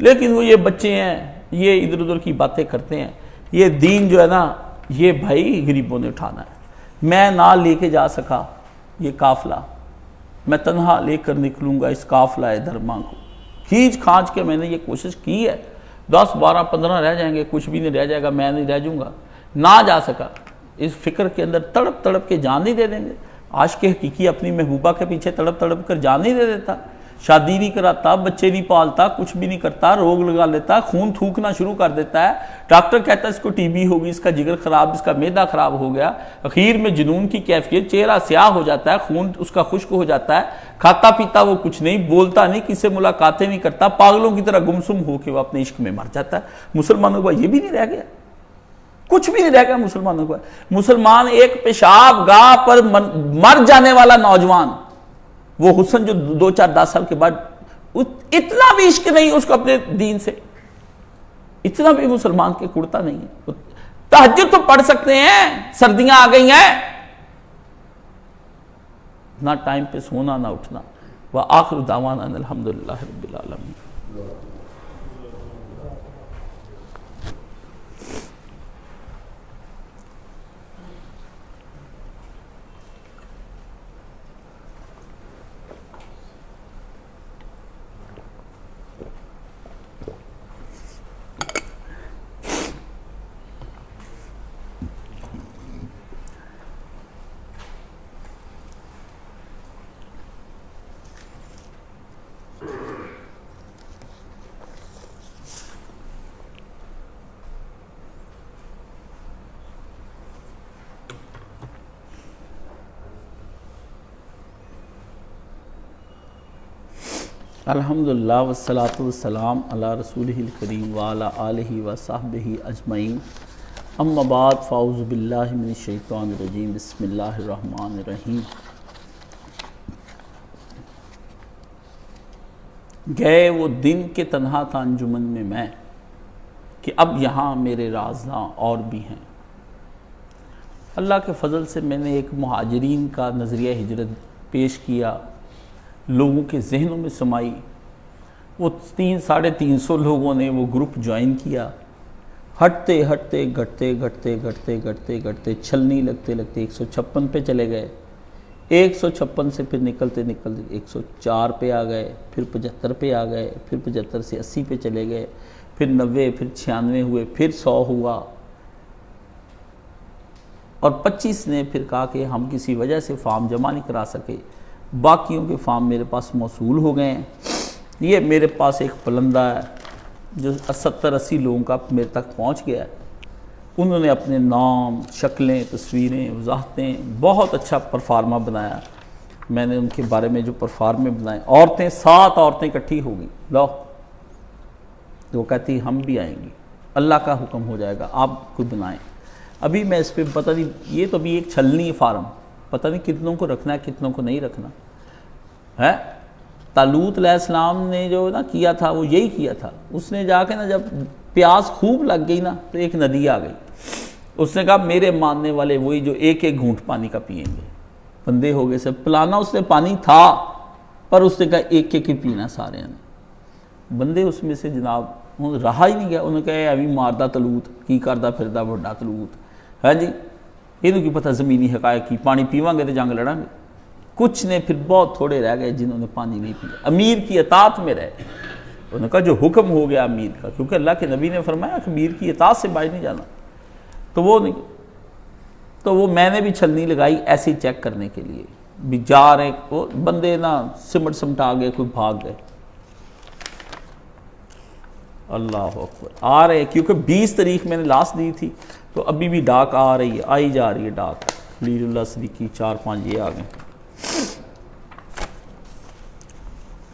لیکن وہ یہ بچے ہیں یہ ادھر ادھر کی باتیں کرتے ہیں. یہ دین جو ہے نا یہ بھائی غریبوں نے اٹھانا ہے. میں نہ لے کے جا سکا یہ قافلہ, میں تنہا لے کر نکلوں گا اس قافلہ دھرما کو, کھینچ کھانچ کے میں نے یہ کوشش کی ہے. 10 12 15 رہ جائیں گے, کچھ بھی نہیں رہ جائے گا, میں نہیں رہ جوں گا. نہ جا سکا اس فکر کے اندر تڑپ تڑپ کے جان نہیں دے دیں گے. عاشق حقیقی اپنی محبوبہ کے پیچھے تڑپ تڑپ کر جان نہیں دے دیتا, شادی نہیں کراتا, بچے نہیں پالتا, کچھ بھی نہیں کرتا, روگ لگا لیتا, خون تھوکنا شروع کر دیتا ہے. ڈاکٹر کہتا ہے اس کو ٹی بی ہوگی, اس کا جگر خراب, اس کا معدہ خراب ہو گیا. اخیر میں جنون کی کیفیت, چہرہ سیاہ ہو جاتا ہے, خون اس کا خشک ہو جاتا ہے, کھاتا پیتا وہ کچھ نہیں, بولتا نہیں, کسی سے ملاقاتیں نہیں کرتا, پاگلوں کی طرح گمسم ہو کے وہ اپنے عشق میں مر جاتا ہے. مسلمانوں کو یہ بھی نہیں رہ گیا, کچھ بھی نہیں رہ گیا مسلمانوں کو. مسلمان ایک پیشاب گاہ پر مر جانے والا نوجوان, وہ حسن جو 2 4 10 سال کے بعد اتنا بھی عشق نہیں اس کو اپنے دین سے, اتنا بھی مسلمان کے کڑتا نہیں ہے. تہجد تو پڑھ سکتے ہیں, سردیاں آ گئی ہیں, نہ ٹائم پہ سونا نہ اٹھنا. وآخر دعوانا ان الحمدللہ رب العالمین. الحمدللہ والصلاة والسلام علی رسولہ الکریم وعلی آلہ وصحبہ اجمعین. اما بعد فاعوذ باللہ من الشیطان الرجیم. بسم اللہ الرحمن الرحیم. گئے وہ دن کے تنہا تھا انجمن میں کہ اب یہاں میرے رازداں اور بھی ہیں. اللہ کے فضل سے میں نے ایک مہاجرین کا نظریہ ہجرت پیش کیا, لوگوں کے ذہنوں میں سمائی. وہ 300-350 لوگوں نے وہ گروپ جوائن کیا. ہٹتے ہٹتے گھٹتے گھٹتے گھٹتے گھٹتے گھٹتے چھلنی لگتے لگتے 156 پہ چلے گئے. 156 سے پھر نکلتے نکلتے 104 پہ آ گئے, پھر 75 پہ آ گئے, پھر 75 سے 80 پہ چلے گئے, پھر 90, پھر 96 ہوئے, پھر 100 ہوا. اور 25 نے پھر کہا کہ ہم کسی وجہ سے فارم جمع نہیں کرا سکے, باقیوں کے فارم میرے پاس موصول ہو گئے ہیں. یہ میرے پاس ایک پلندہ ہے جو 70-80 لوگوں کا میرے تک پہنچ گیا ہے. انہوں نے اپنے نام, شکلیں, تصویریں, وضاحتیں, بہت اچھا پرفارما بنایا. میں نے ان کے بارے میں جو پرفارمے بنائے, عورتیں 7 عورتیں اکٹھی ہو گئی, لو وہ کہتی ہم بھی آئیں گی, اللہ کا حکم ہو جائے گا, آپ خود بنائیں. ابھی میں اس پہ پتہ نہیں, یہ تو بھی ایک چھلنی فارم, پتہ نہیں کتنوں کو رکھنا ہے کتنوں کو نہیں رکھنا ہے. طالوت علیہ السلام نے جو نا کیا تھا وہ یہی کیا تھا. اس نے جا کے نا جب پیاس خوب لگ گئی نا تو ایک ندی آ گئی. اس نے کہا میرے ماننے والے وہی جو ایک ایک گھونٹ پانی کا پیئیں گے. بندے ہو گئے سب, پلانا اس نے پانی تھا پر اس نے کہا ایک ایک ہی پینا سارے نے. بندے اس میں سے جناب رہا ہی نہیں گیا. انہوں نے کہا ابھی ماردہ طالوت کی کردہ پھردہ بڑا طالوت ہے جی, یہ کی پتہ زمینی حقائق کی, پانی پیواں گے تو جنگ لڑاں گے. کچھ نے پھر بہت تھوڑے رہ گئے جنہوں نے پانی نہیں پیا, امیر کی اطاعت میں رہے. انہوں نے کہا جو حکم ہو گیا امیر کا, کیونکہ اللہ کے نبی نے فرمایا کہ امیر کی اطاعت سے باہر نہیں جانا, تو وہ نہیں. تو وہ میں نے بھی چھلنی لگائی ایسے ہی چیک کرنے کے لیے بھی جا رہے, وہ بندے نا سمٹ سمٹا گئے, کوئی بھاگ گئے. اللہ اکبر, آ رہے کیونکہ 20 تاریخ میں نے لاسٹ دی تھی, تو ابھی بھی ڈاک آ رہی ہے, آئی جا رہی ہے ڈاک. خلیل اللہ صدیقی 4-5 یہ آ گئے.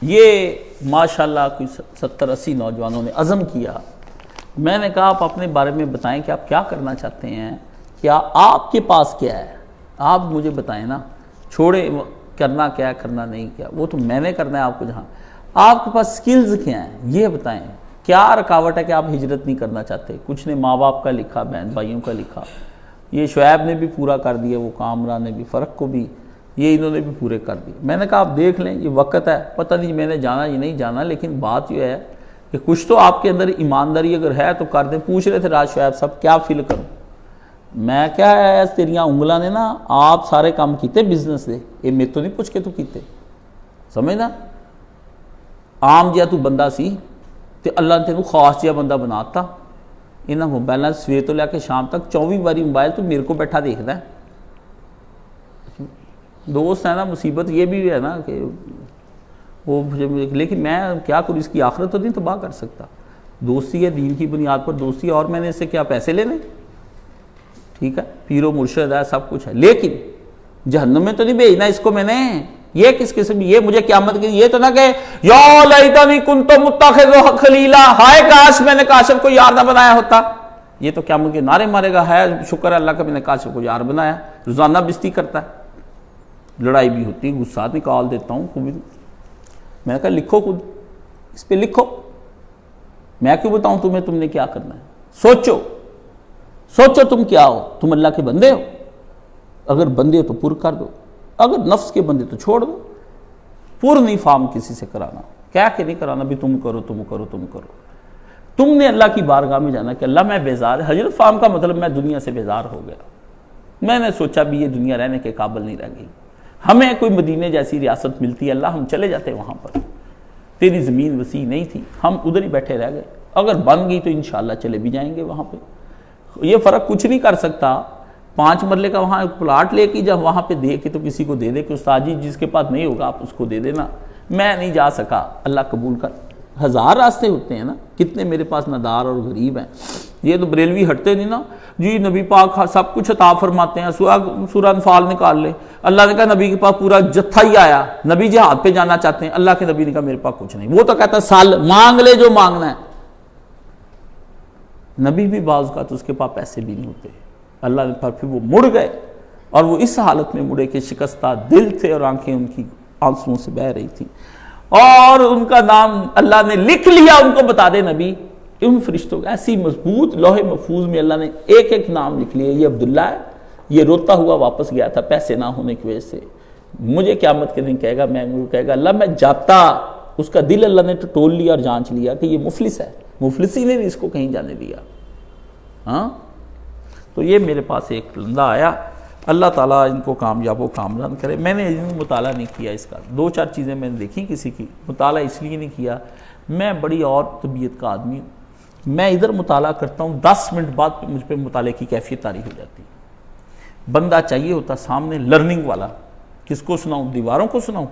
یہ ماشاءاللہ کوئی 70-80 نوجوانوں نے عزم کیا. میں نے کہا آپ اپنے بارے میں بتائیں کہ آپ کیا کرنا چاہتے ہیں, کیا آپ کے پاس کیا ہے, آپ مجھے بتائیں نا. چھوڑے کرنا کیا کرنا نہیں کیا, وہ تو میں نے کرنا ہے آپ کو. جہاں آپ کے پاس سکلز کیا ہیں یہ بتائیں, کیا رکاوٹ ہے کہ آپ ہجرت نہیں کرنا چاہتے؟ کچھ نے ماں باپ کا لکھا، بہن بھائیوں کا لکھا، یہ شعیب نے بھی پورا کر دیا، وہ کامران نے بھی، فرق کو بھی، یہ انہوں نے بھی پورے کر دیے۔ میں نے کہا آپ دیکھ لیں، یہ وقت ہے، پتہ نہیں میں نے جانا یہ نہیں جانا، لیکن بات یہ ہے کہ کچھ تو آپ کے اندر ایمانداری اگر ہے تو کر دیں۔ پوچھ رہے تھے راج شعیب صاحب کیا فیل کروں؟ میں کیا ہے تیریاں انگلاں نے نا آپ سارے کام کیتے بزنس دے، یہ میرے تو نہیں پوچھ کے تو کیتے، سمجھنا عام جہا تو بندہ سی تے اللہ نے تینوں خاص جہا بندہ بناتا۔ انہاں موبائل سویر تو لے کے شام تک 24 باری موبائل تو میرے کو بیٹھا دیکھتا ہے۔ دوست ہے نا، مصیبت یہ بھی ہے نا کہ وہ، لیکن میں کیا کروں، اس کی آخرت تو نہیں تباہ کر سکتا۔ دوستی ہے دین کی بنیاد پر دوستی، اور میں نے اس سے کیا پیسے لینے؟ ٹھیک ہے، پیر و مرشد ہے، سب کچھ ہے، لیکن جہنم میں تو نہیں بھیجنا اس کو میں نے۔ یہ کس قسم، یہ مجھے قیامت کی یہ تو نہ کہ یا لیتنی کنت متخذ خلیلا، ہائے کاش میں نے کاشف کو یار نہ بنایا ہوتا۔ یہ تو قیامت کے نعرے مارے گا، ہے شکر ہے اللہ کا میں نے کاشف کو یار بنایا۔ روزانہ بستی کرتا ہے، لڑائی بھی ہوتی ہے، غصہ نکال دیتا ہوں خوب۔ میں نے کہا لکھو خود، اس پہ لکھو، میں کیوں بتاؤں تمہیں تم نے کیا کرنا ہے؟ سوچو سوچو تم کیا ہو، تم اللہ کے بندے ہو؟ اگر بندے ہو تو پر کر دو، اگر نفس کے بندے تو چھوڑ دو۔ پر نہیں فارم کسی سے کرانا، کیا کہ نہیں کرانا بھی تم کرو تم کرو تم کرو۔ تم نے اللہ کی بارگاہ میں جانا کہ اللہ میں بیزار، حضرت فارم کا مطلب میں دنیا سے بیزار ہو گیا، میں نے سوچا بھی یہ دنیا رہنے کے قابل نہیں رہ گئی، ہمیں کوئی مدینے جیسی ریاست ملتی ہے اللہ ہم چلے جاتے وہاں پر، تیری زمین وسیع نہیں تھی، ہم ادھر ہی بیٹھے رہ گئے، اگر بن گئی تو انشاءاللہ چلے بھی جائیں گے وہاں پہ۔ یہ فرق کچھ نہیں کر سکتا، 5 مرلے کا وہاں ایک پلاٹ لے کے جب وہاں پہ دے کے تو کسی کو دے دے کہ استاد جی جس کے پاس نہیں ہوگا آپ اس کو دے دینا، میں نہیں جا سکا، اللہ قبول کر۔ 1000 راستے ہوتے ہیں نا، کتنے میرے پاس ندار اور غریب ہیں، یہ تو بریلوی ہٹتے نہیں نا جی نبی پاک سب کچھ عطا فرماتے ہیں۔ سورہ انفال نکال لے، اللہ نے کہا نبی کے پاس پورا جتھا ہی آیا، نبی جہاد پہ جانا چاہتے ہیں، اللہ کے نبی نے کہا میرے پاس کچھ نہیں، وہ تو کہتا ہے سال مانگ لے جو مانگنا ہے۔ نبی بھی بعض کا تو اس کے پاس پیسے بھی نہیں ہوتے، اللہ نے پھر وہ مڑ گئے، اور وہ اس حالت میں مڑے کہ شکستہ دل تھے اور آنکھیں ان کی آنسوؤں سے بہہ رہی تھیں، اور ان کا نام اللہ نے لکھ لیا، ان کو بتا دے نبی، ان فرشتوں ایسی مضبوط لوح محفوظ میں اللہ نے ایک ایک نام لکھ لیا، یہ عبداللہ ہے، یہ روتا ہوا واپس گیا تھا پیسے نہ ہونے کی وجہ سے، مجھے قیامت کے دن کہے گا، میں کہے گا اللہ میں جاتا، اس کا دل اللہ نے ٹٹول لیا اور جانچ لیا کہ یہ مفلس ہے، مفلسی نے نہیں اس کو کہیں جانے دیا۔ ہاں تو یہ میرے پاس ایک بندہ آیا، اللہ تعالیٰ ان کو کامیاب و کامران کرے۔ میں نے مطالعہ نہیں کیا اس کا، 2-4 چیزیں میں نے دیکھی کسی کی، مطالعہ اس لیے نہیں کیا، میں بڑی اور طبیعت کا آدمی ہوں، میں ادھر مطالعہ کرتا ہوں 10 منٹ بعد مجھ پہ مطالعے کی کیفیت طاری ہو جاتی ہے۔ بندہ چاہیے ہوتا سامنے لرننگ والا، کس کو سناؤں؟ دیواروں کو سناؤں؟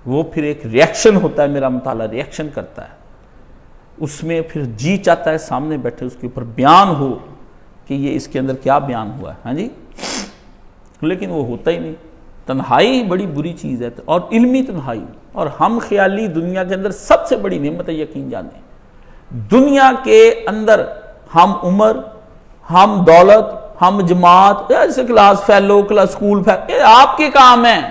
وہ پھر ایک ریاکشن ہوتا ہے، میرا مطالعہ ریاکشن کرتا ہے، اس میں پھر جی چاہتا ہے سامنے بیٹھے اس کے اوپر بیان ہو کہ یہ اس کے اندر کیا بیان ہوا ہے، ہاں جی، لیکن وہ ہوتا ہی نہیں۔ تنہائی بڑی بری چیز ہے، اور علمی تنہائی، اور ہم خیالی دنیا کے اندر سب سے بڑی نعمت ہے، یقین جانیں دنیا کے اندر ہم عمر، ہم دولت، ہم جماعت، جیسے class fellow, class school fellow, یہ آپ کے کام ہیں۔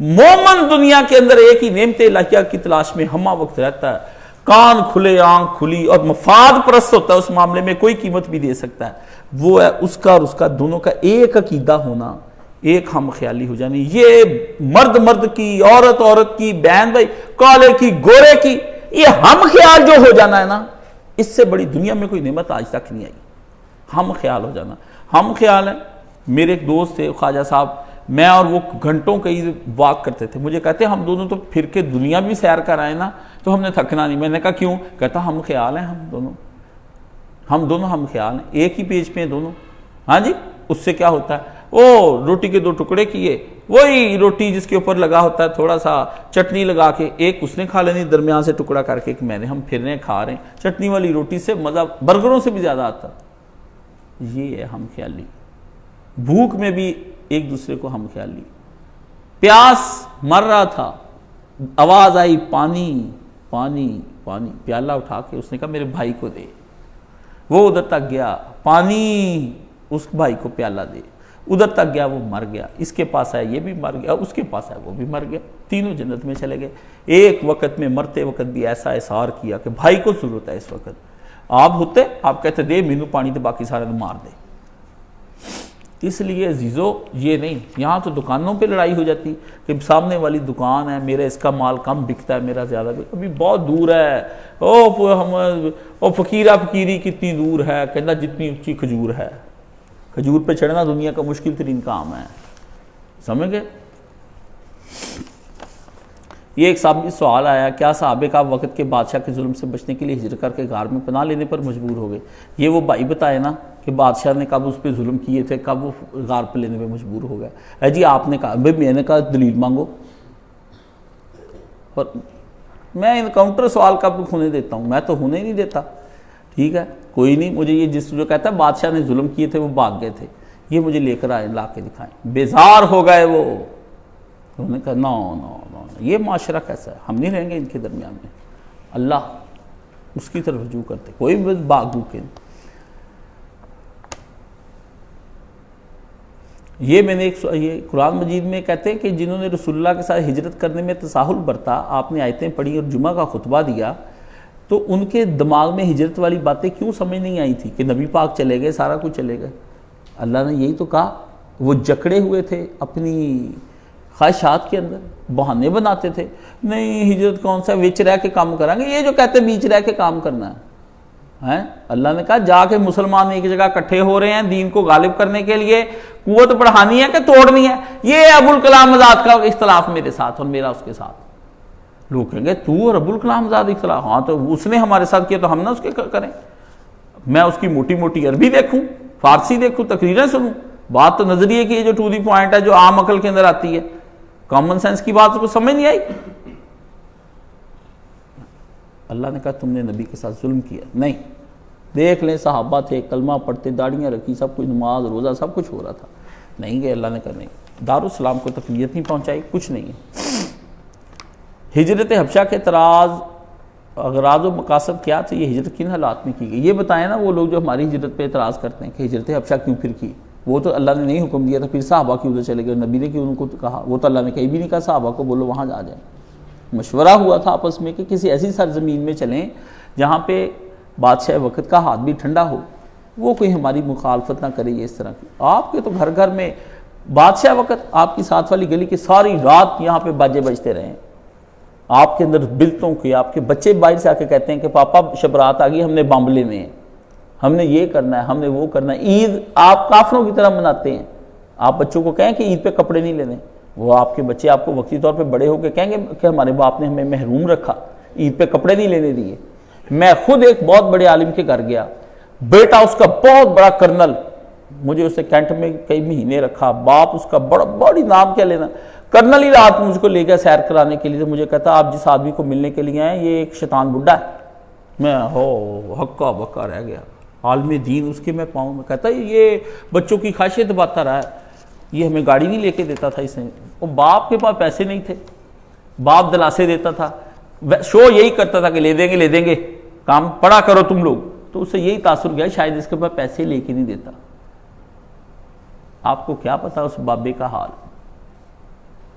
مومن دنیا کے اندر ایک ہی نعمت الہیہ کی تلاش میں ہمہ وقت رہتا ہے، کان کھلے آنکھ کھلی، اور مفاد پرست ہوتا ہے اس معاملے میں، کوئی قیمت بھی دے سکتا ہے، وہ ہے اس کا اور اس کا دونوں کا ایک عقیدہ ہونا، ایک ہم خیالی ہو جانی۔ یہ مرد مرد کی، عورت عورت کی، بہن بھائی، کالے کی گورے کی، یہ ہم خیال جو ہو جانا ہے نا، اس سے بڑی دنیا میں کوئی نعمت آج تک نہیں آئی، ہم خیال ہو جانا۔ ہم خیال ہے، میرے ایک دوست تھے خواجہ صاحب، میں اور وہ گھنٹوں کئی واک کرتے تھے، مجھے کہتے ہم دونوں تو پھر کے دنیا بھی سیر کر آئے نا تو ہم نے تھکنا نہیں۔ میں نے کہا کیوں؟ کہتا ہم خیال ہیں، ہم دونوں ہم خیال ہیں، ایک ہی پیج پہ ہیں دونوں۔ ہاں جی، اس سے کیا ہوتا ہے، وہ روٹی کے 2 ٹکڑے کیے، وہی روٹی جس کے اوپر لگا ہوتا ہے تھوڑا سا چٹنی لگا کے، ایک اس نے کھا لینی درمیان سے ٹکڑا کر کے، ایک میں نے، ہم پھر رہے ہیں کھا رہے ہیں، چٹنی والی روٹی سے مزہ برگروں سے بھی زیادہ آتا۔ یہ ہے ہم خیالی، بھوک میں بھی ایک دوسرے کو ہم خیالی۔ پیاس مر رہا تھا، آواز آئی پانی پانی پانی، پیالہ اٹھا کے اس نے کہا میرے بھائی کو دے، وہ ادھر تک گیا، پانی، اس بھائی کو پیالہ دے، ادھر تک گیا وہ مر گیا، اس کے پاس آیا یہ بھی مر گیا، اس کے پاس آیا وہ بھی مر گیا، تینوں جنت میں چلے گئے۔ ایک وقت میں مرتے وقت بھی ایسا احسار کیا کہ بھائی کو ضرورت ہے اس وقت، آپ ہوتے آپ کہتے دے مینو پانی تو باقی سارے مار دے۔ اس لیے عزیزو یہ نہیں، یہاں تو دکانوں پہ لڑائی ہو جاتی کہ سامنے والی دکان ہے، میرا اس کا مال کم بکتا ہے، میرا زیادہ بکتا ہے، ابھی بہت دور ہے، او فقیرہ فقیری کتنی دور ہے، کہنا جتنی اونچی کھجور ہے۔ کھجور پہ چڑھنا دنیا کا مشکل ترین کام ہے، سمجھ گئے؟ یہ ایک سوال آیا، کیا صحابہ کا وقت کے بادشاہ کے ظلم سے بچنے کے لیے ہجرت کر کے غار میں پناہ لینے پر مجبور ہو گئے؟ یہ وہ بھائی بتائے نا کہ بادشاہ نے کب اس پہ ظلم کیے تھے، کب وہ غار پہ لینے پہ مجبور ہو گیا۔ اے جی آپ نے کہا، میں نے کہا دلیل مانگو، اور میں انکاؤنٹر سوال کب ہونے دیتا ہوں؟ میں تو ہونے نہیں دیتا، ٹھیک ہے؟ کوئی نہیں، مجھے یہ جس جو کہتا ہے بادشاہ نے ظلم کیے تھے وہ بھاگ گئے تھے، یہ مجھے لے کر آئے، لا کے دکھائیں۔ بیزار ہو گئے وہ، انہوں نے کہا نو نو نو، یہ معاشرہ کیسا ہے، ہم نہیں رہیں گے ان کے درمیان میں، اللہ اس کی طرف رجوع کرتے، کوئی باغو کے نہیں۔ یہ میں نے یہ قرآن مجید میں کہتے ہیں کہ جنہوں نے رسول اللہ کے ساتھ ہجرت کرنے میں تساہل برتا، آپ نے آیتیں پڑھی اور جمعہ کا خطبہ دیا، تو ان کے دماغ میں ہجرت والی باتیں کیوں سمجھ نہیں آئی تھی کہ نبی پاک چلے گئے، سارا کچھ چلے گئے؟ اللہ نے یہی تو کہا، وہ جکڑے ہوئے تھے اپنی خواہشات کے اندر، بہانے بناتے تھے، نہیں ہجرت کون سا، بیچ رہ کے کام کریں گے، یہ جو کہتے ہیں بیچ رہ کے کام کرنا ہے۔ اللہ نے کہا جا کے مسلمان ایک جگہ اکٹھے ہو رہے ہیں دین کو غالب کرنے کے لیے، قوت بڑھانی ہے کہ توڑنی ہے؟ یہ ابوالکلام آزاد کا اختلاف میرے ساتھ اور میرا اس کے ساتھ۔ لوگ کہیں گے تو اور ابوالکلام آزاد اختلاف، ہاں تو اس نے ہمارے ساتھ کیا تو ہم نہ اس کے کریں؟ میں اس کی موٹی موٹی عربی دیکھوں، فارسی دیکھوں، تقریریں سنوں، بات تو نظریے کی ہے جو ٹو دی پوائنٹ ہے، جو عام عقل کے اندر آتی ہے، کامن سینس کی بات کو سمجھ نہیں آئی۔ اللہ نے کہا تم نے نبی کے ساتھ ظلم کیا، نہیں، دیکھ لیں صحابہ تھے، کلمہ پڑھتے، داڑیاں رکھی، سب کچھ، نماز روزہ سب کچھ ہو رہا تھا، نہیں گئے۔ اللہ نے کہا نہیں، دارالسلام کو تقویت نہیں پہنچائی، کچھ نہیں ہے۔ ہجرت حبشہ کے اغراض و مقاصد کیا تھے؟ یہ ہجرت کن حالات میں کی گئی؟ یہ بتائیں نا وہ لوگ جو ہماری ہجرت پہ اعتراض کرتے ہیں کہ ہجرت حبشہ کیوں پھر کی، وہ تو اللہ نے نہیں حکم دیا تھا، پھر صحابہ کیوں ادھر چلے گئے، نبی نے کیوں ان کو کہا؟ وہ تو اللہ نے کہیں بھی نہیں کہا صحابہ کو بولو وہاں جا جائیں، مشورہ ہوا تھا آپس میں کہ کسی ایسی سرزمین میں چلیں جہاں پہ بادشاہ وقت کا ہاتھ بھی ٹھنڈا ہو، وہ کوئی ہماری مخالفت نہ کرے۔ یہ اس طرح کی آپ کے تو گھر گھر میں بادشاہ وقت آپ کی ساتھ والی گلی کی ساری رات یہاں پہ باجے بجتے رہے، آپ کے اندر بلتوں کے، آپ کے بچے باہر سے آ کے کہتے ہیں کہ پاپا شب رات آ گئی، ہم نے بم لینے ہیں، ہم نے یہ کرنا ہے، ہم نے وہ کرنا ہے۔ عید آپ کافروں کی طرح مناتے ہیں، آپ بچوں کو کہیں کہ عید پہ کپڑے نہیں لینے، وہ آپ کے بچے آپ کو وقتی طور پہ بڑے ہو کے کہیں گے کہ ہمارے باپ نے ہمیں محروم رکھا، عید پہ کپڑے نہیں لینے دیے۔ میں خود ایک بہت بڑے عالم کے گھر گیا، بیٹا اس کا بہت بڑا کرنل، مجھے اسے کینٹ میں کئی مہینے رکھا، باپ اس کا بڑی نام کیا لینا، کرنل ہی رات مجھ کو لے گیا سیر کرانے کے لیے، تو مجھے کہتا آپ جس آدمی کو ملنے کے لیے آئے یہ ایک شیطان بڈھا ہے۔ میں ہکا بکا رہ گیا، عالم دین اس کے میں پاؤں میں، کہتا یہ بچوں کی خواہشیں دباتا رہا ہے، یہ ہمیں گاڑی نہیں لے کے دیتا تھا، اس نے وہ باپ کے پاس پیسے نہیں تھے، باپ دلاسے دیتا تھا، شو یہی کرتا تھا کہ لے دیں گے کام پڑا کرو تم لوگ، تو اس سے یہی تاثر گیا شاید اس کے پاس پیسے لے کے نہیں دیتا۔ آپ کو کیا پتا اس بابے کا حال،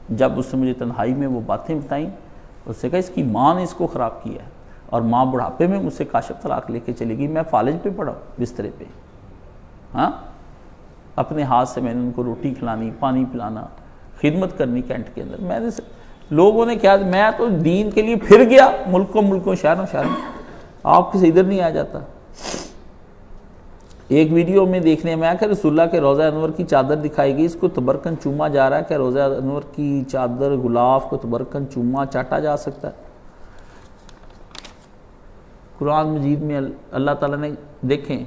جب اس نے مجھے تنہائی میں وہ باتیں بتائیں، اس نے کہا اس کی ماں نے اس کو خراب کیا ہے، اور ماں بڑھاپے میں مجھ سے کاشف طلاق لے کے چلی گئی، میں فالج پہ پڑا بسترے پہ، ہاں اپنے ہاتھ سے میں نے ان کو روٹی کھلانی، پانی پلانا، خدمت کرنی کینٹ کے اندر۔ میں نے لوگوں نے کیا، میں تو دین کے لیے پھر گیا ملکوں شہروں آپ کسی ادھر نہیں آ جاتا۔ ایک ویڈیو میں دیکھنے میں آیا کہ رسول اللہ کے روضہ انور کی چادر دکھائی گئی، اس کو تبرکن چوما جا رہا ہے، کہ روضہ انور کی چادر غلاف کو تبرکن چوما چاٹا جا سکتا ہے؟ قرآن مجید میں اللہ تعالیٰ نے دیکھیں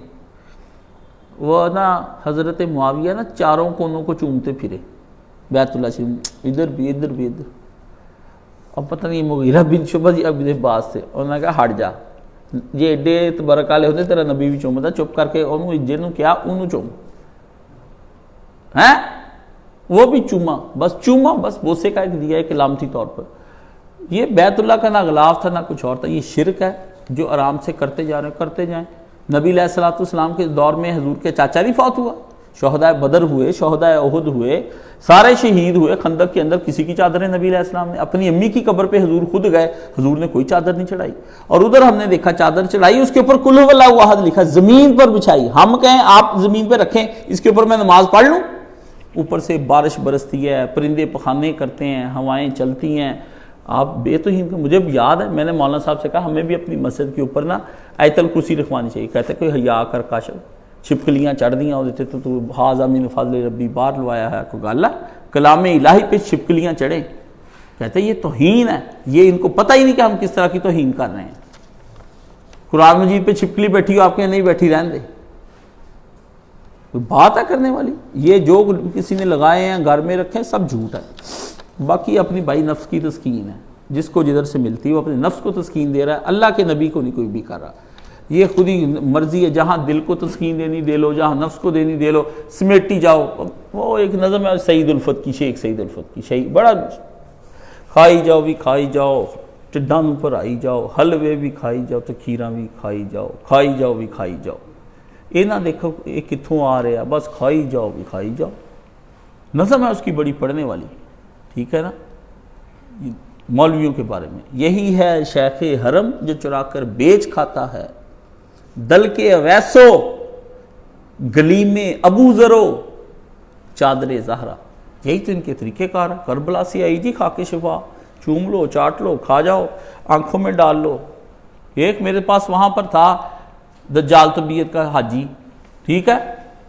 وہ نا حضرت معاویہ نا چاروں کونوں کو چومتے پھرے بیت اللہ شریف، ادھر بھی ادھر بھی ادھر، اب پتہ نہیں مغیرہ بن شعبہ جی ابن عباس سے، انہوں نے کہا ہٹ جا، یہ ایڈے تبرک والے ہوتے تیرا نبی بھی چومتا، چپ کر کے انہوں جنہوں کیا انہوں چوم ہیں، وہ بھی چوما بس بوسے کا ایک دیا ایک علامتی طور پر۔ یہ بیت اللہ کا نہ غلاف تھا نہ کچھ اور تھا، یہ شرک ہے جو آرام سے کرتے جا رہے ہیں، کرتے جائیں۔ نبی علیہ الصلوۃ والسلام کے دور میں حضور کے چاچا نہیں فوت ہوا، شہداء بدر ہوئے، شہداء احد ہوئے، سارے شہید ہوئے خندق کے اندر، کسی کی چادریں نبی علیہ السلام نے اپنی امی کی قبر پہ حضور خود گئے، حضور نے کوئی چادر نہیں چڑھائی، اور ادھر ہم نے دیکھا چادر چڑھائی، اس کے اوپر قل هو اللہ احد لکھا، زمین پر بچھائی، ہم کہیں آپ زمین پہ رکھیں، اس کے اوپر میں نماز پڑھ لوں؟ اوپر سے بارش برستی ہے، پرندے پخانے کرتے ہیں، ہوائیں چلتی ہیں، آپ بے توہین کا۔ مجھے یاد ہے میں نے مولانا صاحب سے کہا ہمیں بھی اپنی مسجد کے اوپر نا آیت الکرسی رکھوانی چاہیے، کہتے کوئی حیا کر کاشف، چھپکلیاں چڑھ دیاں ہوتے تو ہاذا من فضل ربی باہر لوایا ہے، کوئی گل ہے کلام الہی پہ چھپکلیاں چڑھیں؟ کہتے یہ توہین ہے، یہ ان کو پتہ ہی نہیں کہ ہم کس طرح کی توہین کر رہے ہیں۔ قرآن مجید پہ چھپکلی بیٹھی ہو، آپ کے نہیں بیٹھی رہن دے، کوئی بات ہے کرنے والی؟ یہ جو کسی نے لگائے ہیں گھر میں رکھے سب جھوٹ ہے۔ باقی اپنی بھائی نفس کی تسکین ہے، جس کو جدھر سے ملتی ہے وہ اپنے نفس کو تسکین دے رہا ہے، اللہ کے نبی کو نہیں کوئی بھی کر رہا۔ یہ خود ہی مرضی ہے، جہاں دل کو تسکین دینی دے لو، جہاں نفس کو دینی دے لو، سمیٹی جاؤ۔ وہ ایک نظم ہے سعید الفت کی، شیخ سعید الفت کی، شیخ بڑا کھائی جاؤ بھی کھائی جاؤ، ٹڈاں پر آئی جاؤ، حلوے بھی کھائی جاؤ تو کھیراں بھی کھائی جاؤ، کھائی جاؤ بھی کھائی جاؤ۔ یہ نہ دیکھو یہ کتوں آ رہے ہیں، بس کھائی جاؤ بھی کھائی جاؤ۔ نظم ہے اس کی بڑی پڑھنے والی، ٹھیک ہے نا، مولویوں کے بارے میں۔ یہی ہے شیخ حرم جو چرا کر بیچ کھاتا ہے، دل کے اویسو گلی میں ابو ذرو چادر زہرا۔ یہی تو ان کے طریقہ کار ہے۔ کربلا سے آئی جی خاک شفا، چوم لو چاٹ لو کھا جاؤ آنکھوں میں ڈال لو۔ ایک میرے پاس وہاں پر تھا دجال طبیعت کا حاجی، ٹھیک ہے،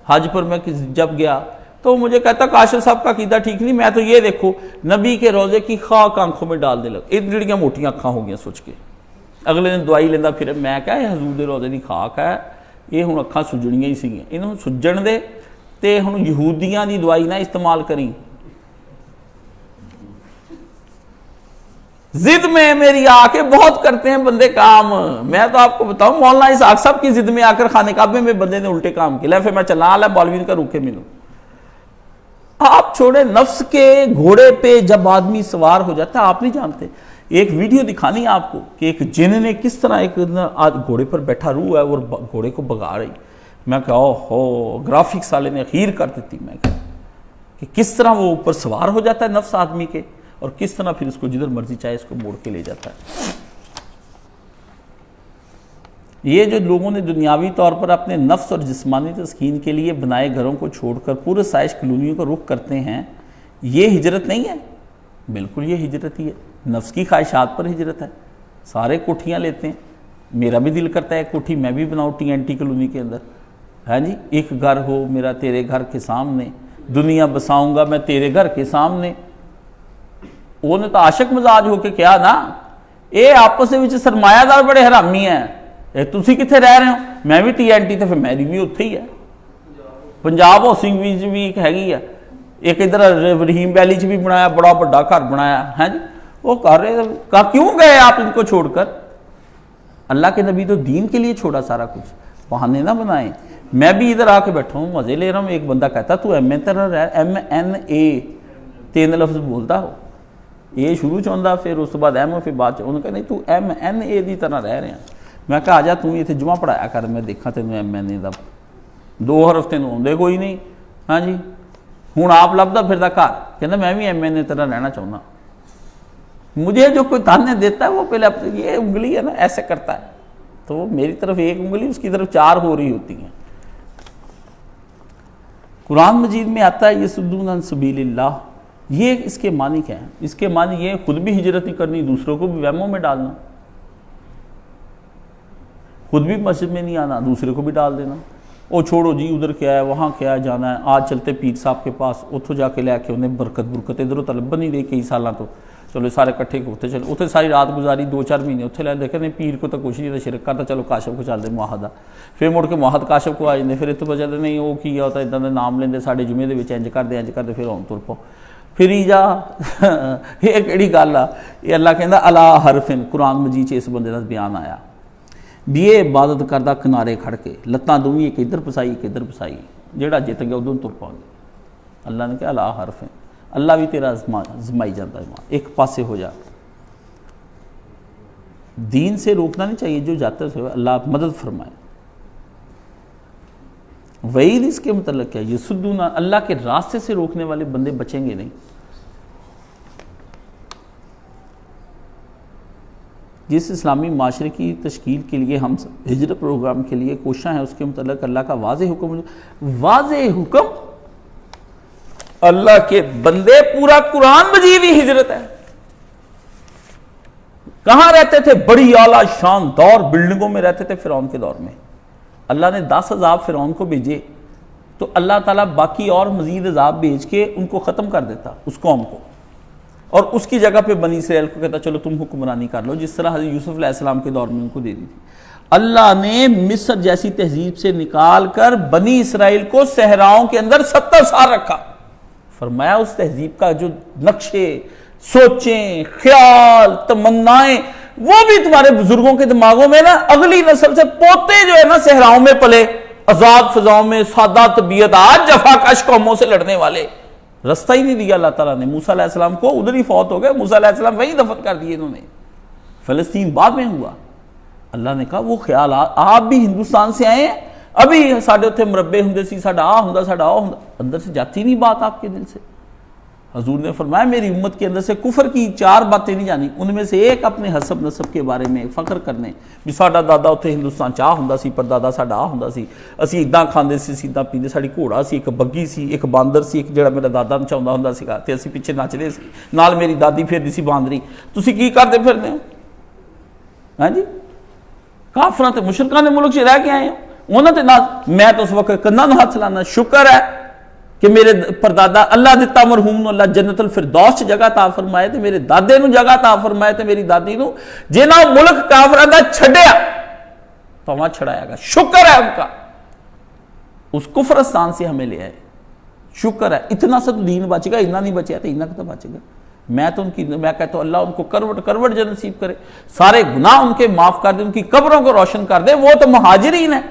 حج پر میں جب گیا تو مجھے کہتا کاشف صاحب کا عقیدہ ٹھیک نہیں، میں تو یہ دیکھو نبی کے روزے کی خاک آنکھوں میں ڈال دے لگ، ایڈیاں موٹیاں اکھاں ہو گیا سوچ کے۔ اگلے دن دوائی لینا پھر میں کہا یہ حضور دے روزے دی خاک ہے، یہ ہن اکھاں سجنیاں ہی سیگیاں، انہوں سجن دے تے ہن یہودیاں دی دوائی نہ استعمال کریں۔ ضد میں میری آ کے بہت کرتے ہیں بندے کام، میں تو آپ کو بتاؤں مولانا اسحاق صاحب کی ضد میں آ کر خانے کعبے میں بندے نے الٹے کام کیا، پھر میں چلا آلہ مولوی کا روکے ملوں۔ آپ چھوڑے نفس کے گھوڑے پہ جب آدمی سوار ہو جاتا ہے، آپ نہیں جانتے۔ ایک ویڈیو دکھانی ہے آپ کو کہ ایک جن نے کس طرح ایک گھوڑے پر بیٹھا روح ہے اور گھوڑے کو بگا رہی، میں کہا اوہو گرافکس والے نے اخیر کر دیتی، میں کہا کہ کس طرح وہ اوپر سوار ہو جاتا ہے نفس آدمی کے، اور کس طرح پھر اس کو جدھر مرضی چاہے اس کو موڑ کے لے جاتا ہے۔ یہ جو لوگوں نے دنیاوی طور پر اپنے نفس اور جسمانی تسکین کے لیے بنائے گھروں کو چھوڑ کر پورے سائش کلونیوں کا رخ کرتے ہیں، یہ ہجرت نہیں ہے؟ بالکل یہ ہجرت ہی ہے، نفس کی خواہشات پر ہجرت ہے۔ سارے کوٹھیاں لیتے ہیں، میرا بھی دل کرتا ہے کوٹھی میں بھی بناؤں ٹی این ٹی کلونی کے اندر، ہاں جی، ایک گھر ہو میرا تیرے گھر کے سامنے، دنیا بساؤں گا میں تیرے گھر کے سامنے۔ وہ نے تو عاشق مزاج ہو کے کیا نا، اے آپس میں سرمایہ دار بڑے حرامی ہیں، تسی کتنے رہ رہے ہو، میں بھی ٹی این ٹی تے پھر میری بھی اتھے ہی ہے، پنجاب ہاؤسنگ بھی ایک ہے گی ہے، ایک ادھر رحیم ویلی چ بھی بنایا، بڑا بڑا گھر بنایا ہے جی۔ وہ کر رہے کہا کیوں گئے آپ ان کو چھوڑ کر؟ اللہ کے نبی تو دین کے لیے چھوڑا سارا کچھ، بہانے نہ بنائیں۔ میں بھی ادھر آ کے بیٹھا ہوں مزے لے رہا ہوں، ایک بندہ کہتا تو ایم اے طرح رہ، ایم این اے 3 لفظ بولتا ہو، اے شروع چاہتا پھر اس بعد ایم، پھر بعد انہوں نے کہا نہیں تو ایم این اے دی طرح رہ رہے ہیں۔ میں کہا آجا تم یہ جمعہ پڑھایا کر، میں دیکھا تینوں ایم این اے دا 2 حرف تینوں آندے کوئی نہیں، ہاں جی، ہوں آپ لبدا پھردا گھر، کہنا میں بھی ایم این اے طرح رہنا چاہنا۔ مجھے جو کوئی تانے دیتا ہے وہ پہلے یہ انگلی ہے نا ایسے کرتا ہے، تو وہ میری طرف ایک انگلی اس کی طرف 4 ہو رہی ہوتی ہیں۔ قرآن مجید میں آتا ہے یصدون عن سبیل اللہ، یہ اس کے معنی کیا ہیں؟ اس کے معنی یہ خود بھی ہجرت نہیں کرنی، دوسروں کو بھی وہموں میں ڈالنا، خود بھی مسجد میں نہیں آنا، دوسرے کو بھی ڈال دینا۔ وہ چھوڑو جی ادھر کیا ہے وہاں کیا جانا ہے، آج چلتے پیر صاحب کے پاس، اتوں جا کے لے کے انہیں برکت ادھر طلب نہیں رہی کئی سالاں تو، چلو سارے کٹھے اتنے چلے، اتنے ساری رات گزاری 2-4 مہینے اتنے لے دیکھے نہیں پیر کو تو کچھ نہیں شرک کرتا، چلو کاشف کو چل دے معاہدہ، پھر مڑ کے معاہد کاشف کو آ جاتے، پھر اتنے بچے نہیں وہ کیا ہوتا ادا کے نام لیندے ساڈے جمعے دے وچ انج کرتے پھر ہون تر پاؤ پھر ہی جا۔ یہ کہڑی گل آ، یہ اللہ کہندا الا حرفن، قرآن مجید اس بندے کا بیان آیا بھی یہ عبادت کردا کنارے کھڑ کے لتاں دوویں ایک ادھر پسائی ایک ادھر پسائی، جہاں جت گیا ادھر تر پاؤ۔ اللہ نے کہا الا حرفن، اللہ بھی تیرا زمائی جاتا ہے، ایک پاسے ہو جا۔ دین سے روکنا نہیں چاہیے، جو جاتے سے اللہ مدد فرمائے۔ وعید اس کے متعلق کیا؟ یسدون، اللہ کے راستے سے روکنے والے بندے بچیں گے نہیں. جس اسلامی معاشرے کی تشکیل کے لیے ہم ہجرت پروگرام کے لیے کوشاں ہیں، اس کے متعلق اللہ کا واضح حکم اللہ کے بندے، پورا قرآن مجید ہی ہجرت ہے. کہاں رہتے تھے؟ بڑی اعلیٰ شاندار بلڈنگوں میں رہتے تھے فرعون کے دور میں. اللہ نے 10 عذاب فرعون کو بھیجے تو اللہ تعالیٰ باقی اور مزید عذاب بھیج کے ان کو ختم کر دیتا اس قوم کو، اور اس کی جگہ پہ بنی اسرائیل کو کہتا چلو تم حکمرانی کر لو، جس طرح حضرت یوسف علیہ السلام کے دور میں ان کو دے دی تھی. اللہ نے مصر جیسی تہذیب سے نکال کر بنی اسرائیل کو صحراؤں کے اندر 70 سال رکھا. فرمایا اس تہذیب کا جو نقشے، سوچیں، خیال، تمنائیں، وہ بھی تمہارے بزرگوں کے دماغوں میں نا، اگلی نسل سے پوتے جو ہے نا صحراؤں میں پلے، آزاد فضاؤں میں، سادہ طبیعت، آج جفاکش قوموں سے لڑنے والے. رستہ ہی نہیں دیا اللہ تعالیٰ نے. موسیٰ علیہ السلام کو ادھر ہی فوت ہو گئے، موسیٰ علیہ السلام وہیں دفن کر دیے انہوں نے. فلسطین بعد میں ہوا. اللہ نے کہا وہ خیالات آپ بھی ہندوستان سے آئے ہیں، ابھی ساڑھے اتنے مربع ہوں سی، ساڑھا آ ہوں ساڑھا آ ہوں، اندر سے جاتی نہیں بات آپ کے دل سے. حضور نے فرمایا میری امت کے اندر سے کفر کی 4 باتیں نہیں جانی. ان میں سے ایک اپنے حسب نسب کے بارے میں فخر کرنے، بھی ساڈا دادا اتنے ہندوستان چاہ ہوں سی، پر دادا ساڈا آ ہوں سی، اسی اداں کھاندے سی، سیداں پیندے، ساڑی گھوڑا سی، ایک بگی سی، ایک باندر سی، ایک جڑا میرا دادا نچاوندا ہوندا سیگا تے اسی پیچھے نچدے سی، نال میری دادی پھردی سی باندری. تسی کی کردے پھردے ہو؟ ہاں جی، کافراں تے مشرکاں دے ملک چ رہ کے آئے ہو، انہاں تے میں تو اس وقت کناں نوں ہاتھ لانا. شکر ہے کہ میرے پردادا اللہ دیتا مرحوم نو اللہ جنت الفردوس جگہ عطا فرمائے تے میرے دادے نو جگہ عطا فرمائے تے میری دادی نو جنہاں ملک کافراں دا چھڈیا تو وہاں چھڑایا گا. شکر ہے ان کا، اس کفرستان سے ہمیں لے آئے. شکر ہے اتنا سا تو دین بچ گا، اتنا نہیں بچیا تو اتنا تو بچ گا. میں کہتا ہوں اللہ ان کو کروٹ جو نصیب کرے، سارے گناہ ان کے معاف کر دے، ان کی قبروں کو روشن کر دے. وہ تو مہاجرین ہے،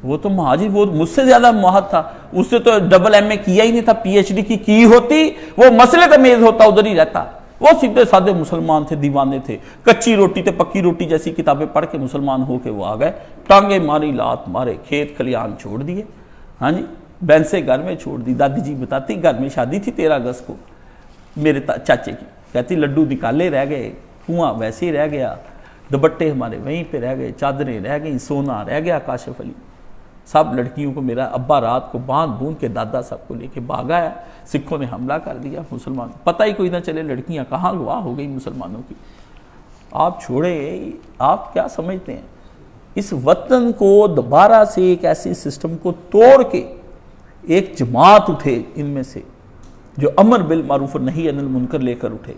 وہ تو مہاجر، وہ مجھ سے زیادہ مہد تھا. اس سے تو ڈبل ایم اے کیا ہی نہیں تھا، پی ایچ ڈی کی ہوتی وہ مسئلے تمیز ہوتا ادھر ہی رہتا. وہ سیدھے سادے مسلمان تھے، دیوانے تھے. کچی روٹی تے پکی روٹی جیسی کتابیں پڑھ کے مسلمان ہو کے وہ آ گئے. ٹانگیں ماری، لات مارے، کھیت کھلیان چھوڑ دیے. ہاں جی، بینسیں گھر میں چھوڑ دی. دادی جی بتاتی گھر میں شادی تھی 13 اگست کو میرے چاچے کی، کہتی لڈو نکالے رہ گئے، کنواں ویسے ہی رہ گیا، دوپٹے ہمارے وہیں پہ رہ گئے، چادریں رہ گئیں، سونا رہ گیا. کاشف علی سب لڑکیوں کو میرا ابا رات کو باندھ بوند کے دادا سب کو لے کے بھاگا ہے. سکھوں نے حملہ کر دیا، مسلمان پتہ ہی کوئی نہ چلے لڑکیاں کہاں گواہ ہو گئی مسلمانوں کی. آپ چھوڑے، آپ کیا سمجھتے ہیں اس وطن کو دوبارہ سے ایک ایسے سسٹم کو توڑ کے ایک جماعت اٹھے ان میں سے جو امر بالمعروف اور نہی عن المنکر لے کر اٹھے.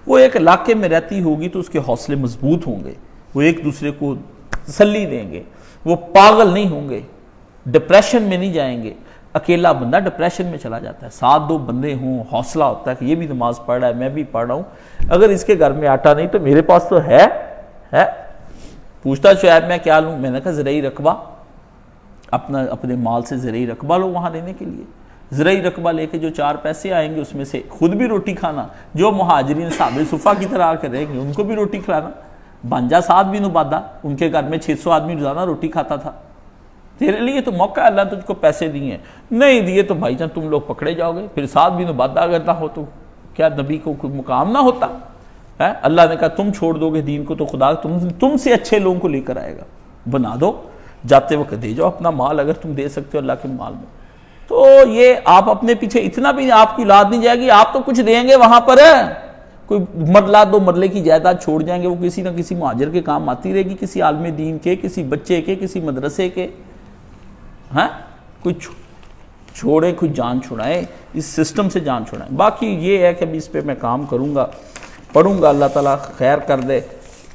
وہ ایک علاقے میں رہتی ہوگی تو اس کے حوصلے مضبوط ہوں گے، وہ ایک دوسرے کو تسلی دیں گے، وہ پاگل نہیں ہوں گے، ڈپریشن میں نہیں جائیں گے. اکیلا بندہ ڈپریشن میں چلا جاتا ہے، 7-2 بندے ہوں، حوصلہ ہوتا ہے کہ یہ بھی نماز پڑھ رہا ہے، میں بھی پڑھ رہا ہوں، اگر اس کے گھر میں آٹا نہیں تو میرے پاس تو ہے. پوچھتا شعیب میں کیا لوں؟ میں نے کہا زرعی رقبہ، اپنے مال سے زرعی رقبہ لو وہاں رہنے کے لیے. زرعی رقبہ لے کے جو 4 پیسے آئیں گے اس میں سے خود بھی روٹی کھانا، جو مہاجرین صحابہ صفا کی طرح آ کر رہیں گے ان کو بھی روٹی کھلانا. بانجا سعد بن عبادہ ان کے گھر میں 600 آدمی روزانہ روٹی کھاتا تھا. تیرے لیے تو موقع اللہ تجھ کو پیسے دیے ہیں، نہیں دیے تو بھائی جان تم لوگ پکڑے جاؤ گے. پھر سعد بن عبادہ اگر نہ ہو تو کیا نبی کو کوئی مقام نہ ہوتا ہے؟ اللہ نے کہا تم چھوڑ دو گے دین کو تو خدا تم سے اچھے لوگوں کو لے کر آئے گا. بنا دو، جاتے وقت دے جاؤ اپنا مال اگر تم دے سکتے ہو اللہ کے مال میں. تو یہ آپ اپنے پیچھے اتنا بھی آپ کی اولاد نہیں جائے گی، آپ تو کچھ دیں گے وہاں پر. کوئی مرلہ 2 مرلے کی جائیداد چھوڑ جائیں گے، وہ کسی نہ کسی مہاجر کے کام آتی رہے گی، کسی عالم دین کے، کسی بچے کے، کسی مدرسے کے. ہاں کوئی چھوڑے، کوئی جان چھڑائے، اس سسٹم سے جان چھڑائیں. باقی یہ ہے کہ ابھی اس پہ میں کام کروں گا، پڑھوں گا، اللہ تعالیٰ خیر کر دے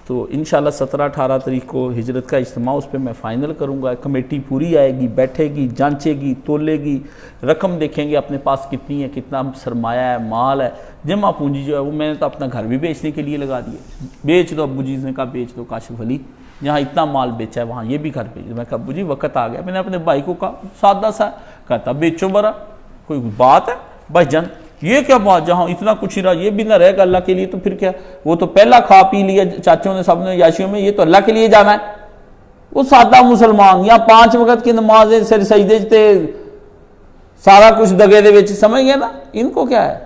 تو انشاءاللہ 17-18 تاریخ کو ہجرت کا اجتماع اس پہ میں فائنل کروں گا. کمیٹی پوری آئے گی، بیٹھے گی، جانچے گی، تولے گی، رقم دیکھیں گے اپنے پاس کتنی ہے، کتنا سرمایہ ہے، مال ہے، جمع پونجی جو ہے وہ میں نے تو اپنا گھر بھی بیچنے کے لیے لگا دیے. بیچ دو، ابو جی نے کہا بیچ دو کاشف علی، جہاں اتنا مال بیچا ہے وہاں یہ بھی گھر بیچ دو. میں کہا ابو جی وقت آ گیا. میں نے اپنے بھائی کو کہا سادہ سا، کہتا بیچو برا، کوئی بات ہے بھائی جان؟ یہ کیا بات، جہاں اتنا کچھ ہی رہا یہ بھی نہ رہے گا اللہ کے لیے تو پھر کیا؟ وہ تو پہلا کھا پی لیا چاچوں نے سب نے یاشیوں میں، یہ تو اللہ کے لیے جانا ہے. وہ سادہ مسلمان یا 5 وقت کی نمازیں سر سجدے تے سارا کچھ دگے دے وچ، سمجھ گئے نا، ان کو کیا ہے؟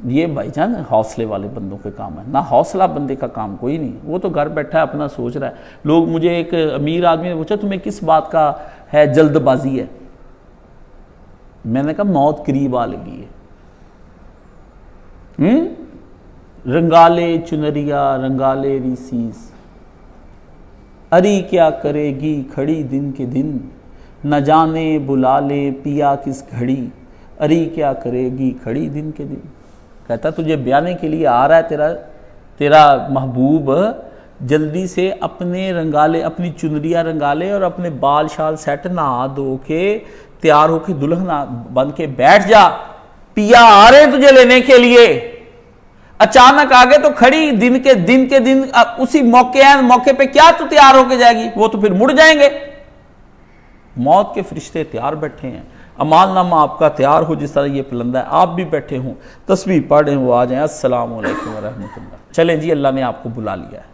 یہ بھائی جان حوصلے والے بندوں کے کام ہے، نہ حوصلہ بندے کا کام کوئی نہیں، وہ تو گھر بیٹھا ہے اپنا سوچ رہا ہے۔ لوگ، مجھے ایک امیر آدمی نے پوچھا تمہیں کس بات کا ہے جلد بازی ہے؟ میں نے کہا موت قریب آ لگی ہے۔ رنگالے چنریا رنگالے ریسیس، اری کیا کرے گی کھڑی دن کے دن، نہ جانے بلا لے پیا کس گھڑی، اری کیا کرے گی کھڑی دن کے دن۔ کہتا تجھے بیانے کے لیے آ رہا ہے تیرا محبوب، جلدی سے اپنے رنگالے، اپنی چنریاں رنگالے اور اپنے بال شال سیٹ نہا دھو کے تیار ہو کے دلہن بن کے بیٹھ جا، پیا آ رہے تجھے لینے کے لیے۔ اچانک آگے تو کھڑی دن کے دن اسی موقع پہ کیا تو تیار ہو کے جائے گی؟ وہ تو پھر مڑ جائیں گے۔ موت کے فرشتے تیار بیٹھے ہیں، امان نامہ آپ کا تیار ہو، جس طرح یہ پلندہ ہے آپ بھی بیٹھے ہوں، تسبیح پڑھیں، وہ آ جائیں، السلام علیکم ورحمۃ اللہ، چلیں جی اللہ نے آپ کو بلا لیا ہے،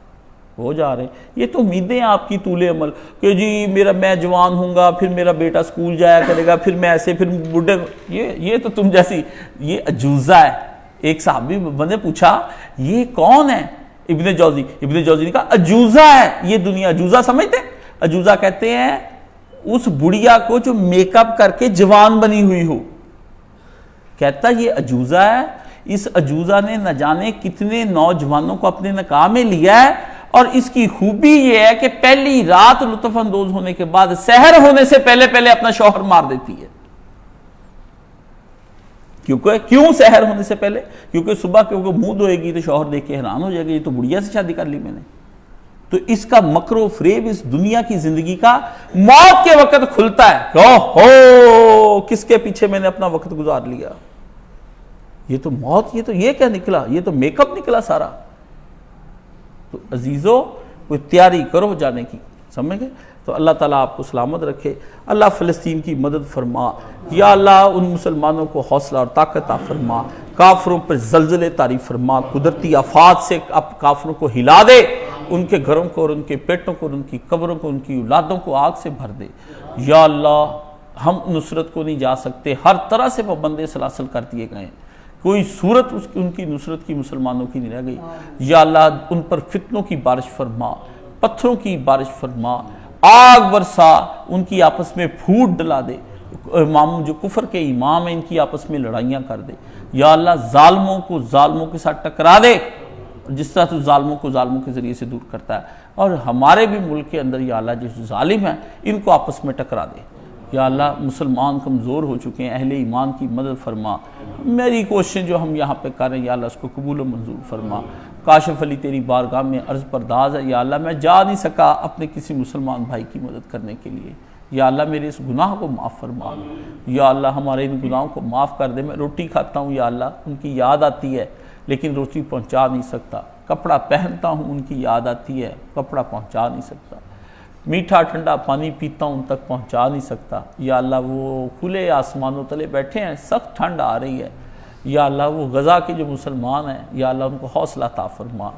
ہو جا رہے ہیں۔ یہ تو امیدیں آپ کی طول عمل کہ جی میں جوان ہوں گا، پھر میرا بیٹا سکول جایا کرے گا، پھر میں ایسے، پھر بڈھے، یہ تو تم جیسی، یہ عجوزہ ہے۔ ایک صحابی نے پوچھا یہ کون ہے؟ ابن جوزی نے کہا عجوزہ ہے یہ دنیا۔ عجوزہ سمجھتے ہیں؟ عجوزہ کہتے ہیں اس بڑھیا کو جو میک اپ کر کے جوان بنی ہوئی ہو۔ کہتا یہ عجوزہ ہے، اس عجوزہ نے نہ جانے کتنے نوجوانوں کو اپنے نکاح میں لیا ہے، اور اس کی خوبی یہ ہے کہ پہلی رات لطف اندوز ہونے کے بعد سحر ہونے سے پہلے اپنا شوہر مار دیتی ہے۔ کیوں سحر ہونے سے پہلے؟ کیونکہ صبح منہ دھوئے گی تو شوہر دیکھ کے حیران ہو جائے گا، یہ تو بڑھیا سے شادی کر لی میں نے۔ تو اس کا مکر و فریب اس دنیا کی زندگی کا موت کے وقت کھلتا ہے، کس کے پیچھے میں نے اپنا وقت گزار لیا۔ یہ تو موت، یہ کیا نکلا؟ یہ تو میک اپ نکلا سارا۔ تو عزیزو کوئی تیاری کرو جانے کی، سمجھ گئے؟ تو اللہ تعالیٰ آپ کو سلامت رکھے، اللہ فلسطین کی مدد فرما، یا اللہ ان مسلمانوں کو حوصلہ اور طاقت عطا فرما، کافروں پر زلزلے طاری فرما، قدرتی آفات سے کافروں کو ہلا دے، ان کے گھروں کو اور ان کے پیٹوں کو اور ان کی قبروں کو، ان کی اولادوں کو آگ سے بھر دے۔ یا اللہ ہم نصرت کو نہیں جا سکتے، ہر طرح سے پابند سلاسل کر دیے گئے، کوئی صورت ان کی نصرت کی مسلمانوں کی نہیں رہ گئی۔ یا اللہ ان پر فتنوں کی بارش فرما، پتھروں کی بارش فرما، آگ برسا، ان کی آپس میں پھوٹ ڈلا دے، امام جو کفر کے امام ہیں ان کی آپس میں لڑائیاں کر دے۔ یا اللہ ظالموں کو ظالموں کے ساتھ ٹکرا دے، جس طرح تو ظالموں کو ظالموں کے ذریعے سے دور کرتا ہے، اور ہمارے بھی ملک کے اندر یا اللہ جو ظالم ہیں ان کو آپس میں ٹکرا دے۔ یا اللہ مسلمان کمزور ہو چکے ہیں، اہل ایمان کی مدد فرما، میری کوششیں جو ہم یہاں پہ کر رہے ہیں یا اللہ اس کو قبول و منظور فرما۔ کاشف علی تیری بارگاہ میں عرض پرداز ہے، یا اللہ میں جا نہیں سکا اپنے کسی مسلمان بھائی کی مدد کرنے کے لیے، یا اللہ میرے اس گناہ کو معاف فرما، یا اللہ ہمارے ان گناہوں کو معاف کر دے۔ میں روٹی کھاتا ہوں یا اللہ ان کی یاد آتی ہے لیکن روٹی پہنچا نہیں سکتا، کپڑا پہنتا ہوں ان کی یاد آتی ہے، کپڑا پہنچا نہیں سکتا، میٹھا ٹھنڈا پانی پیتا ہوں ان تک پہنچا نہیں سکتا۔ یا اللہ وہ کھلے آسمانوں تلے بیٹھے ہیں، سخت ٹھنڈ آ رہی ہے، یا اللہ وہ غزہ کے جو مسلمان ہیں یا اللہ ان کو حوصلہ عطا فرما۔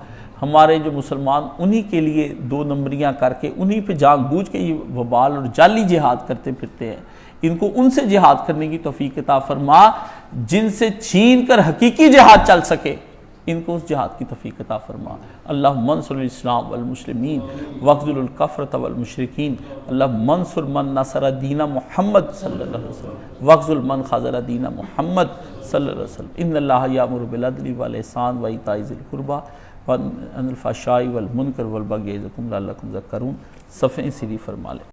ہمارے جو مسلمان انہی کے لیے 2 نمبریاں کر کے انہی پہ جان بوجھ کے یہ وبال اور جعلی جہاد کرتے پھرتے ہیں، ان کو ان سے جہاد کرنے کی توفیق عطا فرما جن سے چھین کر حقیقی جہاد چل سکے، ان کو اس جہاد کی توفیق عطا فرما۔ اللہم انصر الاسلام والمسلمین واخذل الکفرۃ والمشرکین، اللہم انصر من نصر دین محمد صلی اللہ علیہ وسلم واخذل من خذل دین محمد صلی اللہ علیہ وسلم۔ ان اللہ یامر بالعدل والاحسان وایتاء ذی القربی وینہی عن الفحشاء والمنکر والبغی یعظکم لعلکم تذکرون۔ صفحہ سری فرما لیں۔